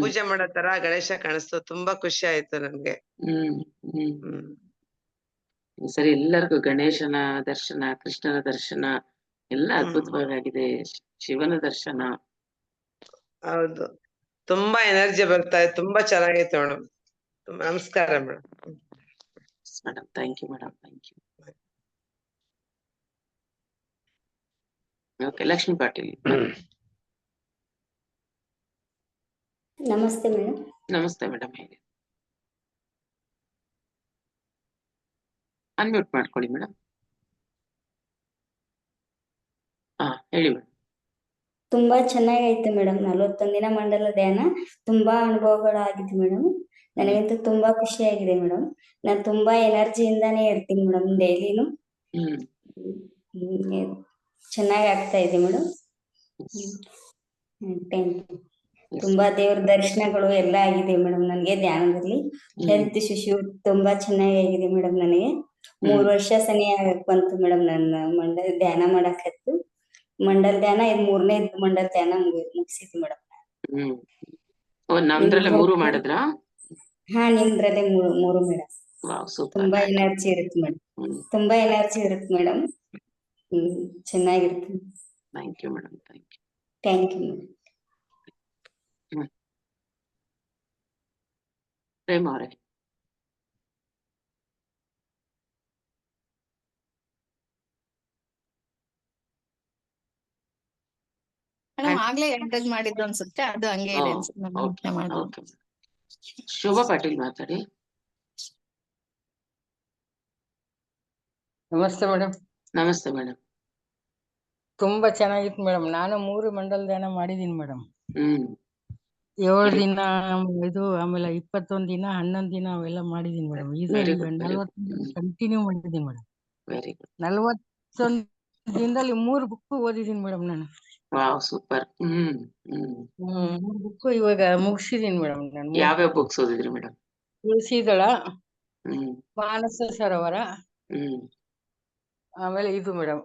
ಪೂಜೆ ಮಾಡೋ ತರ ಗಣೇಶ ಕಾಣಿಸ್ತು. ತುಂಬಾ ಖುಷಿ ಆಯ್ತು ನನ್ಗೆ. ಸರಿ, ಎಲ್ಲರಿಗೂ ಗಣೇಶನ ದರ್ಶನ, ಕೃಷ್ಣನ ದರ್ಶನ ಎಲ್ಲ ಅದ್ಭುತವಾಗಿದೆ. ಶಿವನ ದರ್ಶನ. ಹೌದು, ತುಂಬಾ ಎನರ್ಜಿ ಬರ್ತಾ ಇದೆ. ತುಂಬಾ ಚೆನ್ನಾಗಿತ್ತು ಮೇಡಮ್. ನಮಸ್ಕಾರ madam. Madam thank you madam. Thank you. Okay, Lakshmi Patil. ನಮಸ್ತೆ ಮೇಡಮ್. ನಮಸ್ತೆ ಮೇಡಮ್, ಹೇಳಿ. ಅನ್ಮ್ಯೂಟ್ ಮಾಡ್ಕೊಳ್ಳಿ ಮೇಡಮ್. ಹೇಳಿ ಮೇಡಮ್. ತುಂಬಾ ಚೆನ್ನಾಗೈತೆ ಮೇಡಮ್. 41 ದಿನ ಮಂಡಲ ಧ್ಯಾನ ತುಂಬಾ ಅನುಭವಗಳಾಗಿತ್ತು ಮೇಡಮ್. ನನಗಂತೂ ತುಂಬಾ ಖುಷಿ ಆಗಿದೆ ಮೇಡಮ್. ನಾನು ತುಂಬಾ ಎನರ್ಜಿಯಿಂದಾನೇ ಇರ್ತೀನಿ ಮೇಡಮ್ ಡೈಲಿನು. ಚೆನ್ನಾಗಿ ಆಗ್ತಾ ಇದೆ ಮೇಡಮ್. Thank you. ತುಂಬಾ ದೇವ್ರ ದರ್ಶನಗಳು ಎಲ್ಲ ಆಗಿದೆ ಮೇಡಮ್ ನನಗೆ ಧ್ಯಾನದಲ್ಲಿ. ಹೆಲ್ತ್ ಇಶ್ಯೂ ತುಂಬಾ ಚೆನ್ನಾಗಿದೆ ಮೇಡಮ್ ನನಗೆ. 3 ವರ್ಷ ಸನಿ ಬಂತು ಮೇಡಮ್ ನನ್ನ ಮಂಡಲ ಧ್ಯಾನ ಮಾಡಕತ್ತು. ಮಂಡಲ್ ಧ್ಯಾನ ಇದು 3ನೇ ಮಂಡಲ್ ಧ್ಯಾನ ಮುಗಿಸಿದ್ವಿ ಮೇಡಮ್. ನಮ್ದ್ರಲ್ಲೇ 3 ಮಾಡಿದ್ರಾ? ಹಾ, ನಿಮ್ದ್ರಲ್ಲೇ 3 ಮೇಡಮ್. ತುಂಬಾ ಎನರ್ಜಿ ಇರುತ್ತೆ ಮೇಡಮ್. ತುಂಬಾ ಎನರ್ಜಿ ಇರುತ್ತೆ ಮೇಡಮ್. ಚೆನ್ನಾಗಿರುತ್ತೆ. Thank you madam. Thank you madam. Prema ಅವರೇ. ಮೇಡಮ್ ಆಗ್ಲೇ ಎಂಕರೇಜ್ ಮಾಡಿದ್ರು ಅನ್ಸುತ್ತೆ, ಅದು ಹಂಗೆ ಇದೆ ಅನ್ಸುತ್ತೆ. ಶೋಭಾ ಪಾಟೀಲ್ ಮಾತಾಡಿ. ನಮಸ್ತೆ ಮೇಡಮ್. ನಮಸ್ತೆ ಮೇಡಮ್. ತುಂಬಾ ಚೆನ್ನಾಗಿತ್ತು ಮೇಡಮ್. ನಾನು 3 ಮಂಡಲ ಧ್ಯಾನ ಮಾಡಿದೀನಿ ಮೇಡಮ್. 7 ದಿನ ಇದು, ಆಮೇಲೆ 21 ದಿನ, 11 ದಿನ ಅವೆಲ್ಲ ಮಾಡಿದೀನಿ ಮೇಡಮ್. ಇದು 40 ದಿನ ಕಂಟಿನ್ಯೂ ಮಾಡಿದೀನಿ ಮೇಡಮ್. 41 ದಿನದಲ್ಲಿ 3 ಬುಕ್ ಓದಿದೀನಿ ಮೇಡಮ್ ನಾನು. ಸೂಪರ್. 3 ಬುಕ್ ಇವಾಗ ಮುಗಿಸಿದೀನಿ ಮೇಡಮ್ ನಾನು. ಯಾವ್ಯಾವ ಬುಕ್ಸ್ ಓದಿದ್ರಿ ಮೇಡಮ್? ತುಳಸಿದಳ, ಮಾನಸ ಸರೋವರ, ಆಮೇಲೆ ಇದು ಮೇಡಮ್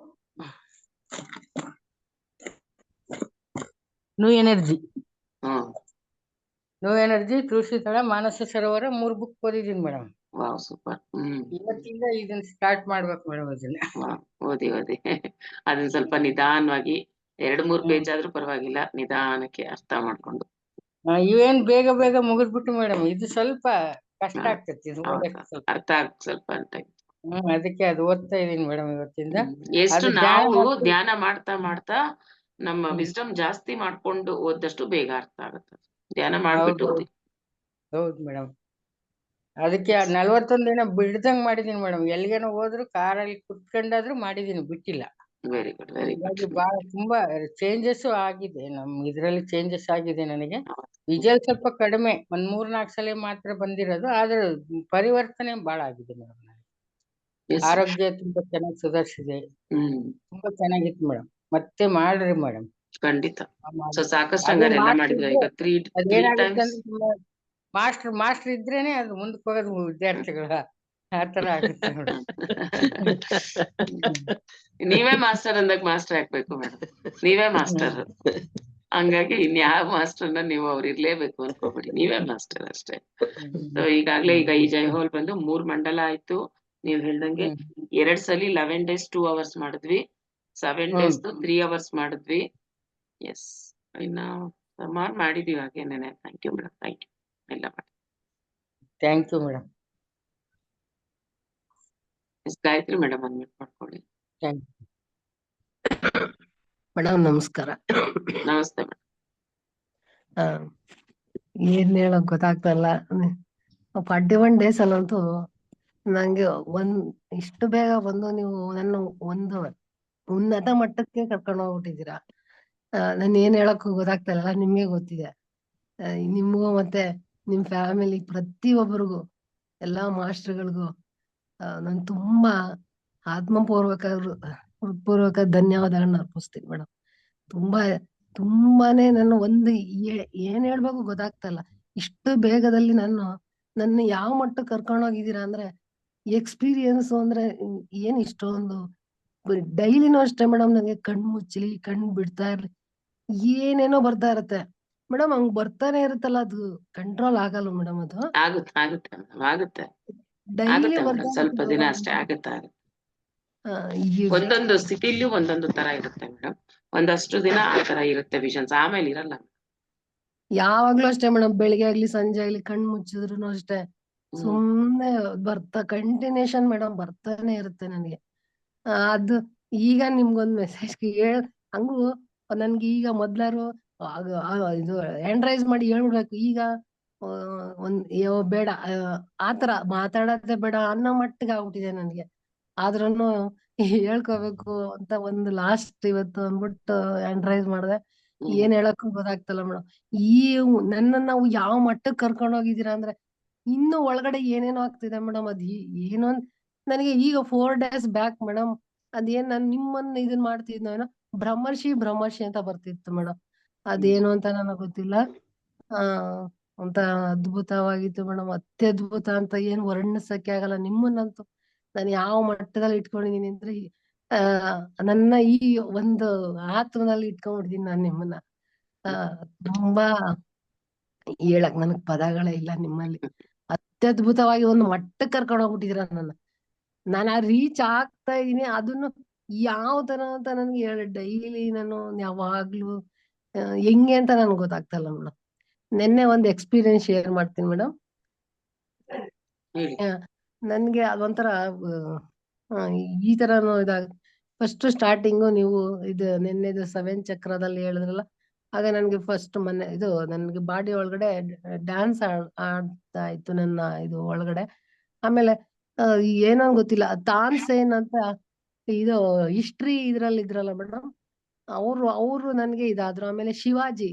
ನ್ಯೂ ಎನರ್ಜಿ. ತುಳಸಿದಳ, ಮಾನಸ ಸರೋವರ 3 ಬುಕ್ ಓದಿದೀನಿ ಮೇಡಮ್. ಸೂಪರ್. ಇವತ್ತಿಂದ ಇದನ್ನ ಸ್ಟಾರ್ಟ್ ಮಾಡ್ಬೇಕು ಮೇಡಮ್. ಅದನ್ನ ಓದಿ ಅದನ್ನ ಸ್ವಲ್ಪ ನಿಧಾನವಾಗಿ 2-3 ಪೇಜ್ ಆದ್ರೂ ಪರವಾಗಿಲ್ಲ, ನಿಧಾನಕ್ಕೆ ಅರ್ಥ ಮಾಡ್ಕೊಂಡು. ಇವೇನ್ ಬೇಗ ಬೇಗ ಮುಗಿದ್ಬಿಟ್ಟು ಮೇಡಮ್, ಇದು ಸ್ವಲ್ಪ ಕಷ್ಟ ಆಗ್ತೈತಿ ಅರ್ಥ ಸ್ವಲ್ಪ ಅಂತ. ಅದಕ್ಕೆ ಅದು ಓದ್ತಾ ಇದೀನಿ ಮೇಡಮ್ ಇವತ್ತಿಂದ. ಎಷ್ಟು ನಾವು ಧ್ಯಾನ ಮಾಡ್ತಾ ಮಾಡ್ತಾ ನಮ್ಮ ವಿಸ್ಡಮ್ ಜಾಸ್ತಿ ಮಾಡ್ಕೊಂಡು ಓದಷ್ಟು ಬೇಗ ಅರ್ಥ ಆಗುತ್ತೆ. ಧ್ಯಾನ ಮಾಡ್ಬಿಟ್ಟು ಓದಿ. ಹೌದು ಮೇಡಮ್. ಅದಕ್ಕೆ 41 ದಿನ ಬಿಡ್ದಂಗ್ ಮಾಡಿದೀನಿ ಮೇಡಮ್. ಎಲ್ಲಿಗೇನೋ ಹೋದ್ರು ಕಾರಲ್ಲಿ ಕುತ್ಕೊಂಡಾದ್ರೂ ಮಾಡಿದೀನಿ, ಬಿಟ್ಟಿಲ್ಲ. Very good, very good. ಬಹಳ ತುಂಬಾ ಚೇಂಜಸ್ ಆಗಿದೆ ನಮ್ ಇದ್ರಲ್ಲಿ. ಚೇಂಜಸ್ ಆಗಿದೆ ನನಗೆ. ವಿಜಲ್ ಸ್ವಲ್ಪ ಕಡಿಮೆ, 1-3-4 ಸಲ ಮಾತ್ರ ಬಂದಿರೋದು, ಆದ್ರೆ ಪರಿವರ್ತನೆ ಬಹಳ ಆಗಿದೆ ಮೇಡಮ್. ಆರೋಗ್ಯ ತುಂಬಾ ಚೆನ್ನಾಗಿ ಸುಧಾರಿಸಿದೆ. ತುಂಬಾ ಚೆನ್ನಾಗಿತ್ತು ಮೇಡಮ್. ಮತ್ತೆ ಮಾಡ್ರಿ ಮೇಡಮ್. ಖಂಡಿತ. ಸಾಕಷ್ಟು ಹಂಗಾರೆಲ್ಲ ಮಾಡಿದ್ರೆ ಈಗ 3 times. ಮಾಸ್ಟರ್ ಇದ್ರೇನೆ ಅದು ಮುಂದಕ್ಕೆ ಹೋಗೋದು ವಿದ್ಯಾರ್ಥಿಗಳ ಆತರ ಆಗುತ್ತೆ ಮೇಡಮ್. ನೀವೇ ಮಾಸ್ಟರ್ ಅಂದಾಗ ಮಾಸ್ಟರ್ ಹಾಕ್ಬೇಕು ಮೇಡಮ್. ನೀವೇ ಮಾಸ್ಟರ್. ಹಂಗಾಗಿ ಇನ್ಯಾವ ಮಾಸ್ಟರ್ನ ನೀವು ಅವ್ರು ಇರ್ಲೇಬೇಕು ಅನ್ಕೋಬೇಡಿ, ನೀವೇ ಮಾಸ್ಟರ್ ಅಷ್ಟೇ. ಈಗಾಗ್ಲೇ ಈಗ ಈ ಜೈಹೋಲ್ ಬಂದು 3 ಮಂಡಲ ಆಯ್ತು. ನೀವ್ ಹೇಳ್ದಂಗೆ 2 ಸಲ 11 days 2 hours ಮಾಡಿದ್ವಿ. 7 days 3 hours ಮಾಡಿದ್ವಿ. ಎಸ್, ಇನ್ನ ಸುಮಾರು ಮಾಡಿದೀವಿ ಹಾಗೇನೇನೆ. Thank you madam. Thank you ಎಲ್ಲ ಮಾಡಿ. Thank you madam. Gayathri madam unmute ಮಾಡ್ಕೊಳ್ಳಿ. ಮೇಡಮ್ ನಮಸ್ಕಾರ. ನಮಸ್ತೆ ಮೇಡಮ್. ಏನ್ ಹೇಳಕ್ ಗೊತ್ತಾಗ್ತಾ ಇಲ್ಲ. 41 days ಅಲ್ಲಂತೂ ನಂಗೆ ಇಷ್ಟು ಬೇಗ ಬಂದು ನೀವು ನನ್ನ ಒಂದು ಉನ್ನತ ಮಟ್ಟಕ್ಕೆ ಕರ್ಕೊಂಡು ಹೋಗ್ಬಿಟ್ಟಿದ್ದೀರಾ. ನನ್ ಏನ್ ಹೇಳಕ್ಕೂ ಗೊತ್ತಾಗ್ತಾ ಇಲ್ಲ, ನಿಮ್ಗೆ ಗೊತ್ತಿದೆ. ನಿಮ್ಗೂ ಮತ್ತೆ ನಿಮ್ ಫ್ಯಾಮಿಲಿ ಪ್ರತಿಯೊಬ್ಬರಿಗೂ, ಎಲ್ಲಾ ಮಾಸ್ಟರ್ಗಳಿಗೂ ನಾನು ತುಂಬಾ ಹೃತ್ಪೂರ್ವಕ ಧನ್ಯವಾದಗಳನ್ನ ಅರ್ಪಿಸ್ತೀನಿ ಮೇಡಮ್. ತುಂಬಾನೇ ನಾನು ಏನ್ ಹೇಳ್ಬೇಕು ಗೊತ್ತಾಗ್ತಾ ಇಲ್ಲ. ಇಷ್ಟು ಬೇಗದಲ್ಲಿ ನನ್ನ ಯಾವ ಮಟ್ಟಕ್ಕೆ ಕರ್ಕೊಂಡೋಗಿದ್ದೀರಾ ಅಂದ್ರೆ, ಎಕ್ಸ್ಪೀರಿಯನ್ಸ್ ಅಂದ್ರೆ ಏನ್ ಇಷ್ಟೊಂದು. ಡೈಲಿನೂ ಅಷ್ಟೇ ಮೇಡಮ್, ನನಗೆ ಕಣ್ಣು ಮುಚ್ಚಲಿ, ಕಣ್ಣು ಬಿಡ್ತಾ ಇರ್ಲಿ, ಏನೇನೋ ಬರ್ತಾ ಇರತ್ತೆ ಮೇಡಮ್. ಹಂಗ್ ಬರ್ತಾನೆ ಇರುತ್ತಲ್ಲ, ಅದು ಕಂಟ್ರೋಲ್ ಆಗಲ್ಲ ಮೇಡಮ್. ಅದು ಆಗುತ್ತೆ ಡೈಲಿ ಸ್ವಲ್ಪ ದಿನ ಅಷ್ಟೇ ಆಗುತ್ತೆ. ಒಂದೊಂದು ಸ್ಥಿತಿಲೂ ಒಂದೊಂದು ತರ ಇರುತ್ತೆ ಮೇಡಮ್. ಒಂದಷ್ಟು ದಿನ ಆ ತರ ಇರುತ್ತೆ ವಿಷನ್ಸ್, ಆಮೇಲೆ ಇರಲ್ಲ. ಯಾವಾಗ್ಲೂ ಅಷ್ಟೇ ಮೇಡಮ್, ಬೆಳಿಗ್ಗೆ ಆಗ್ಲಿ ಸಂಜೆ ಆಗ್ಲಿ ಕಣ್ಣು ಮುಚ್ಚಿದ್ರು ಅಷ್ಟೇ ಸುಮ್ನೆ ಕಂಟಿನ್ಯೂಷನ್ ಮೇಡಮ್ ಬರ್ತಾನೆ ಇರುತ್ತೆ ನನಗೆ. ಅದು ಈಗ ನಿಮ್ಗೊಂದ್ ಮೆಸೇಜ್ ಹಂಗು ನನ್ಗೆ ಈಗ ಮೊದ್ಲಾರು ಇದು ಹ್ಯಾಂಡ್ ರೈಸ್ ಮಾಡಿ ಹೇಳ್ಬಿಡ್ಬೇಕು. ಈಗ ಬೇಡ ಆತರ ಮಾತಾಡೋದೇ ಬೇಡ ಅನ್ನೋ ಮಟ್ಟಿಗೆ ಆಗ್ಬಿಟ್ಟಿದೆ ನನ್ಗೆ. ಆದ್ರೂನು ಹೇಳ್ಕೋಬೇಕು ಅಂತ ಒಂದು ಲಾಸ್ಟ್ ಇವತ್ತು ಅಂದ್ಬಿಟ್ಟು ಹ್ಯಾಂಡ್ ರೈಸ್ ಮಾಡ್ದೆ. ಏನ್ ಹೇಳಕ್ಕೂ ಗೊತ್ತಾಗ್ತಲ್ಲ ಮೇಡಮ್. ಈ ನನ್ನ ನಾವು ಯಾವ ಮಟ್ಟಕ್ಕೆ ಕರ್ಕೊಂಡು ಹೋಗಿದ್ದೀರಾ ಅಂದ್ರೆ ಇನ್ನು ಒಳಗಡೆ ಏನೇನೋ ಆಗ್ತಿದೆ ಮೇಡಮ್. ಏನೋ ನನಗೆ ಈಗ 4 days ಬ್ಯಾಕ್ ಮೇಡಮ್ ಅದೇನ್ ನಾನು ನಿಮ್ಮನ್ನ ಇದನ್ ಮಾಡ್ತಿದ್ನೋ ಏನೋ ಬ್ರಹ್ಮರ್ಷಿ ಅಂತ ಬರ್ತಿತ್ತು ಮೇಡಮ್. ಅದೇನು ಅಂತ ನನಗ್ ಗೊತ್ತಿಲ್ಲ. ಅಂತ ಅದ್ಭುತವಾಗಿತ್ತು ಮೇಡಮ್. ಅತ್ಯದ್ಭುತ ಅಂತ ಏನ್ ವರ್ಣಿಸಕ್ಕೆ ಆಗಲ್ಲ. ನಿಮ್ಮನ್ನಂತೂ ನಾನು ಯಾವ ಮಟ್ಟದಲ್ಲಿ ಇಟ್ಕೊಂಡಿದೀನಿ ಅಂದ್ರೆ ನನ್ನ ಈ ಒಂದು ಆತ್ಮದಲ್ಲಿ ಇಟ್ಕೊಂಡ್ಬಿಡ್ತೀನಿ ನಾನು ನಿಮ್ಮನ್ನ. ತುಂಬಾ ಹೇಳಕ್ ನನಗ್ ಪದಗಳೇ ಇಲ್ಲ. ನಿಮ್ಮಲ್ಲಿ ಅತ್ಯದ್ಭುತವಾಗಿ ಒಂದು ಮಟ್ಟಕ್ಕೆ ಕರ್ಕೊಂಡು ಹೋಗ್ಬಿಟ್ಟಿದೀರ ನನ್ನ. ನಾನು ರೀಚ್ ಆಗ್ತಾ ಇದೀನಿ. ಅದನ್ನು ಯಾವ ತರ ಅಂತ ನನ್ಗೆ ಡೈಲಿ ನಾನು ಯಾವಾಗ್ಲೂ ಹೆಂಗೆ ಅಂತ ನನ್ಗೆ ಗೊತ್ತಾಗ್ತಾ ಇಲ್ಲ ಮೇಡಮ್. ನಿನ್ನೆ ಒಂದು ಎಕ್ಸ್ಪೀರಿಯನ್ಸ್ ಶೇರ್ ಮಾಡ್ತೀನಿ ಮೇಡಮ್. ನನ್ಗೆ ಅದೊಂಥರ ಈ ತರನು ಫಸ್ಟ್ ಸ್ಟಾರ್ಟಿಂಗು ನೀವು ಇದು ನಿನ್ನೆದು 7 ಚಕ್ರದಲ್ಲಿ ಹೇಳಿದ್ರಲ್ಲ, ಆಗ ನನ್ಗೆ ಫಸ್ಟ್ ನನ್ಗೆ ಬಾಡಿ ಒಳಗಡೆ ಡ್ಯಾನ್ಸ್ ಆಡ್ತಾ ಇತ್ತು ನನ್ನ ಇದು ಒಳಗಡೆ. ಆಮೇಲೆ ಏನೋ ಗೊತ್ತಿಲ್ಲ, ತಾನ್ಸೇನ್ ಅಂತ ಇದು ಹಿಸ್ಟ್ರಿ ಇದ್ರಲ್ಲಿ ಇದ್ರಲ್ಲ ಮೇಡಮ್, ಅವ್ರು ನನ್ಗೆ ಇದಾದ್ರು. ಆಮೇಲೆ ಶಿವಾಜಿ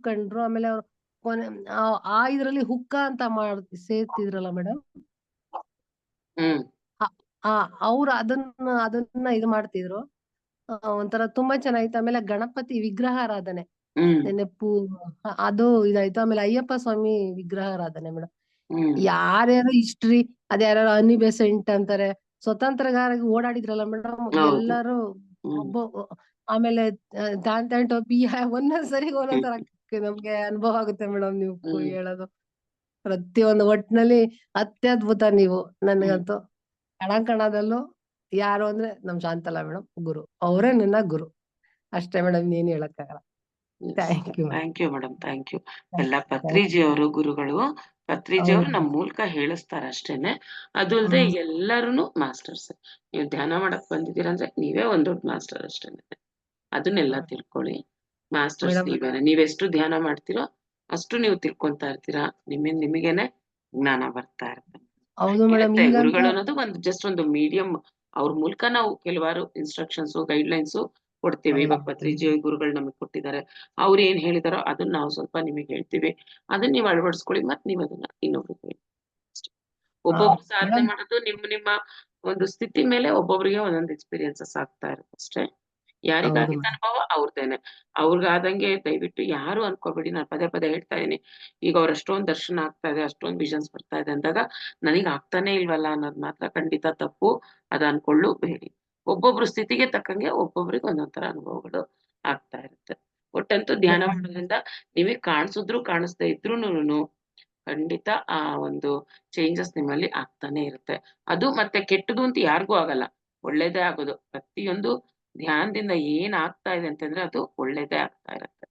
ಕಂಡ್ರು. ಆಮೇಲೆ ಅವ್ರು ಕೊನೆ ಇದ್ರಲ್ಲಿ ಹುಕ್ಕ ಅಂತ ಸೇರ್ತಿದ್ರಲ್ಲ ಮೇಡಮ್, ಅವ್ರು ಅದನ್ನ ಇದು ಮಾಡ್ತಿದ್ರು. ಒಂಥರ ತುಂಬಾ ಚೆನ್ನಾಗಿತ್ತು. ಆಮೇಲೆ ಗಣಪತಿ ವಿಗ್ರಹಾರಾಧನೆ ನೆನಪು ಅದು ಇದಾಯ್ತು. ಆಮೇಲೆ ಅಯ್ಯಪ್ಪ ಸ್ವಾಮಿ ವಿಗ್ರಹಾರಾಧನೆ ಮೇಡಮ್. ಯಾರ್ಯಾರು ಹಿಸ್ಟ್ರಿ ಅದ್ಯಾರು ಅನಿ ಬೆಸೆಂಟ್ ಅಂತಾರೆ, ಸ್ವತಂತ್ರಗಾರ ಓಡಾಡಿದ್ರಲ್ಲ ಮೇಡಮ್ ಎಲ್ಲಾರು ಆಮೇಲೆ ಟೋಪಿ ಒಂದೊಂದ್ಸರಿ ಒಂದೊಂದರ ನಮ್ಗೆ ಅನುಭವ ಆಗುತ್ತೆ ಮೇಡಮ್. ನೀವು ಹೇಳೋದು ಪ್ರತಿಯೊಂದು ಒಟ್ಟಿನಲ್ಲಿ ಅತ್ಯದ್ಭುತ ನೀವು. ನನ್ಗಂತೂ ಕಣದಲ್ಲೂ ಯಾರು ಅಂದ್ರೆ ನಮ್ ಶಾಂತಲಾ ಮೇಡಮ್ ಗುರು, ಅವರೇ ನನ್ನ ಗುರು ಅಷ್ಟೇ ಮೇಡಮ್. ಏನ್ ಹೇಳಕ್ಕಾಗಲ್ಲ. Thank you madam, thank you. ಎಲ್ಲ ಪತ್ರಿಜಿ ಅವರು ಗುರುಗಳು. ಪತ್ರಿಜಿ ಅವರು ನಮ್ ಮೂಲಕ ಹೇಳಿಸ್ತಾರ ಅಷ್ಟೇನೆ. ಅದು ಅಲ್ದೆ ಎಲ್ಲಾರು ಮಾಸ್ಟರ್ಸ್. ನೀವು ಧ್ಯಾನ ಮಾಡಕ್ ಬಂದಿದ್ದೀರಾ ಅಂದ್ರೆ ನೀವೇ ಒಂದ್ ದೊಡ್ಡ ಮಾಸ್ಟರ್ ಅಷ್ಟೇನೆ. ಅದನ್ನೆಲ್ಲ ತಿಳ್ಕೊಳ್ಳಿ. ಮಾಸ್ಟರ್ಸ್ ನೀವೇನೆ. ನೀವೆಷ್ಟು ಧ್ಯಾನ ಮಾಡ್ತೀರೋ ಅಷ್ಟು ನೀವು ತಿಳ್ಕೊಂತಾ ಇರ್ತೀರಾ. ನಿಮಗೇನೆ ಜ್ಞಾನ ಬರ್ತಾ ಇರುತ್ತೆ. ಗುರುಗಳು ಅನ್ನೋದು ಜಸ್ಟ್ ಒಂದು ಮೀಡಿಯಂ. ಅವ್ರ ಮೂಲಕ ನಾವು ಕೆಲವಾರು ಇನ್ಸ್ಟ್ರಕ್ಷನ್ಸ್ ಗೈಡ್ಲೈನ್ಸ್ ಕೊಡ್ತೀವಿ. ಇವಾಗ ಪತ್ರಿಜಿ ಗುರುಗಳು ನಮಗ್ ಕೊಟ್ಟಿದ್ದಾರೆ, ಅವ್ರು ಏನ್ ಹೇಳಿದಾರೋ ಅದನ್ನ ನಾವು ಸ್ವಲ್ಪ ನಿಮಗೆ ಹೇಳ್ತೀವಿ. ಅದನ್ನ ನೀವು ಅಳವಡಿಸ್ಕೊಳ್ಳಿ. ಮತ್ ನೀವ್ ಅದನ್ನ ಇನ್ನೊಬ್ರಿಗೆ ಹೇಳಿ. ಒಬ್ಬೊಬ್ರು ಸಾಧನೆ ಮಾಡೋದು ನಿಮ್ಮ ಒಂದು ಸ್ಥಿತಿ ಮೇಲೆ ಒಬ್ಬೊಬ್ರಿಗೆ ಒಂದೊಂದು ಎಕ್ಸ್ಪೀರಿಯನ್ಸಸ್ ಆಗ್ತಾ ಇರುತ್ತೆ ಅಷ್ಟೇ. ಯಾರಿಗಾಗಿದ್ದ ಅನುಭವ ಅವ್ರದ್ದೇನೆ. ಅವ್ರಿಗಾದಂಗೆ ದಯವಿಟ್ಟು ಯಾರು ಅನ್ಕೋಬೇಡಿ. ನಾನು ಪದೇ ಹೇಳ್ತಾ ಇದೀನಿ. ಈಗ ಅವ್ರ ಅಷ್ಟೊಂದ್ ದರ್ಶನ ಆಗ್ತಾ ಇದೆ, ಅಷ್ಟೊಂದ್ ವಿಷನ್ಸ್ ಬರ್ತಾ ಇದೆ ಅಂದಾಗ ನನಗ್ ಆಗ್ತಾನೆ ಇಲ್ವಲ್ಲ ಅನ್ನೋದ್ ಮಾತ್ರ ಖಂಡಿತ ತಪ್ಪು. ಅದ ಅನ್ಕೊಳ್ಳಬೇಡಿ. ಒಬ್ಬೊಬ್ರು ಸ್ಥಿತಿಗೆ ತಕ್ಕಂಗೆ ಒಬ್ಬೊಬ್ರಿಗೆ ಒಂದೊಂದರ ಅನುಭವಗಳು ಆಗ್ತಾ ಇರುತ್ತೆ. ಒಟ್ಟಂತೂ ಧ್ಯಾನ ಮಾಡೋದ್ರಿಂದ ನಿಮಗ್ ಕಾಣಿಸ್ದೇ ಇದ್ರೂನು ಖಂಡಿತ ಆ ಒಂದು ಚೇಂಜಸ್ ನಿಮ್ಮಲ್ಲಿ ಆಗ್ತಾನೆ ಇರುತ್ತೆ. ಅದು ಮತ್ತೆ ಕೆಟ್ಟದು ಅಂತ ಯಾರಿಗೂ ಆಗಲ್ಲ, ಒಳ್ಳೇದೇ ಆಗೋದು. ಪ್ರತಿಯೊಂದು ಧ್ಯಾನದಿಂದ ಏನ್ ಆಗ್ತಾ ಇದೆ ಅಂತಂದ್ರೆ ಅದು ಒಳ್ಳೇದೇ ಆಗ್ತಾ ಇರುತ್ತೆ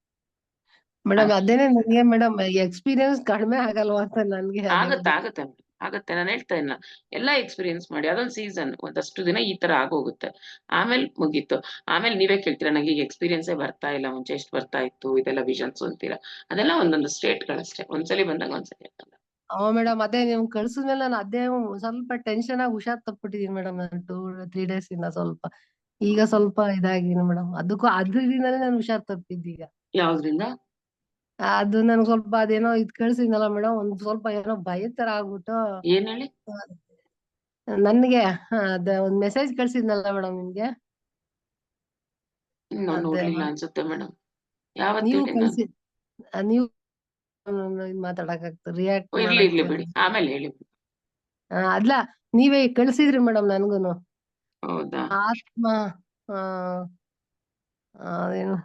ಮೇಡಮ್. ಅದೇನೆ ನನಗೆ ಮೇಡಮ್ ಎಕ್ಸ್ಪೀರಿಯನ್ಸ್ ಕಡಿಮೆ ಆಗಲ್ವಾ ಅಂತ ನನ್ಗೆ. ಆಗತ್ತೆ ನಾನು ಹೇಳ್ತಾ ಇಲ್ಲ. ಎಲ್ಲಾ ಎಕ್ಸ್ಪೀರಿಯನ್ಸ್ ಮಾಡಿ. ಅದೊಂದು ಸೀಸನ್, ಒಂದಷ್ಟು ದಿನ ಈ ತರ ಆಗೋಗುತ್ತೆ. ಆಮೇಲೆ ಮುಗೀತು. ಆಮೇಲೆ ನೀವೇ ಕೇಳ್ತೀರಾ ನನಗೆ ಈಗ ಎಕ್ಸ್ಪೀರಿಯನ್ಸೇ ಬರ್ತಾ ಇಲ್ಲ, ಮುಂಚೆ ಎಷ್ಟು ಬರ್ತಾ ಇತ್ತು ಇದೆಲ್ಲ ವಿಷನ್ಸ್ ಅಂತೀರಾ. ಅದೆಲ್ಲ ಒಂದೊಂದು ಸ್ಟೇಟ್ಗಳಷ್ಟೇ. ಒಂದ್ಸಲಿ ಬಂದಾಗ ಒಂದ್ಸಲಿ ಅಂತಲ್ಲ. ಮೇಡಮ್ ಅದೇ ನೀವು ಕಳ್ಸಿದ್ಮೇಲೆ ನಾನು ಅದೇ ಸ್ವಲ್ಪ ಟೆನ್ಷನ್ ಆಗಿ ಹುಷಾರ್ ತಪ್ಪಿಟ್ಟಿದೀನಿ ಮೇಡಮ್. ನಾನು 2-3 days ಇಂದ ಸ್ವಲ್ಪ ಈಗ ಸ್ವಲ್ಪ ಇದಾಗಿದ್ದೀನಿ ಮೇಡಮ್. ಅದ್ರಿಂದಲೇ ನಾನು ಹುಷಾರ್ ತಪ್ಪಿದ್ದೀಗ. ಯಾವ್ದ್ರಿಂದ? ಅದು ನನ್ಗೆ ಸ್ವಲ್ಪ ಅದೇನೋ ಕಳ್ಸಿದ್ನಲ್ಲ ಮೇಡಮ್, ಒಂದ್ ಸ್ವಲ್ಪ ಏನೋ ಭಯ ತರ ಆಗ್ಬಿಟ್ಟು. ಏನ್ ಹೇಳಿ? ನನ್ಗೆ ಒಂದ್ ಮೆಸೇಜ್ ಕಳ್ಸಿದ್ನಲ್ಲ ಮೇಡಮ್ ನಿಮ್ಗೆ. ನೋಡ್ಲಿಲ್ಲ ಅನ್ಸುತ್ತೆ ಮೇಡಮ್. ನೀವು ಕಳ್ಸಿ ನೀವು ಮಾತಾಡಕ್ ಆಗ್ತದೆ, ರಿಯಾಕ್ಟ್ ಇರ್ಲಿ ಬಿಡಿ, ಆಮೇಲೆ ಹೇಳಿ. ಅಲ್ಲ ನೀವೇ ಕಳ್ಸಿದ್ರಿ ಮೇಡಮ್ ನನ್ಗುನು. ಹೌದಾ? ಆತ್ಮ ಅದೇನು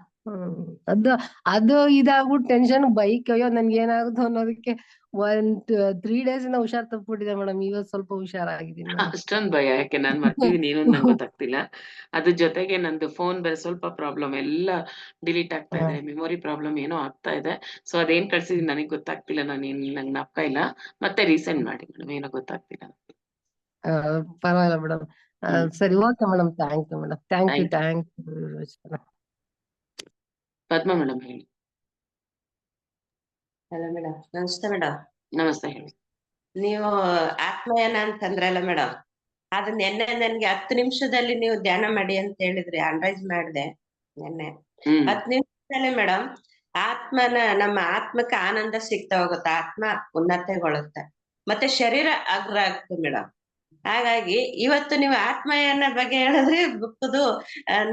ಅದು ಇದಾಗ್ಬಿಟ್ಟು ಟೆನ್ಷನ್ ಬೈಕ್ ಅಯ್ಯೋ ನನ್ಗೆ ಏನಾಗುತ್ತೋ ಅನ್ನೋದಕ್ಕೆ 3 days ಇಂದ ಹುಷಾರ್ ತಪ್ಪಿಬಿಟ್ಟಿದೆ ಮೇಡಮ್. ಇವತ್ತು ಸ್ವಲ್ಪ ಹುಷಾರಾಗಿದ್ದೀನಿ. ಅಷ್ಟೊಂದ್ ಭಯ ಯಾಕೆ? ನಾನ್ ಮರ್ತಿದೀನಿ ಏನು ನಂಗೆ ಗೊತ್ತಾಗ್ತಿಲ್ಲ. ಅದ್ರ ಜೊತೆಗೆ ನಂದು ಫೋನ್ ಬೇರೆ ಸ್ವಲ್ಪ ಪ್ರಾಬ್ಲಮ್, ಎಲ್ಲ ಡಿಲೀಟ್ ಆಗ್ತಾ ಇದೆ, ಮೆಮೊರಿ ಪ್ರಾಬ್ಲಮ್ ಏನೋ ಆಗ್ತಾ ಇದೆ. ಸೊ ಅದೇನ್ ಕಳ್ಸಿದೀನಿ ನನಗೆ ಗೊತ್ತಾಗ್ತಿಲ್ಲ. ನಂಗೆ ಜ್ಞಾಪಕ ಇಲ್ಲ. ಮತ್ತೆ ರೀಸೆಂಡ್ ಮಾಡಿ ಮೇಡಮ್, ಏನೋ ಗೊತ್ತಾಗ್ತಿಲ್ಲ. ಪರವಾಗಿಲ್ಲ ಮೇಡಮ್. ಸರಿ okay madam, thank you madam, thank you thank you. Thank you. Padma madam ಹೇಳಿ. ಹಲೋ ಮೇಡಮ್, ನಮಸ್ತೆ ಮೇಡಮ್. ನಮಸ್ತೆ ಹೇಳಿ. ನೀವು ಆತ್ಮಯಾನ ಅಂತಂದ್ರಲ್ಲ ಮೇಡಮ್, ಅದು ನಿನ್ನೆ ನನ್ಗೆ 10 ನಿಮಿಷದಲ್ಲಿ ನೀವು ಧ್ಯಾನ ಮಾಡಿ ಅಂತ ಹೇಳಿದ್ರಿ, ಅನಲೈಸ್ ಮಾಡಿದೆ ನಿನ್ನೆ. 10 ನಿಮಿಷದಲ್ಲಿ ಮೇಡಮ್ ನಮ್ಮ ಆತ್ಮಕ್ಕೆ ಆನಂದ ಸಿಗ್ತಾ ಹೋಗುತ್ತೆ, ಆತ್ಮ ಉನ್ನತಗೊಳ್ಳುತ್ತೆ, ಮತ್ತೆ ಶರೀರ ಅಗ್ರ ಆಗ್ತದೆ ಮೇಡಮ್. ಹಾಗಾಗಿ ಇವತ್ತು ನೀವು ಆತ್ಮಯಾನ ಬಗ್ಗೆ ಹೇಳಿದ್ರೆ ಬುಕ್ದು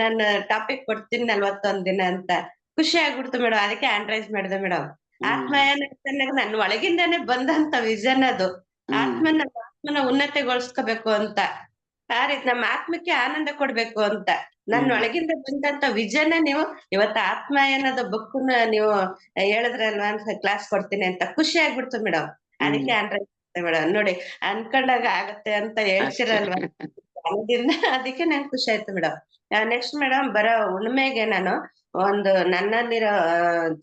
ನಾನು ಟಾಪಿಕ್ ಕೊಡ್ತೀನಿ 41 ದಿನ ಅಂತ ಖುಷಿ ಆಗ್ಬಿಡ್ತು ಮೇಡಮ್, ಅದಕ್ಕೆ ಅನಲೈಸ್ ಮಾಡಿದೆ ಮೇಡಮ್. ಆತ್ಮಯಾನ ಅಂತಂದಾಗ ನನ್ನ ಒಳಗಿಂದಾನೆ ಬಂದಂತ ವಿಷನ್ ಅದು, ಆತ್ಮನ ಉನ್ನತಿಗೊಳಿಸ್ಕೋಬೇಕು ಅಂತ, ಆ ರೀತಿ ನಮ್ಮ ಆತ್ಮಕ್ಕೆ ಆನಂದ ಕೊಡ್ಬೇಕು ಅಂತ ನನ್ನ ಒಳಗಿಂದ ಬಂದಂತ ವಿಷನ್ ನೀವು ಇವತ್ತು ಆತ್ಮಯಾನದ ಬುಕ್ ನೀವು ಹೇಳಿದ್ರಲ್ವಾ ಅಂತ ಕ್ಲಾಸ್ ಕೊಡ್ತೀನಿ ಅಂತ ಖುಷಿ ಆಗ್ಬಿಡ್ತು ಮೇಡಮ್, ಅದಕ್ಕೆ ಅನಲೈಸ್ ಮೇಡಮ್. ನೋಡಿ ಅನ್ಕೊಂಡಾಗ ಆಗತ್ತೆ ಅಂತ ಹೇಳ್ತಿರಲ್ವಾ ಅದಕ್ಕೆ ನಂಗೆ ಖುಷಿ ಆಯ್ತು ಮೇಡಮ್. ನೆಕ್ಸ್ಟ್ ಮೇಡಮ್, ಬರೋ ಹುಣ್ಣಿಮೆಗೆ ನಾನು ಒಂದು ನನ್ನಲ್ಲಿರೋ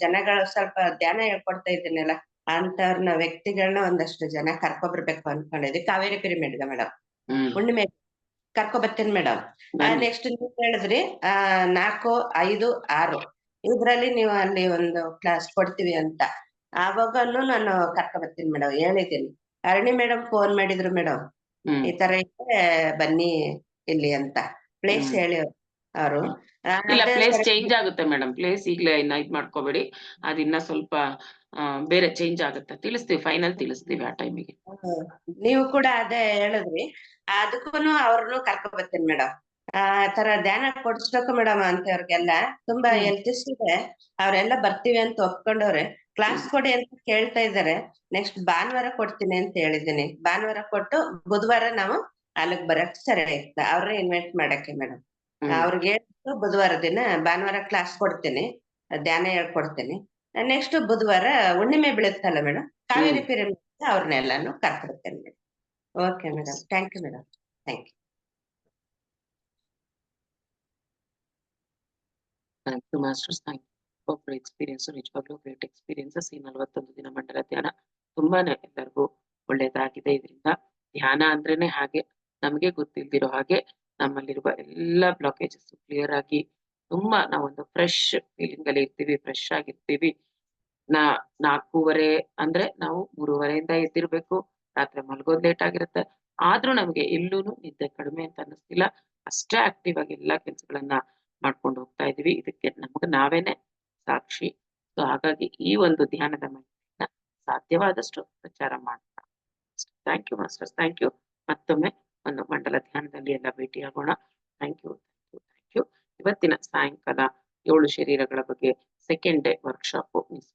ಜನಗಳು ಸ್ವಲ್ಪ ಧ್ಯಾನ ಹೇಳ್ಕೊಡ್ತಾ ಇದ್ದೀನಲ್ಲ ಅಂತವ್ರನ್ನ ವ್ಯಕ್ತಿಗಳನ್ನ ಒಂದಷ್ಟು ಜನ ಕರ್ಕೊಬರ್ಬೇಕು ಅನ್ಕೊಂಡಿದ್ವಿ, ಕಾವೇರಿ ಪಿರಿಮಿಡ್ಗೆ ಮೇಡಮ್. ಹುಣ್ಣಿಮೆ ಕರ್ಕೊಬರ್ತೀನಿ ಮೇಡಮ್. ನೆಕ್ಸ್ಟ್ ನೀವು ಹೇಳಿದ್ರಿ 4, 5, 6 ಇದ್ರಲ್ಲಿ ನೀವು ಅಲ್ಲಿ ಒಂದು ಕ್ಲಾಸ್ ಕೊಡ್ತೀವಿ ಅಂತ, ಆವಾಗನು ನಾನು ಕರ್ಕೊಬರ್ತೀನಿ ಮೇಡಮ್, ಹೇಳಿದ್ದೀನಿ. ಅರುಣಿ ಮೇಡಮ್ ಫೋನ್ ಮಾಡಿದ್ರು ಮೇಡಮ್, ಈ ತರ ಇದೆ ಬನ್ನಿ ಇಲ್ಲಿ ಅಂತ ಪ್ಲೇಸ್ ಹೇಳಿ ಅವರು. ಇಲ್ಲ, ಪ್ಲೇಸ್ ಚೇಂಜ್ ಆಗುತ್ತೆ ಮೇಡಮ್, ಪ್ಲೇಸ್ ಈಗ್ಲೇ ಇದ್ ಮಾಡ್ಕೋಬೇಡಿ, ಅದಿನ್ನ ಸ್ವಲ್ಪ ಬೇರೆ ಚೇಂಜ್ ಆಗುತ್ತೆ, ತಿಳಿಸ್ತೀವಿ, ಫೈನಲ್ ತಿಳಿಸ್ತೀವಿ ಆ ಟೈಮಿಗೆ. ನೀವು ಕೂಡ ಅದೇ ಹೇಳಿದ್ರಿ, ಅದಕ್ಕೂನು ಅವ್ರನ್ನು ಕರ್ಕೊಬರ್ತೀನಿ ಮೇಡಮ್. ಆ ತರ ಧ್ಯಾನ ಕೊಡಿಸ್ಬೇಕು ಮೇಡಮ್ ಅಂತವ್ರಿಗೆಲ್ಲ ತುಂಬಾ ಹೆಲ್ತ್ ಇಶ್ಯೂ ಇದೆ, ಅವ್ರೆಲ್ಲ ಬರ್ತೀವಿ ಅಂತ ಒಪ್ಕೊಂಡವ್ರೆ, ಕ್ಲಾಸ್ ಕೊಡಿ ಅಂತ ಕೇಳ್ತಾ ಇದಾರೆ. ನೆಕ್ಸ್ಟ್ ಭಾನುವಾರ ಕೊಡ್ತೀನಿ ಅಂತ ಹೇಳಿದ್ದೀನಿ, ಭಾನುವಾರ ಕೊಟ್ಟು ಬುಧವಾರ ನಾವು ಅಲ್ಲಿಗೆ ಬರಕ್ ಸರಿ ಆಯ್ತಾ, ಅವ್ರನ್ನ ಇನ್ವೈಟ್ ಮಾಡಕ್ಕೆ ಮೇಡಮ್. ಅವ್ರಿಗೆ ಹೇಳ್ಬಿಟ್ಟು ಬುಧವಾರ ದಿನ ಭಾನುವಾರ ಕ್ಲಾಸ್ ಕೊಡ್ತೀನಿ, ಧ್ಯಾನ ಹೇಳ್ಕೊಡ್ತೀನಿ. ನೆಕ್ಸ್ಟ್ ಬುಧವಾರ ಹುಣ್ಣಿಮೆ ಬೀಳುತ್ತಲ್ಲ ಮೇಡಮ್, ಕಾವೇರಿ ಪಿರಿಮಿಡ್ ಅವ್ರನ್ನೆಲ್ಲಾನು ಕರ್ಕೊಡ್ತೇನೆ madam. Okay madam, thank you madam, thank you. Thank you masters, thank you for experience, ನಿಜವಾಗ್ಲೂ ಗ್ರೇಟ್ ಎಕ್ಸ್ಪೀರಿಯನ್ಸಸ್. ಈ 41 ದಿನ ಮಂಡಲ ಧ್ಯಾನ ತುಂಬಾನೇ ಎಲ್ಲರಿಗೂ ಒಳ್ಳೇದಾಗಿದೆ. ಇದರಿಂದ ಧ್ಯಾನ ಅಂದ್ರೇನೆ ಹಾಗೆ, ನಮಗೆ ಗೊತ್ತಿಲ್ದಿರೋ ಹಾಗೆ ನಮ್ಮಲ್ಲಿರುವ ಎಲ್ಲ ಬ್ಲಾಕೇಜಸ್ ಕ್ಲಿಯರ್ ಆಗಿ ತುಂಬಾ ನಾವೊಂದು ಫ್ರೆಶ್ ಫೀಲಿಂಗ್ ಅಲ್ಲಿ ಇರ್ತೀವಿ, ಫ್ರೆಶ್ ಆಗಿರ್ತೀವಿ. 4:30 ಅಂದ್ರೆ ನಾವು 3:30 ಎದ್ದಿರ್ಬೇಕು, ರಾತ್ರಿ ಮಲ್ಗೋದ್ ಲೇಟ್ ಆಗಿರುತ್ತೆ, ಆದ್ರೂ ನಮ್ಗೆ ಎಲ್ಲೂನು ನಿದ್ದೆ ಕಡಿಮೆ ಅಂತ ಅನ್ನಿಸ್ತಿಲ್ಲ, ಅಷ್ಟೇ ಆಕ್ಟಿವ್ ಆಗಿ ಎಲ್ಲಾ ಕೆಲ್ಸಗಳನ್ನ ಮಾಡ್ಕೊಂಡು ಹೋಗ್ತಾ ಇದೀವಿ. ಇದಕ್ಕೆ ನಮ್ಗೆ ನಾವೇನೆ ಸಾಕ್ಷಿ. ಸೊ ಹಾಗಾಗಿ ಈ ಒಂದು ಧ್ಯಾನದ ಮಹಿಮೆಯನ್ನ ಸಾಧ್ಯವಾದಷ್ಟು ಪ್ರಚಾರ ಮಾಡೋಣ. Thank you masters, thank you. ಮತ್ತೊಮ್ಮೆ ಒಂದು ಮಂಡಲ ಧ್ಯಾನದಲ್ಲಿ ಎಲ್ಲ ಭೇಟಿಯಾಗೋಣ. Thank you, thank you. ಇವತ್ತಿನ ಸಾಯಂಕಾಲ 7 ಶರೀರಗಳ ಬಗ್ಗೆ ಸೆಕೆಂಡ್ ಡೇ ವರ್ಕ್ಶಾಪ್ ಮಿಸ್